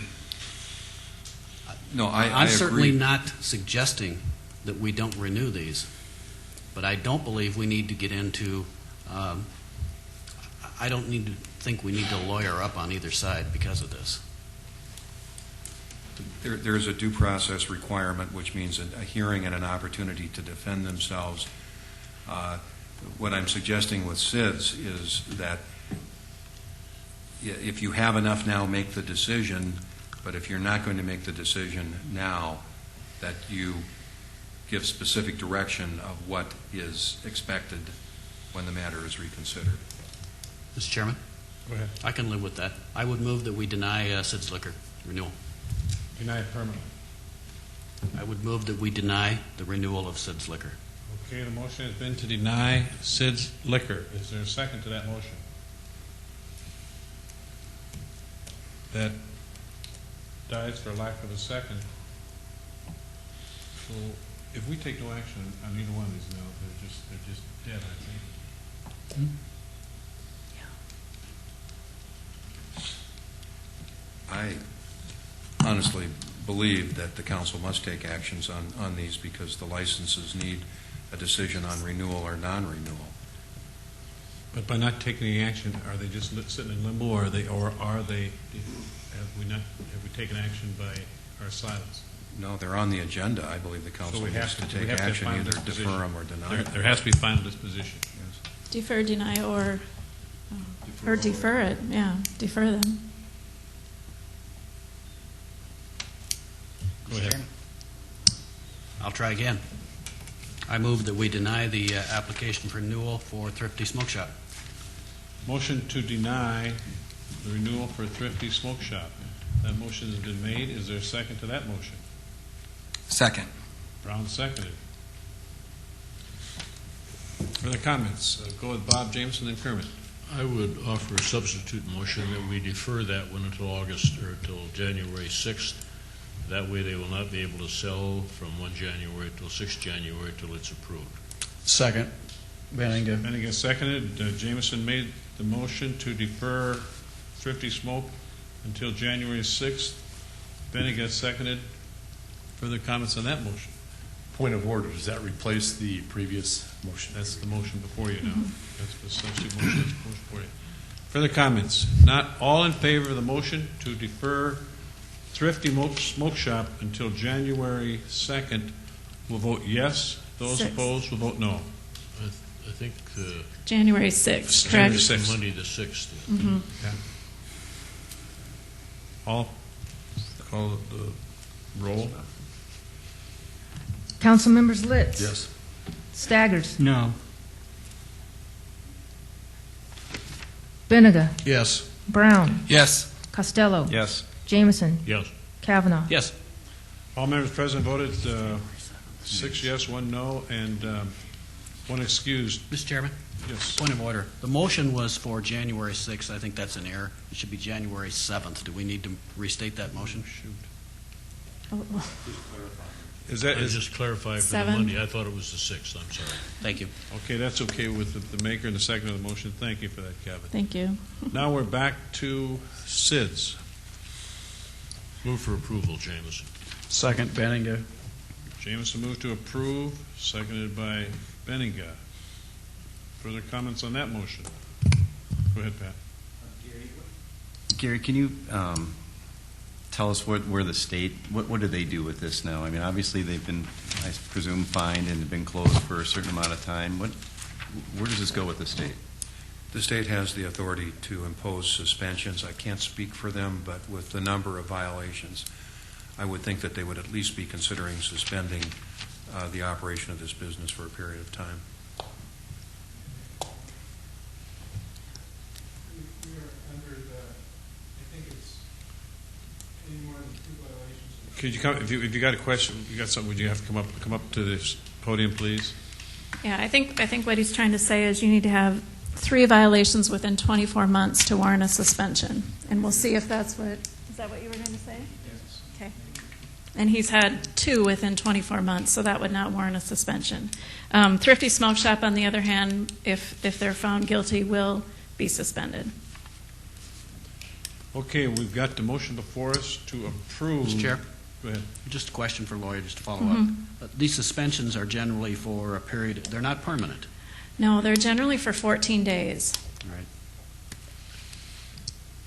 No, I'm agree. certainly not suggesting that we don't renew these, but I don't believe we need to get into I don't think we need to lawyer up on either side because of this. There is a due process requirement, which means a hearing and an opportunity to defend themselves. What I'm suggesting with SIDS is that if you have enough now, make the decision, but if you're not going to make the decision now, that you give specific direction of what is expected when the matter is reconsidered. Mr. Chairman? Go ahead. I can live with that. I would move that we deny SIDS Liquor renewal. Deny it permanently. I would move that we deny the renewal of SIDS Liquor. Okay, the motion has been to deny SIDS Liquor. Is there a second to that motion? That dies for lack of a second. So if we take no action on either one of these now, they're just dead, I think. I honestly believe that the council must take actions on these because the licenses need a decision on renewal or non-renewal. But by not taking any action, are they just sitting in limbo, or have we taken action by our silence? No, they're on the agenda. I believe the council has to take action, either defer them or deny them. There has to be final disposition. Yes. Defer, deny, or defer it. Yeah, defer them. Go ahead. I'll try again. I move that we deny the application for renewal for Thrifty Smoke Shop. Motion to deny the renewal for Thrifty Smoke Shop. That motion has been made. Is there a second to that motion? Second. Brown seconded. Further comments? Go with Bob, Jameson, and Kermit. I would offer a substitute motion that we defer that one until August or until January 6th. That way they will not be able to sell from 1 January till 6 January till it's approved. Second. Benninga. Benninga seconded. Jameson made the motion to defer Thrifty Smoke until January 6th. Benninga seconded. Further comments on that motion? Point of order, does that replace the previous motion? That's the motion before you now. That's the substitute motion that's before you. Further comments? Not all in favor of the motion to defer Thrifty Smoke Shop until January 2nd will vote yes. Those Six. opposed will vote no. I think January 6th, January correct? 6th. Monday the 6th. Mm-hmm. Yeah. All call the roll. Council members Litz. Yes. Staggers. No. Benega. Yes. Brown. Yes. Costello. Yes. Jameson. Yes. Kavanaugh. Yes. All members present voted 6 yes, 1 no, and 1 excused. Mr. Chairman? Yes. Point of order. The motion was for January 6th. I think that's an error. It should be January 7th. Do we need to restate that motion? Shoot. Oh, Is that I just clarified for the 7? Monday. I thought it was the 6th. I'm sorry. Thank you. okay? That's okay with the maker and the second of the motion. Thank you for that, Kevin. Thank you. Now we're back to SIDS. Move for approval, Jameson. Second. Benninga. Jameson moved to approve, seconded by Benninga. Further comments on that motion? Go ahead, Pat. Gary, can you tell us where the state, what do they do with this now? I mean, obviously they've been, I presume, fined and have been closed for a certain amount of time. Where does this go with the state? The state has the authority to impose suspensions. I can't speak for them, but with the number of violations, I would think that they would at least be considering suspending the operation of this business for a period of time. Could you come, if you got a question, you got something, would you have to come up to this podium, please? Yeah, I think what he's trying to say is you need to have 3 violations within 24 months to warrant a suspension. And we'll see if that's what, is that what you were going to say? Yes. Okay. And he's had 2 within 24 months, so that would not warrant a suspension. Thrifty Smoke Shop, on the other hand, if they're found guilty, will be suspended. Okay, we've got the motion before us to approve. Mr. Chair? Go ahead. Just a question for Lawyer, just to follow Mhm. up. These suspensions are generally for a period, they're not permanent. No, they're generally for 14 days. All right.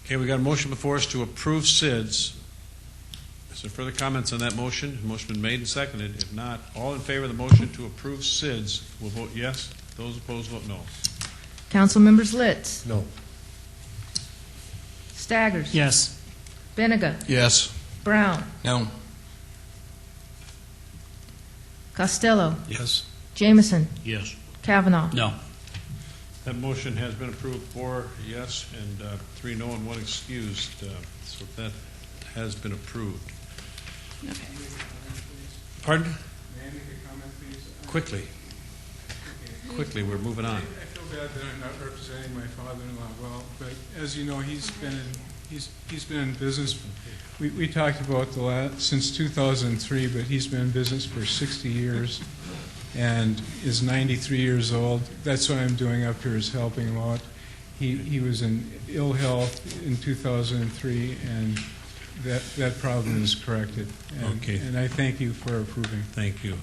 Okay, we got a motion before us to approve SIDS. Is there further comments on that motion? The motion been made and seconded. If not, all in favor of the motion to approve SIDS will vote yes. Those opposed vote no. Council members Litz. No. Staggers. Yes. Benega. Yes. Brown. No. Costello. Yes. Jameson. Yes. Kavanaugh. No. That motion has been approved 4 yes and 3 no and 1 excused. So that has been approved. Okay. Pardon? May I make a comment, please? Quickly. Quickly, we're moving on. I feel bad that I'm not representing my father-in-law well, but as you know, he's been in business. We talked about since 2003, but he's been in business for 60 years and is 93 years old. That's what I'm doing up here, is helping him out. He was in ill health in 2003, and that problem is corrected. Okay. And I thank you for approving. Thank you.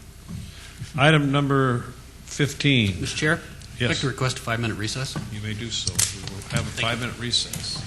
Item number 15. Mr. Chair? Yes. I'd like to request a 5-minute recess. You may do so. We will have a 5-minute recess.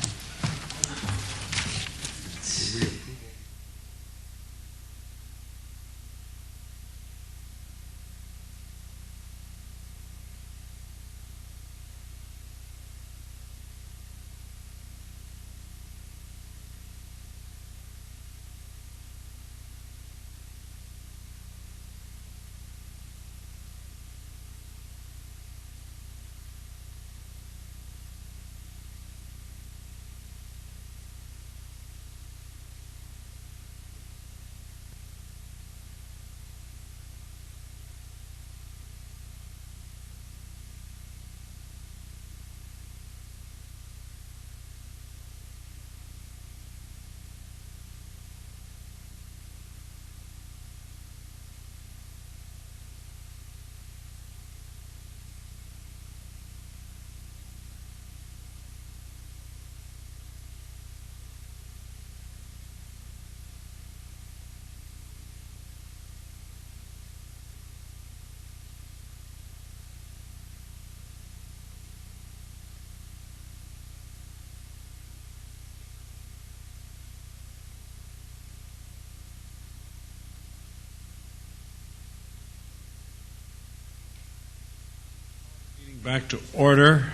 back to order,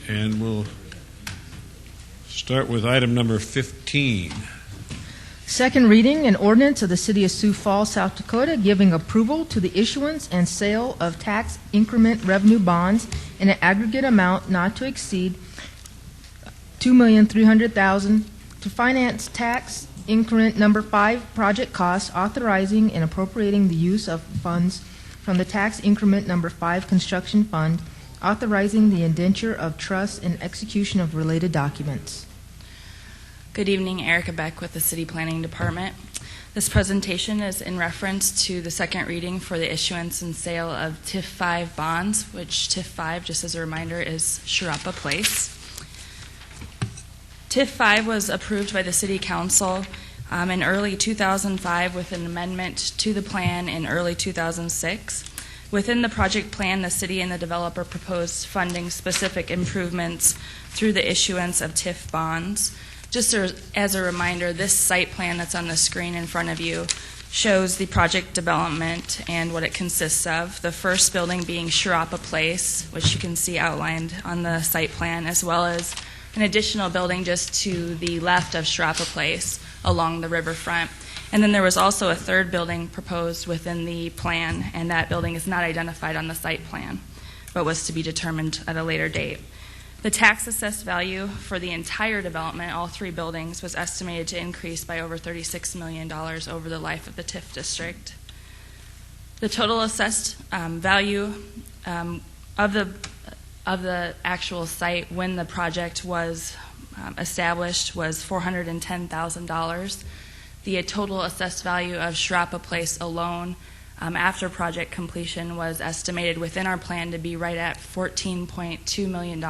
and we'll start with item number 15. Second reading, an ordinance of the City of Sioux Falls, South Dakota, giving approval to the issuance and sale of tax increment revenue bonds in an aggregate amount not to exceed $2,300,000 to finance tax increment number 5 project costs, authorizing and appropriating the use of funds from the tax increment number 5 construction fund, authorizing the indenture of trust and execution of related documents. Good evening, Erica Beck with the City Planning Department. This presentation is in reference to the second reading for the issuance and sale of TIF 5 bonds, which TIF 5, just as a reminder, is Sharapa Place. TIF 5 was approved by the City Council in early 2005 with an amendment to the plan in early 2006. Within the project plan, the city and the developer proposed funding specific improvements through the issuance of TIF bonds. Just as a reminder, this site plan that's on the screen in front of you shows the project development and what it consists of. The first building being Sharapa Place, which you can see outlined on the site plan, as well as an additional building just to the left of Sharapa Place along the riverfront. And then there was also a third building proposed within the plan, and that building is not identified on the site plan, but was to be determined at a later date. The tax assessed value for the entire development, all 3 buildings, was estimated to increase by over $36 million over the life of the TIF district. The total assessed value of the actual site when the project was established was $410,000. The total assessed value of Sharapa Place alone after project completion was estimated within our plan to be right at $14.2 million.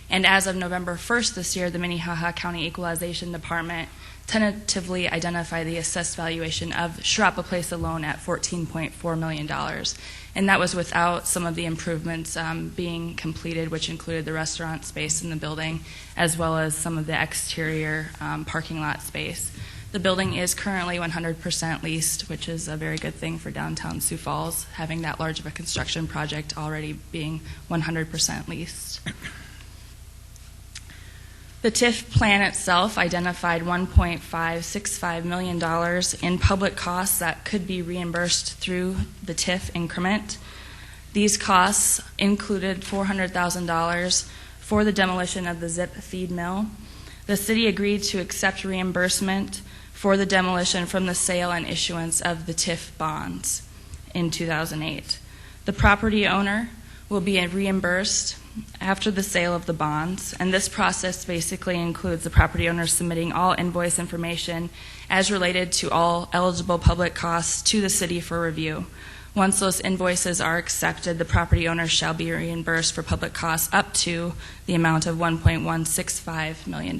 And as of November 1st this year, the Minnehaha County Equalization Department tentatively identified the assessed valuation of Sharapa Place alone at $14.4 million. And that was without some of the improvements being completed, which included the restaurant space in the building, as well as some of the exterior parking lot space. The building is currently 100% leased, which is a very good thing for downtown Sioux Falls, having that large of a construction project already being 100% leased. The TIF plan itself identified $1.565 million in public costs that could be reimbursed through the TIF increment. These costs included $400,000 for the demolition of the Zip feed mill. The city agreed to accept reimbursement for the demolition from the sale and issuance of the TIF bonds in 2008. The property owner will be reimbursed after the sale of the bonds, and this process basically includes the property owner submitting all invoice information as related to all eligible public costs to the city for review. Once those invoices are accepted, the property owner shall be reimbursed for public costs up to the amount of $1.165 million.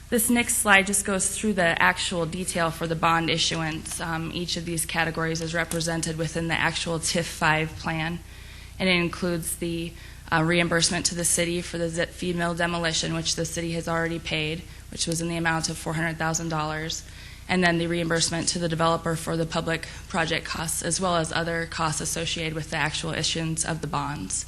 This next slide just goes through the actual detail for the bond issuance. Each of these categories is represented within the actual TIF 5 plan, and it includes the reimbursement to the city for the Zip feed mill demolition, which the city has already paid, which was in the amount of $400,000, and then the reimbursement to the developer for the public project costs, as well as other costs associated with the actual issuance of the bonds.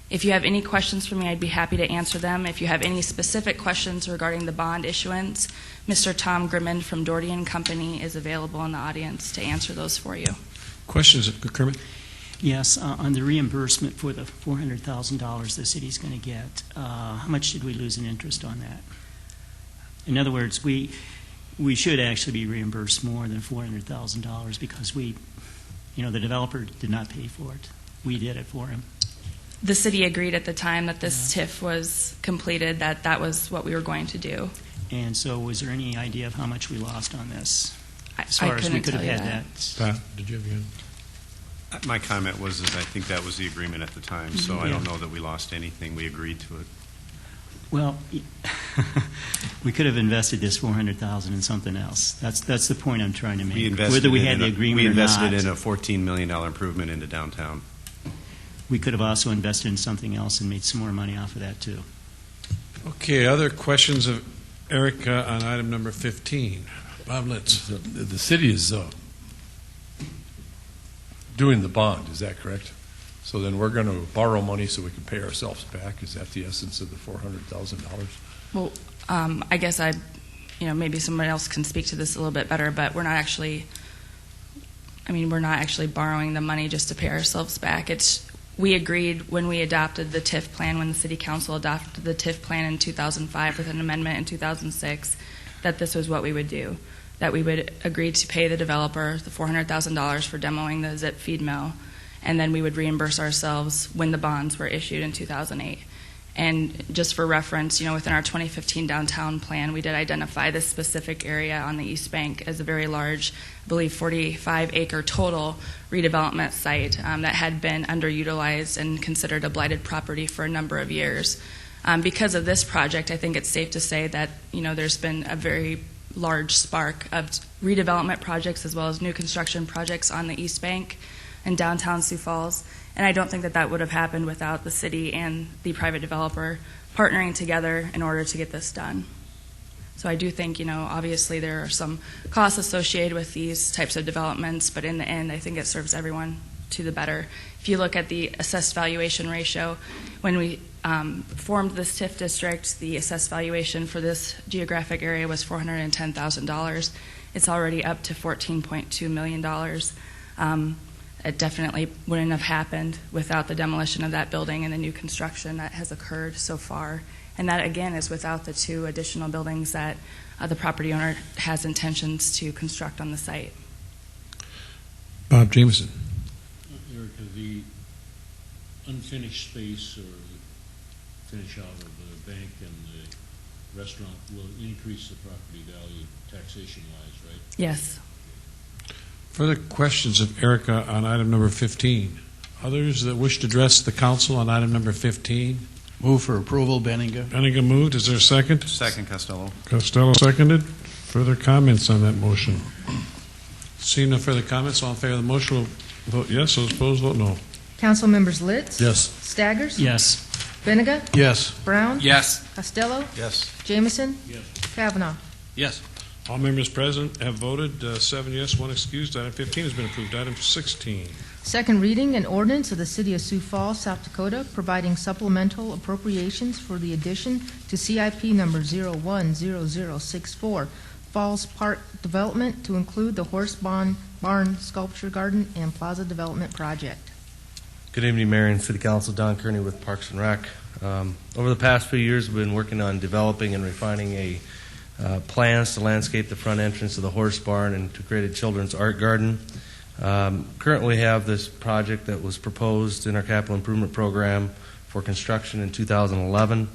If you have any questions for me, I'd be happy to answer them. If you have any specific questions regarding the bond issuance, Mr. Tom Grimmond from Doherty & Company is available in the audience to answer those for you. Questions, Kermit? Yes, on the reimbursement for the $400,000 the city's going to get, how much did we lose in interest on that? In other words, we should actually be reimbursed more than $400,000 because the developer did not pay for it. We did it for him. The city agreed at the time that this TIF was completed that that was what we were going to do. And so was there any idea of how much we lost on this? As I far as we couldn't could have tell you had that. Pat, did you have your... My comment was that I think that was the agreement at the time, so I don't know that we lost anything. We agreed to it. Well, we could have invested this $400,000 in something else. That's the point I'm trying to make. Whether we had the agreement or not. We invested in a $14 million improvement into downtown. We could have also invested in something else and made some more money off of that, too. Okay, other questions of Erica on item number 15? Bob Litz. The city is doing the bond, is that correct? So then we're going to borrow money so we can pay ourselves back? Is that the essence of the $400,000? Well, I guess maybe someone else can speak to this a little bit better, but we're not actually borrowing the money just to pay ourselves back. We agreed when we adopted the TIF plan, when the City Council adopted the TIF plan in 2005 with an amendment in 2006, that this was what we would do, that we would agree to pay the developer the $400,000 for demoing the zip feed mill, and then we would reimburse ourselves when the bonds were issued in 2008. And just for reference, within our 2015 downtown plan, we did identify this specific area on the East Bank as a very large, I believe 45-acre total redevelopment site that had been underutilized and considered a blighted property for a number of years. Because of this project, I think it's safe to say that there's been a very large spark of redevelopment projects as well as new construction projects on the East Bank and downtown Sioux Falls. And I don't think that would have happened without the city and the private developer partnering together in order to get this done. So I do think, obviously there are some costs associated with these types of developments, but in the end, I think it serves everyone to the better. If you look at the assessed valuation ratio, when we formed this TIF district, the assessed valuation for this geographic area was $410,000. It's already up to $14.2 million. It definitely wouldn't have happened without the demolition of that building and the new construction that has occurred so far. And that, again, is without the 2 additional buildings that the property owner has intentions to construct on the site. Bob Jameson. Erica, the unfinished space or the finish out of the bank and the restaurant will increase the property value taxation-wise, right? Yes. Further questions of Erica on item number 15? Others that wish to address the council on item number 15? Move for approval, Benninga. Benninga moved. Is there a second? Second, Costello. Costello seconded. Further comments on that motion? Seeing no further comments, all in favor of the motion will vote yes. Those opposed, vote no. Council members Litz? Yes. Staggers? Yes. Benega? Yes. Brown? Yes. Costello? Yes. Jameson? Yes. Kavanaugh? Yes. All members present have voted 7 yes, 1 excused. Item 15 has been approved. Item 16. Second reading, an ordinance of the City of Sioux Falls, South Dakota, providing supplemental appropriations for the addition to CIP number 010064, Falls Park Development, to include the Horse Barn Sculpture Garden and Plaza Development Project. Good evening, Mayor and City Council. Don Kearney with Parks and Rec. Over the past few years, we've been working on developing and refining plans to landscape the front entrance of the horse barn and to create a children's art garden. Currently, we have this project that was proposed in our capital improvement program for construction in 2011.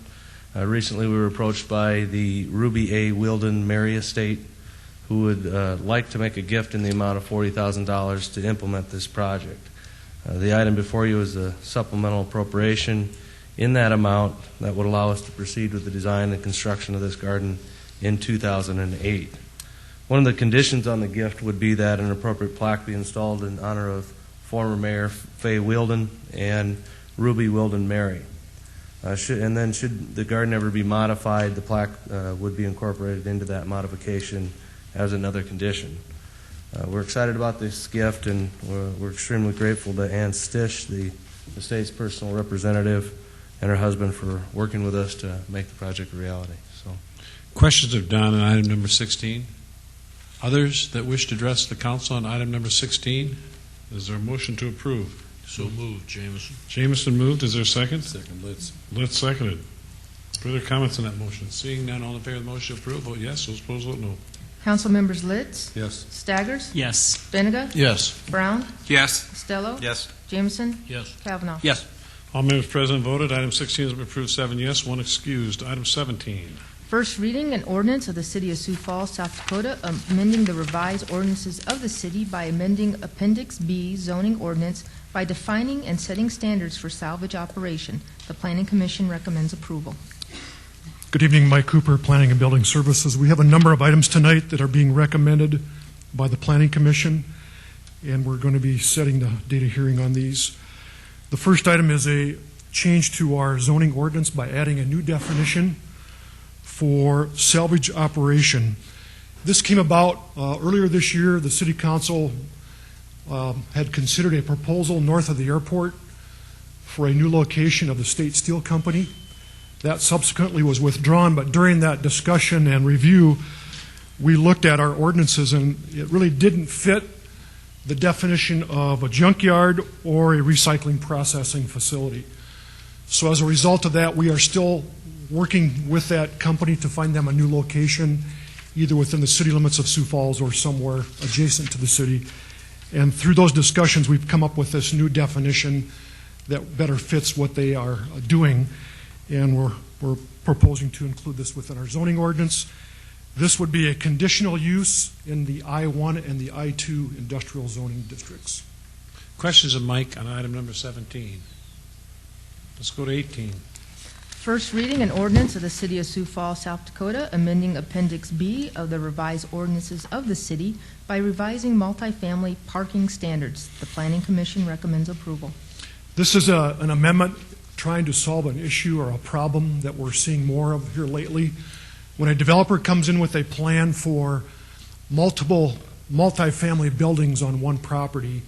Recently, we were approached by the Ruby A. Wilden Mary Estate, who would like to make a gift in the amount of $40,000 to implement this project. The item before you is a supplemental appropriation in that amount that would allow us to proceed with the design and construction of this garden in 2008. One of the conditions on the gift would be that an appropriate plaque be installed in honor of former Mayor Fay Wilden and Ruby Wilden Mary. And then should the garden ever be modified, the plaque would be incorporated into that modification as another condition. We're excited about this gift, and we're extremely grateful to Ann Stish, the state's personal representative, and her husband for working with us to make the project a reality. Questions of Don on item number 16? Others that wish to address the council on item number 16? Is there a motion to approve? So moved, Jameson. Jameson moved. Is there a second? Second, Litz. Litz seconded. Further comments on that motion? Seeing none, all in favor of the motion to approve, vote yes. Those opposed, vote no. Council members Litz? Yes. Staggers? Yes. Benega? Yes. Brown? Yes. Costello? Yes. Jameson? Yes. Kavanaugh? Yes. All members present voted. Item 16 has been approved 7 yes, 1 excused. Item 17. First reading, an ordinance of the City of Sioux Falls, South Dakota, amending the revised ordinances of the city by amending Appendix B zoning ordinance by defining and setting standards for salvage operation. The Planning Commission recommends approval. Good evening, Mike Cooper, Planning and Building Services. We have a number of items tonight that are being recommended by the Planning Commission, and we're going to be setting the date of hearing on these. The first item is a change to our zoning ordinance by adding a new definition for salvage operation. This came about earlier this year. The City Council had considered a proposal north of the airport for a new location of the State Steel Company. That subsequently was withdrawn, but during that discussion and review, we looked at our ordinances, and it really didn't fit the definition of a junkyard or a recycling processing facility. So as a result of that, we are still working with that company to find them a new location, either within the city limits of Sioux Falls or somewhere adjacent to the city. And through those discussions, we've come up with this new definition that better fits what they are doing. And we're proposing to include this within our zoning ordinance. This would be a conditional use in the I-1 and the I-2 industrial zoning districts. Questions of Mike on item number 17? Let's go to 18. First reading an ordinance of the City of Sioux Falls, South Dakota, amending Appendix B of the revised ordinances of the city by revising multifamily parking standards. The Planning Commission recommends approval. This is an amendment trying to solve an issue or a problem that we're seeing more of here lately. When a developer comes in with a plan for multiple multifamily buildings on one property,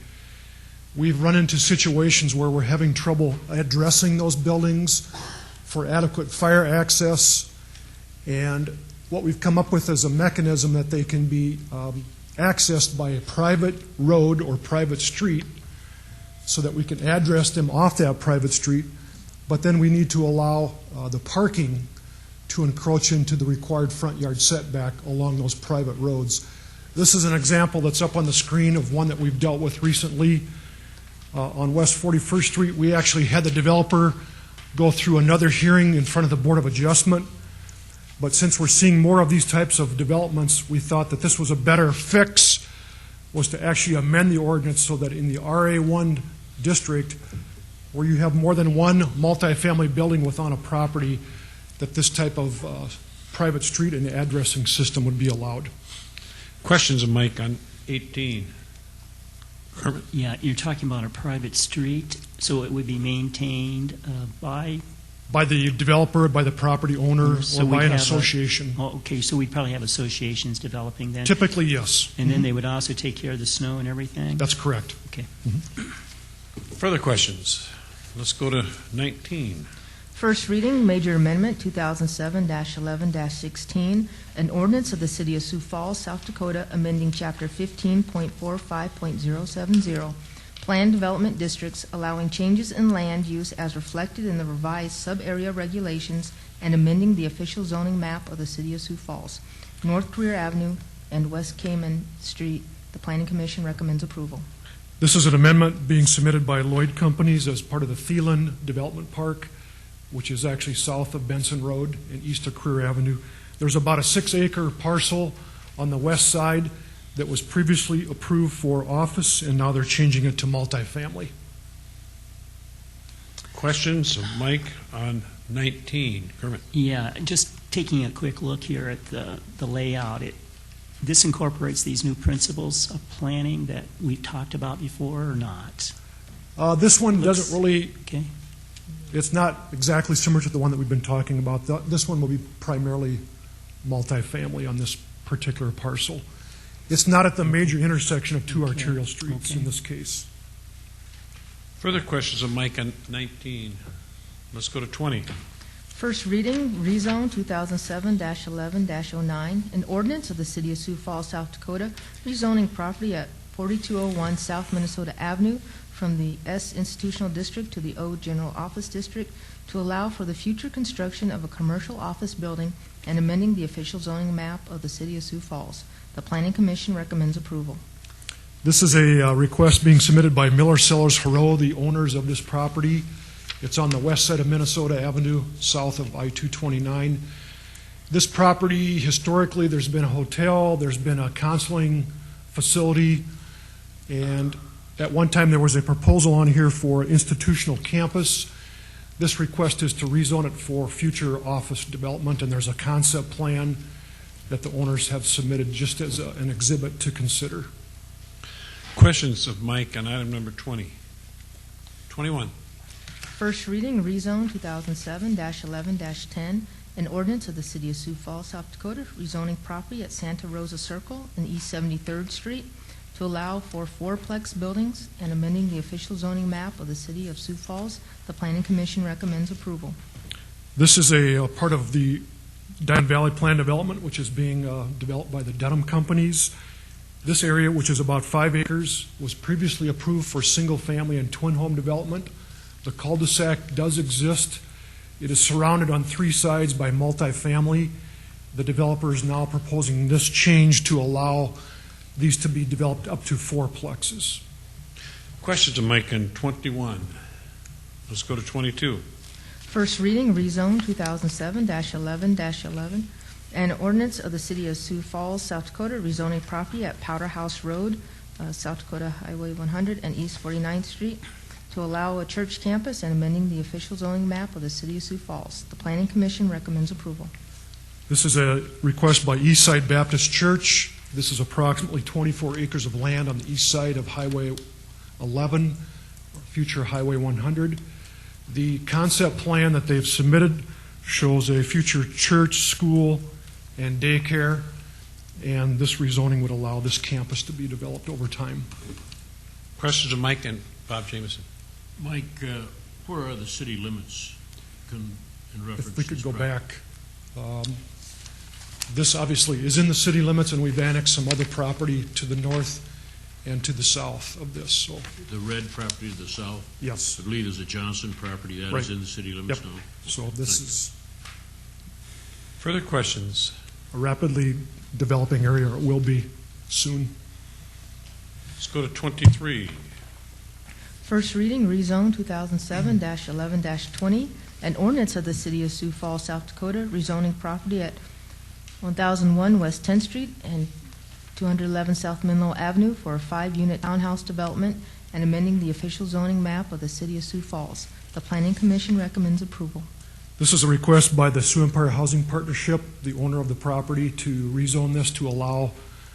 we've run into situations where we're having trouble addressing those buildings for adequate fire access, and what we've come up with is a mechanism that they can be accessed by a private road or private street so that we can address them off that private street, but then we need to allow the parking to encroach into the required front yard setback along those private roads. This is an example that's up on the screen of one that we've dealt with recently. On West 41st Street, we actually had the developer go through another hearing in front of the Board of Adjustment. But since we're seeing more of these types of developments, we thought that this was a better fix, was to actually amend the ordinance so that in the RA1 district, where you have more than one multifamily building within a property, that this type of private street and addressing system would be allowed. Questions of Mike on 18? Kermit? Yeah, you're talking about a private street, so it would be maintained by the developer, by the property owner, so or by an association. Okay, so we'd probably have associations developing then? Typically, yes. And then they would also take care of the snow and everything? That's correct. Okay. Further questions? Let's go to 19. First reading, major amendment 2007-11-16, an ordinance of the City of Sioux Falls, South Dakota, amending Chapter 15.45.070, Planned Development Districts, allowing changes in land use as reflected in the revised sub-area regulations, and amending the official zoning map of the City of Sioux Falls, North Career Avenue and West Cayman Street. The Planning Commission recommends approval. This is an amendment being submitted by Lloyd Companies as part of the Thielen Development Park, which is actually south of Benson Road and east of Career Avenue. There's about a 6-acre parcel on the west side that was previously approved for office, and now they're changing it to multifamily. Questions of Mike on 19? Kermit? Yeah, just taking a quick look here at the layout. This incorporates these new principles of planning that we've talked about before or not? This one doesn't really... Okay. It's not exactly similar to the one that we've been talking about. This one will be primarily multifamily on this particular parcel. It's not at the major intersection of two arterial streets in this case. Further questions of Mike on 19? Let's go to 20. First reading, rezone 2007-11-09, an ordinance of the City of Sioux Falls, South Dakota, rezoning property at 4201 South Minnesota Avenue from the S Institutional District to the O General Office District to allow for the future construction of a commercial office building and amending the official zoning map of the City of Sioux Falls. The Planning Commission recommends approval. This is a request being submitted by Miller Sellers Haro, the owners of this property. It's on the west side of Minnesota Avenue, south of I-229. This property, historically, there's been a hotel, there's been a counseling facility, and at one time there was a proposal on here for institutional campus. This request is to rezone it for future office development, and there's a concept plan that the owners have submitted just as an exhibit to consider. Questions of Mike on item number 20? 21. First reading, rezone 2007-11-10, an ordinance of the City of Sioux Falls, South Dakota, rezoning property at Santa Rosa Circle and East 73rd Street to allow for fourplex buildings and amending the official zoning map of the city of Sioux Falls. The Planning Commission recommends approval. This is a part of the Diamond Valley Plan Development, which is being developed by the Dedham companies. This area, which is about 5 acres, was previously approved for single-family and twin-home development. The cul-de-sac does exist. It is surrounded on 3 sides by multifamily. The developer is now proposing this change to allow these to be developed up to fourplexes. Questions of Mike on 21. Let's go to 22. First reading, rezone 2007-11-11. An ordinance of the City of Sioux Falls, South Dakota, rezoning property at Powder House Road, South Dakota Highway 100 and East 49th Street to allow a church campus and amending the official zoning map of the City of Sioux Falls. The Planning Commission recommends approval. This is a request by Eastside Baptist Church. This is approximately 24 acres of land on the east side of Highway 11, future Highway 100. The concept plan that they've submitted shows a future church, school, and daycare, and this rezoning would allow this campus to be developed over time. Questions of Mike and Bob Jameson. Mike, where are the city limits in reference If we could to go this back. This obviously is in the city limits, and we've annexed some other property to the north and to the south of this. So the red property to the south? Yes. I believe there's a Johnson property that is in the city limits now. So this is further questions. A rapidly developing area. It will be soon. Let's go to 23. First reading, rezone 2007-11-20. An ordinance of the City of Sioux Falls, South Dakota, rezoning property at 1001 West 10th Street and 211 South Menlo Avenue for a 5-unit townhouse development and amending the official zoning map of the City of Sioux Falls. The Planning Commission recommends approval. This is a request by the Sioux Empire Housing Partnership, the owner of the property, to rezone this to allow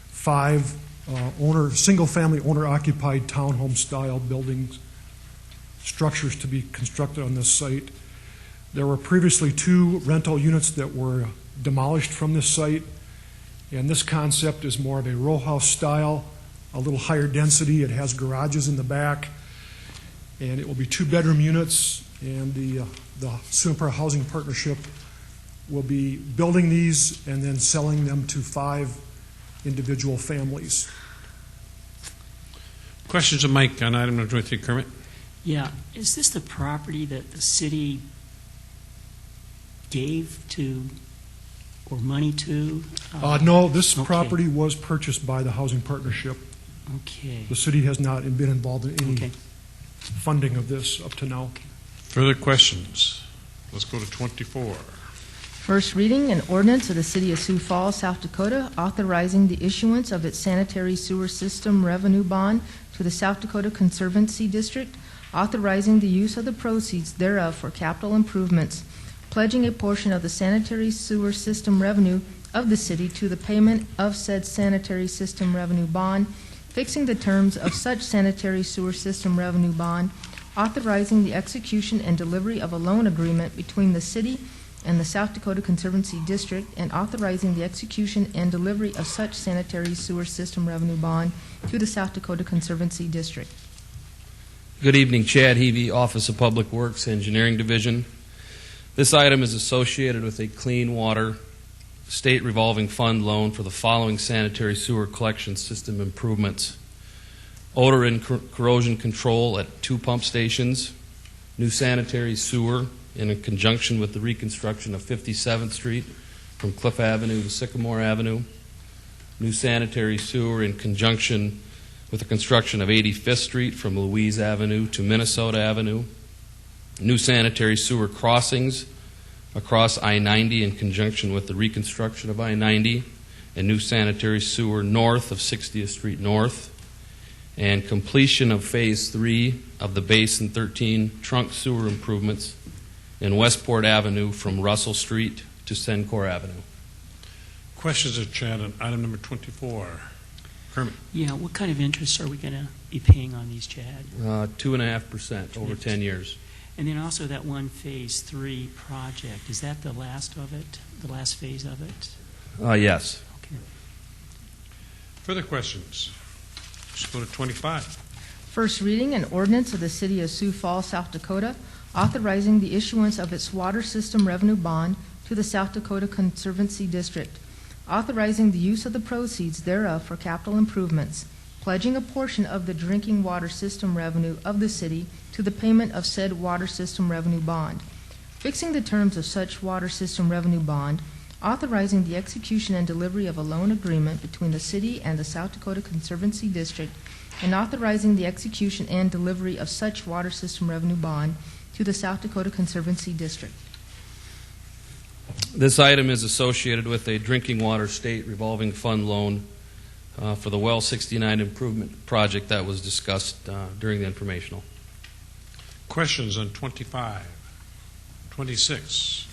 5 single-family owner-occupied townhome-style buildings, structures to be constructed on this site. There were previously 2 rental units that were demolished from this site, and this concept is more of a row house style, a little higher density. It has garages in the back, and it will be 2-bedroom units, and the Sioux Empire Housing Partnership will be building these and then selling them to 5 individual families. Questions of Mike on item number 23, Kermit? Yeah, is this the property that the city gave to or money to? No, this property was purchased by the Housing Partnership. Okay. The city has not been involved in any funding of this up to now. Further questions? Let's go to 24. First reading, an ordinance of the City of Sioux Falls, South Dakota, authorizing the issuance of its sanitary sewer system revenue bond to the South Dakota Conservancy District, authorizing the use of the proceeds thereof for capital improvements, pledging a portion of the sanitary sewer system revenue of the city to the payment of said sanitary system revenue bond, fixing the terms of such sanitary sewer system revenue bond, authorizing the execution and delivery of a loan agreement between the city and the South Dakota Conservancy District, and authorizing the execution and delivery of such sanitary sewer system revenue bond to the South Dakota Conservancy District. Good evening, Chad Heavey, Office of Public Works, Engineering Division. This item is associated with a clean water state revolving fund loan for the following sanitary sewer collection system improvements: odor and corrosion control at 2 pump stations, new sanitary sewer in conjunction with the reconstruction of 57th Street from Cliff Avenue to Sycamore Avenue, new sanitary sewer in conjunction with the construction of 85th Street from Louise Avenue to Minnesota Avenue, new sanitary sewer crossings across I-90 in conjunction with the reconstruction of I-90, and new sanitary sewer north of 60th Street North, and completion of Phase 3 of the Basin 13 trunk sewer improvements in Westport Avenue from Russell Street to Sencor Avenue. Questions of Chad on item number 24? Kermit? Yeah, what kind of interest are we going to be paying on these, Chad? 2.5% over 10 years. And then also that one Phase 3 project, is that the last of it, the last phase of it? Yes. Okay. Further questions? Let's go to 25. First reading, an ordinance of the City of Sioux Falls, South Dakota, authorizing the issuance of its water system revenue bond to the South Dakota Conservancy District, authorizing the use of the proceeds thereof for capital improvements, pledging a portion of the drinking water system revenue of the city to the payment of said water system revenue bond, fixing the terms of such water system revenue bond, authorizing the execution and delivery of a loan agreement between the city and the South Dakota Conservancy District, and authorizing the execution and delivery of such water system revenue bond to the South Dakota Conservancy District. This item is associated with a drinking water state revolving fund loan for the Well 69 improvement project that was discussed during the informational. Questions on 25? 26.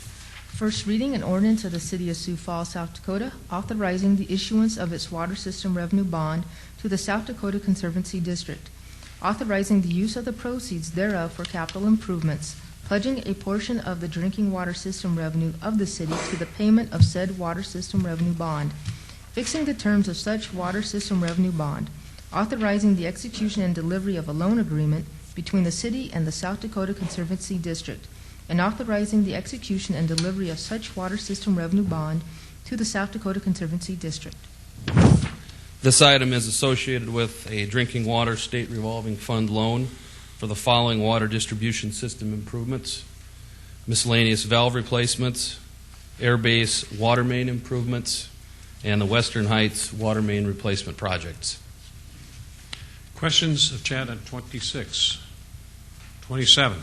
First reading, an ordinance of the City of Sioux Falls, South Dakota, authorizing the issuance of its water system revenue bond to the South Dakota Conservancy District, authorizing the use of the proceeds thereof for capital improvements, pledging a portion of the drinking water system revenue of the city to the payment of said water system revenue bond, fixing the terms of such water system revenue bond, authorizing the execution and delivery of a loan agreement between the city and the South Dakota Conservancy District, and authorizing the execution and delivery of such water system revenue bond to the South Dakota Conservancy District. This item is associated with a drinking water state revolving fund loan for the following water distribution system improvements: miscellaneous valve replacements, airbase water main improvements, and the Western Heights water main replacement projects. Questions of Chad on 26? 27.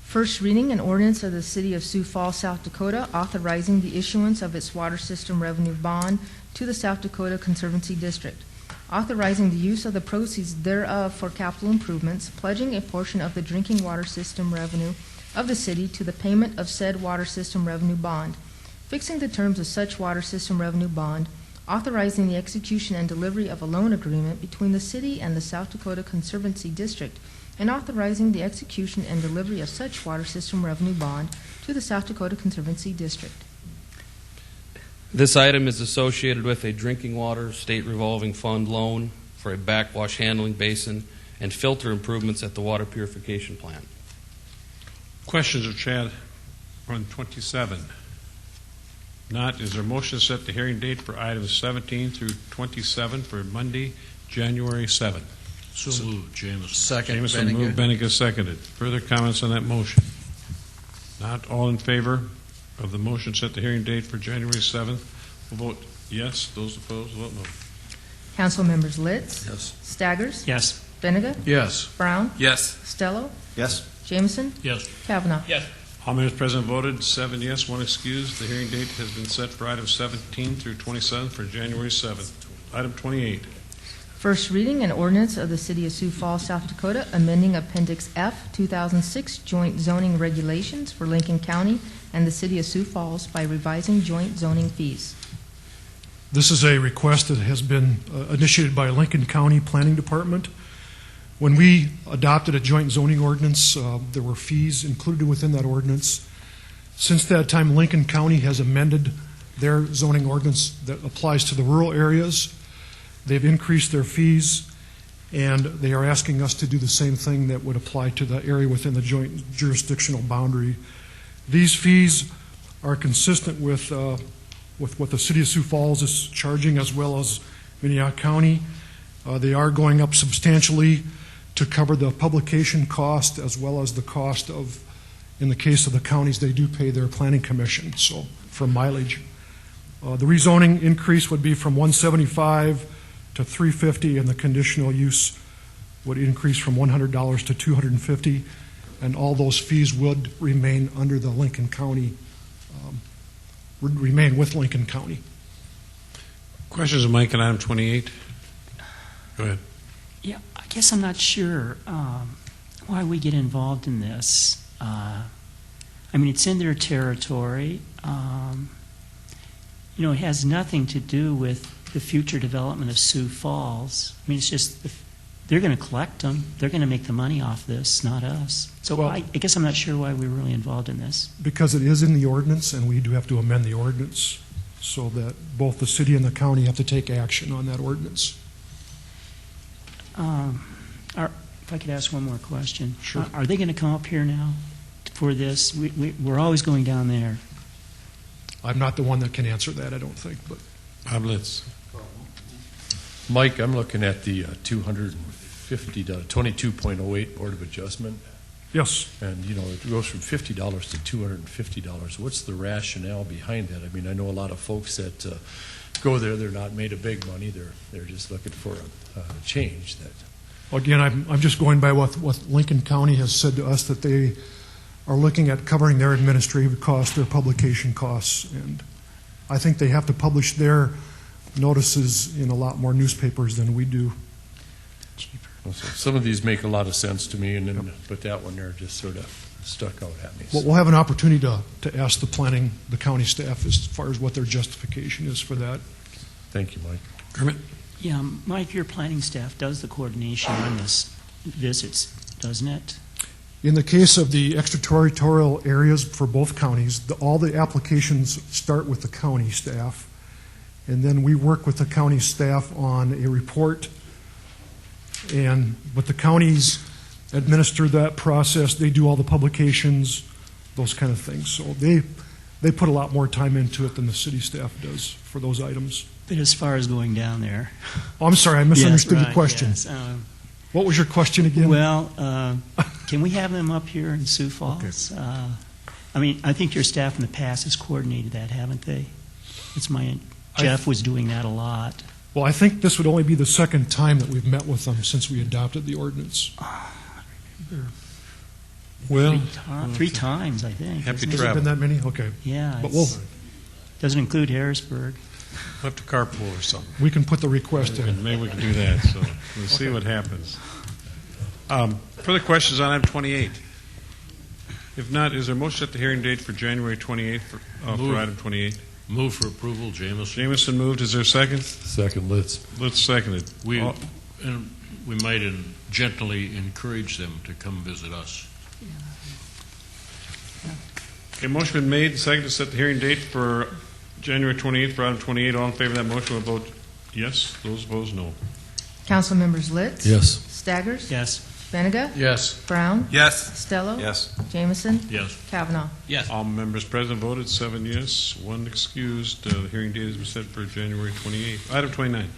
First reading, an ordinance of the City of Sioux Falls, South Dakota, authorizing the issuance of its water system revenue bond to the South Dakota Conservancy District, authorizing the use of the proceeds thereof for capital improvements, pledging a portion of the drinking water system revenue of the city to the payment of said water system revenue bond, fixing the terms of such water system revenue bond, authorizing the execution and delivery of a loan agreement between the city and the South Dakota Conservancy District, and authorizing the execution and delivery of such water system revenue bond to the South Dakota Conservancy District. This item is associated with a drinking water state revolving fund loan for a backwash handling basin and filter improvements at the water purification plant. Questions of Chad on 27? Not. Is there a motion to set the hearing date for items 17 through 27 for Monday, January 7th? So moved, Jameson. Second, Jameson Benninger. moved, Benninger seconded. Further comments on that motion? Not. All in favor of the motion to set the hearing date for January 7th will vote yes. Those opposed will vote no. Council members Litz, Yes. Staggers, Yes. Benega, Yes. Brown, Yes. Stello, Yes. Jameson, Yes. Kavanaugh. Yes. All members present voted 7 yes, 1 excused. The hearing date has been set for items 17 through 27 for January 7th. Item 28. First reading, an ordinance of the City of Sioux Falls, South Dakota, amending Appendix F, 2006 Joint Zoning Regulations for Lincoln County and the City of Sioux Falls by revising joint zoning fees. This is a request that has been initiated by Lincoln County Planning Department. When we adopted a joint zoning ordinance, there were fees included within that ordinance. Since that time, Lincoln County has amended their zoning ordinance that applies to the rural areas. They've increased their fees, and they are asking us to do the same thing that would apply to the area within the joint jurisdictional boundary. These fees are consistent with what the City of Sioux Falls is charging, as well as Minnehaha County. They are going up substantially to cover the publication cost, as well as the cost of, in the case of the counties, they do pay their planning commission, so for mileage. The rezoning increase would be from $175 to $350, and the conditional use would increase from $100 to $250, and all those fees would remain under the Lincoln County, would remain with Lincoln County. Questions of Mike on item 28? Go ahead. Yeah, I guess I'm not sure why we get involved in this. I mean, it's in their territory. You know, it has nothing to do with the future development of Sioux Falls. I mean, it's just they're going to collect them. They're going to make the money off this, not us. So Well, I guess I'm not sure why we're really involved in this. Because it is in the ordinance, and we do have to amend the ordinance so that both the city and the county have to take action on that ordinance. If I could ask one more question. Sure. Are they going to come up here now for this? We're always going down there. I'm not the one that can answer that, I don't think, but. Bob Litz. Mike, I'm looking at the 250, 22.08 Board of Adjustment. Yes. And, you know, it goes from $50 to $250. What's the rationale behind that? I mean, I know a lot of folks that go there, they're not made of big money. They're just looking for a change. That. Again, I'm just going by what Lincoln County has said to us, that they are looking at covering their administrative costs, their publication costs, and I think they have to publish their notices in a lot more newspapers than we do. So some of these make a lot of sense to me, and then, but that one there just sort of stuck out at me. Well, we'll have an opportunity to ask the county staff as far as what their justification is for that. Thank you, Mike. Kermit? Yeah, Mike, your planning staff does the coordination on this visits, doesn't it? In the case of the extraterritorial areas for both counties, all the applications start with the county staff, and then we work with the county staff on a report. But the counties administer that process. They do all the publications, those kind of things. So they put a lot more time into it than the city staff does for those items. But as far as going down there. Oh, I'm sorry, I misunderstood Yes, right, the question. yes. What was your question again? Well, can we have them up here in Sioux Falls? Okay. I mean, I think your staff in the past has coordinated that, haven't they? Jeff was doing that a lot. Well, I think this would only be the second time that we've met with them since we adopted the ordinance. Well, three times, I think. Happy Hasn't Has it? it been that many? Okay. Yeah. But doesn't include Harrisburg. We'll have to carpool or something. we can put the request in. Maybe we can do that, so we'll see what happens. Further questions on item 28? If not, is there a motion at the hearing date for January 28th for item 28? Move for approval, Jamison. Jamison moved. Is there a second? Second, Litz. Litz seconded. We might gently encourage them to come visit us. Okay, motion been made, second to set the hearing date for January 28th for item 28. All in favor of that motion will vote yes. Those opposed, no. Council members Litz. Yes. Staggers. Yes. Benega. Yes. Brown. Yes. Costello. Yes. Jameson. Yes. Kavanaugh. Yes. All members present voted 7 yes, 1 excused. The hearing date has been set for January 28th. Item 29.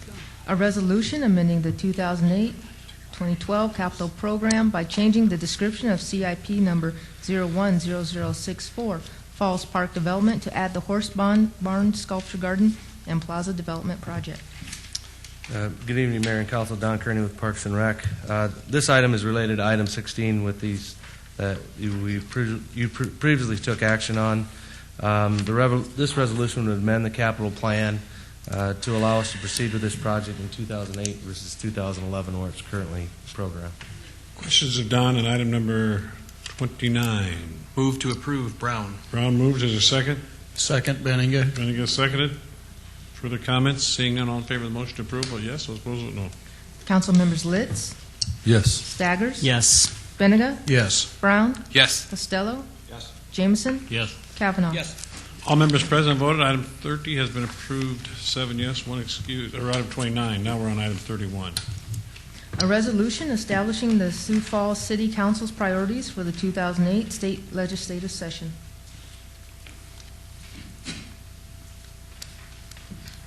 A resolution amending the 2008-2012 capital program by changing the description of CIP number 010064, Falls Park Development, to add the Horse Barn Sculpture Garden and Plaza Development Project. Good evening, Mayor and Council. Don Kearney with Parks and Rec. This item is related to item 16 with these that you previously took action on. This resolution would amend the capital plan to allow us to proceed with this project in 2008 versus 2011 where it's currently programmed. Questions of Don on item number 29. Move to approve, Brown. Brown moved. Is there a second? Second, Benninger. Benega seconded. Further comments? Seeing none, all in favor of the motion to approve, vote yes. Those opposed, vote no. Council members Litz. Yes. Staggers. Yes. Benega. Yes. Brown. Yes. Costello. Yes. Jameson. Yes. Kavanaugh. Yes. All members present voted. Item 30 has been approved, 7 yes, 1 excused. Or item 29. Now we're on item 31. A resolution establishing the Sioux Falls City Council's priorities for the 2008 state legislative session.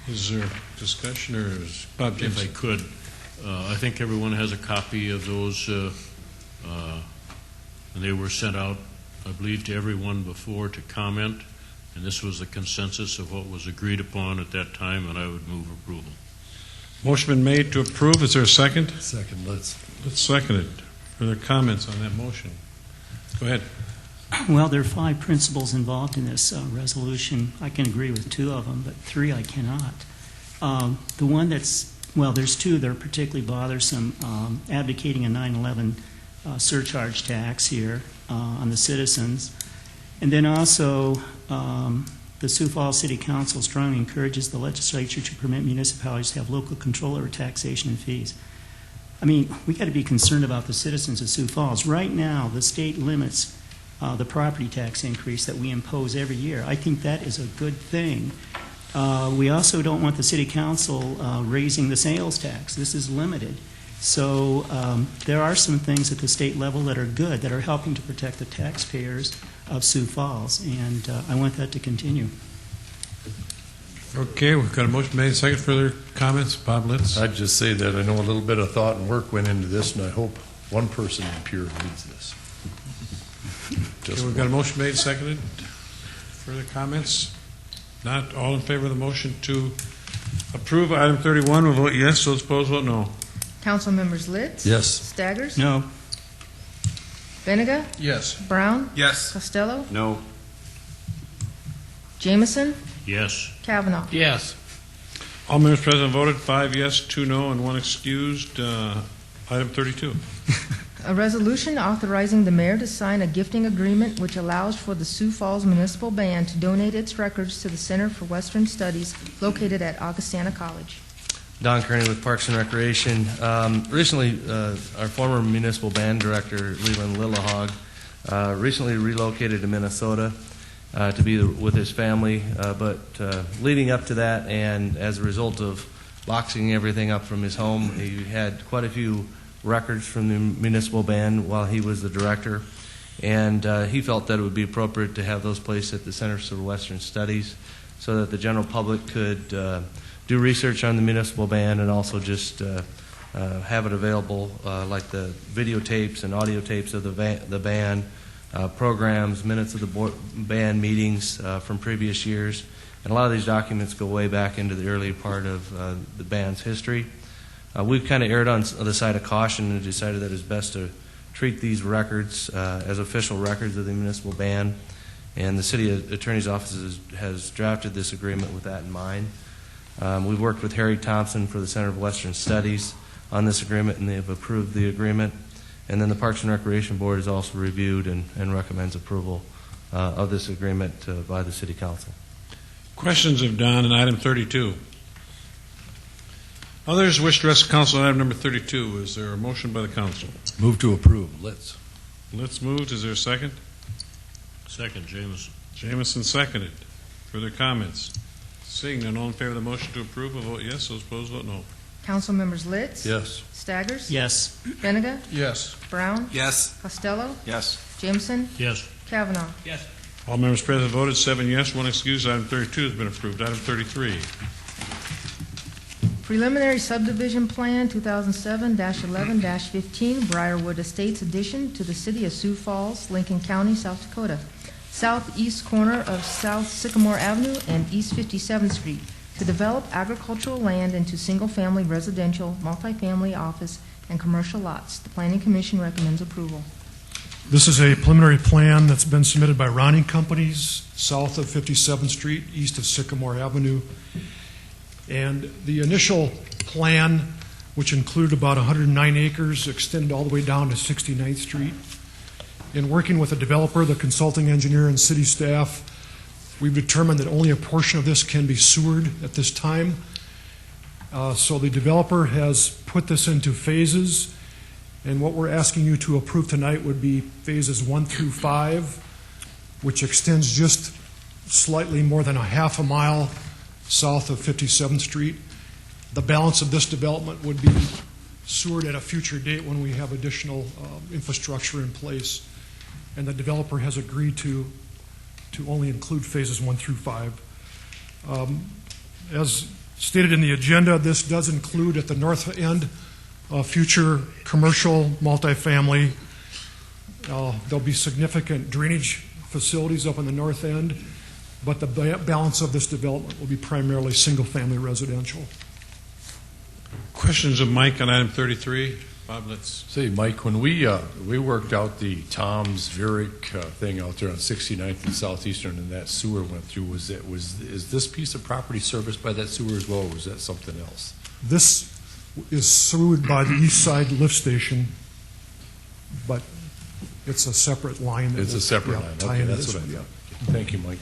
Is there discussion or is Bob If I Jameson? could, I think everyone has a copy of those, and they were sent out, I believe, to everyone before to comment, and this was the consensus of what was agreed upon at that time, and I would move approval. Motion been made to approve. Is there a second? Second, Litz. Let's second it. Further comments on that motion? Go ahead. Well, there are 5 principles involved in this resolution. I can agree with 2 of them, but 3 I cannot. The one there's 2 that are particularly bothersome, advocating a 9/11 surcharge tax here on the citizens. And then also, the Sioux Falls City Council strongly encourages the legislature to permit municipalities to have local control over taxation and fees. I mean, we got to be concerned about the citizens of Sioux Falls. Right now, the state limits the property tax increase that we impose every year. I think that is a good thing. We also don't want the city council raising the sales tax. This is limited. So there are some things at the state level that are good, that are helping to protect the taxpayers of Sioux Falls, and I want that to continue. Okay, we've got a motion made. Second, further comments? Bob Litz. I'd just say that I know a little bit of thought and work went into this, and I hope one person in Pure reads this. Okay, we've got a motion made, seconded. Further comments? Not all in favor of the motion to approve item 31 will vote yes, those opposed vote no. Council members Litz? Yes. Staggers? No. Benega? Yes. Brown? Yes. Costello? No. Jameson? Yes. Kavanaugh? Yes. All members present voted 5 yes, 2 no, and 1 excused. Item 32. A resolution authorizing the mayor to sign a gifting agreement which allows for the Sioux Falls Municipal Band to donate its records to the Center for Western Studies located at Augustana College. Don Kearney with Parks and Recreation. Recently, our former municipal band director, Leland Lillehog, recently relocated to Minnesota to be with his family. But leading up to that, and as a result of boxing everything up from his home, he had quite a few records from the municipal band while he was the director. And he felt that it would be appropriate to have those placed at the Center for Western Studies so that the general public could do research on the municipal band and also just have it available, like the videotapes and audio tapes of the band, programs, minutes of the band meetings from previous years. And a lot of these documents go way back into the early part of the band's history. We've kind of erred on the side of caution and decided that it's best to treat these records as official records of the municipal band. And the city attorney's office has drafted this agreement with that in mind. We've worked with Harry Thompson for the Center for Western Studies on this agreement, and they've approved the agreement. And then the Parks and Recreation Board has also reviewed and recommends approval of this agreement by the City Council. Questions of Don on item 32? Others wish to address the council on item number 32. Is there a motion by the council? Move to approve. Litz. Litz moved. Is there a second? Second, Jameson. Jameson seconded. Further comments? Seeing none, all in favor of the motion to approve will vote yes, those opposed vote no. Council members Litz? Yes. Staggers? Yes. Benega? Yes. Brown? Yes. Costello? Yes. Jameson? Yes. Kavanaugh? Yes. All members present voted 7 yes, 1 excused. Item 32 has been approved. Item 33. Preliminary Subdivision Plan 2007-11-15 Briarwood Estates addition to the city of Sioux Falls, Lincoln County, South Dakota. Southeast corner of South Sycamore Avenue and East 57th Street to develop agricultural land into single-family residential, multifamily office, and commercial lots. The Planning Commission recommends approval. This is a preliminary plan that's been submitted by Ronning Companies, south of 57th Street, east of Sycamore Avenue. And the initial plan, which included about 109 acres, extended all the way down to 69th Street. In working with the developer, the consulting engineer, and city staff, we've determined that only a portion of this can be sewered at this time. So the developer has put this into phases, and what we're asking you to approve tonight would be phases 1 through 5, which extends just slightly more than a half a mile south of 57th Street. The balance of this development would be sewered at a future date when we have additional infrastructure in place. And the developer has agreed to only include phases 1 through 5. As stated in the agenda, this does include at the north end future commercial multifamily. There'll be significant drainage facilities up in the north end, but the balance of this development will be primarily single-family residential. Questions of Mike on item 33? Bob, let's say, Mike, when we worked out the Tom's Vurick thing out there on 69th and Southeastern, and that sewer went through, is this piece of property serviced by that sewer as well, or was that something else? This is sewered by the east side lift station, but it's a separate line. It's a separate line. Okay, that's what I thought. Thank you, Mike.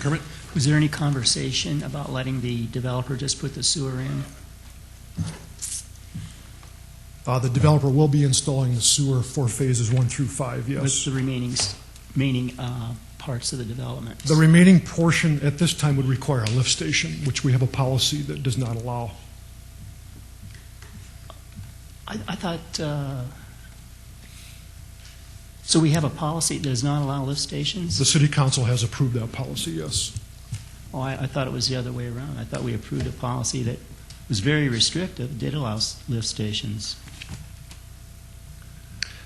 Kermit? Was there any conversation about letting the developer just put the sewer in? The developer will be installing the sewer for phases 1 through 5, yes. With the remaining parts of the development? The remaining portion at this time would require a lift station, which we have a policy that does not allow. I thought, so we have a policy that does not allow lift stations? The city council has approved that policy, yes. Oh, I thought it was the other way around. I thought we approved a policy that was very restrictive, did allow lift stations.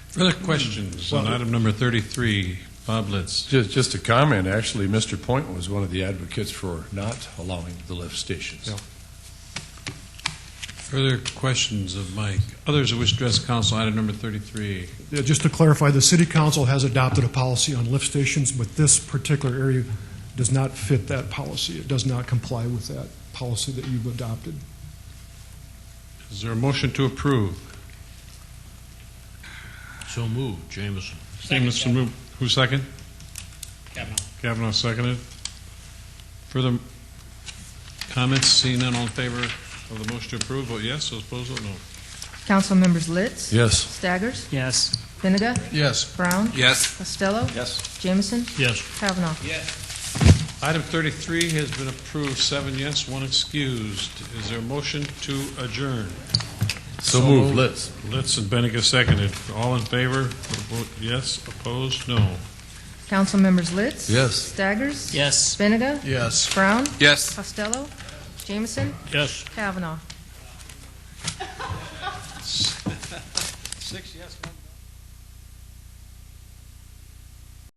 Further questions on item number 33? Bob Litz. Just a comment, actually, Mr. Point was one of the advocates for not allowing the lift stations. Yeah. Further questions of Mike? Others who wish to address council, item number 33. Yeah, just to clarify, the city council has adopted a policy on lift stations, but this particular area does not fit that policy. It does not comply with that policy that you've adopted. Is there a motion to approve? So moved. Jameson. Jameson moved. Who second? Kavanaugh. Kavanaugh seconded. Further comments? Seeing none, all in favor of the motion to approve, vote yes. Those opposed, vote no. Council members Litz. Yes. Staggers. Yes. Benega. Yes. Brown. Yes. Costello. Yes. Jameson. Yes. Kavanaugh. Item 33 has been approved, 7 yes, 1 excused. Is there a motion to adjourn? So moved. Litz. Litz and Benega seconded. All in favor, vote yes. Opposed, no. Council members Litz. Yes. Staggers. Yes. Benega. Yes. Brown. Yes. Costello. Jameson. Yes. Kavanaugh. 6 yes, 1 no.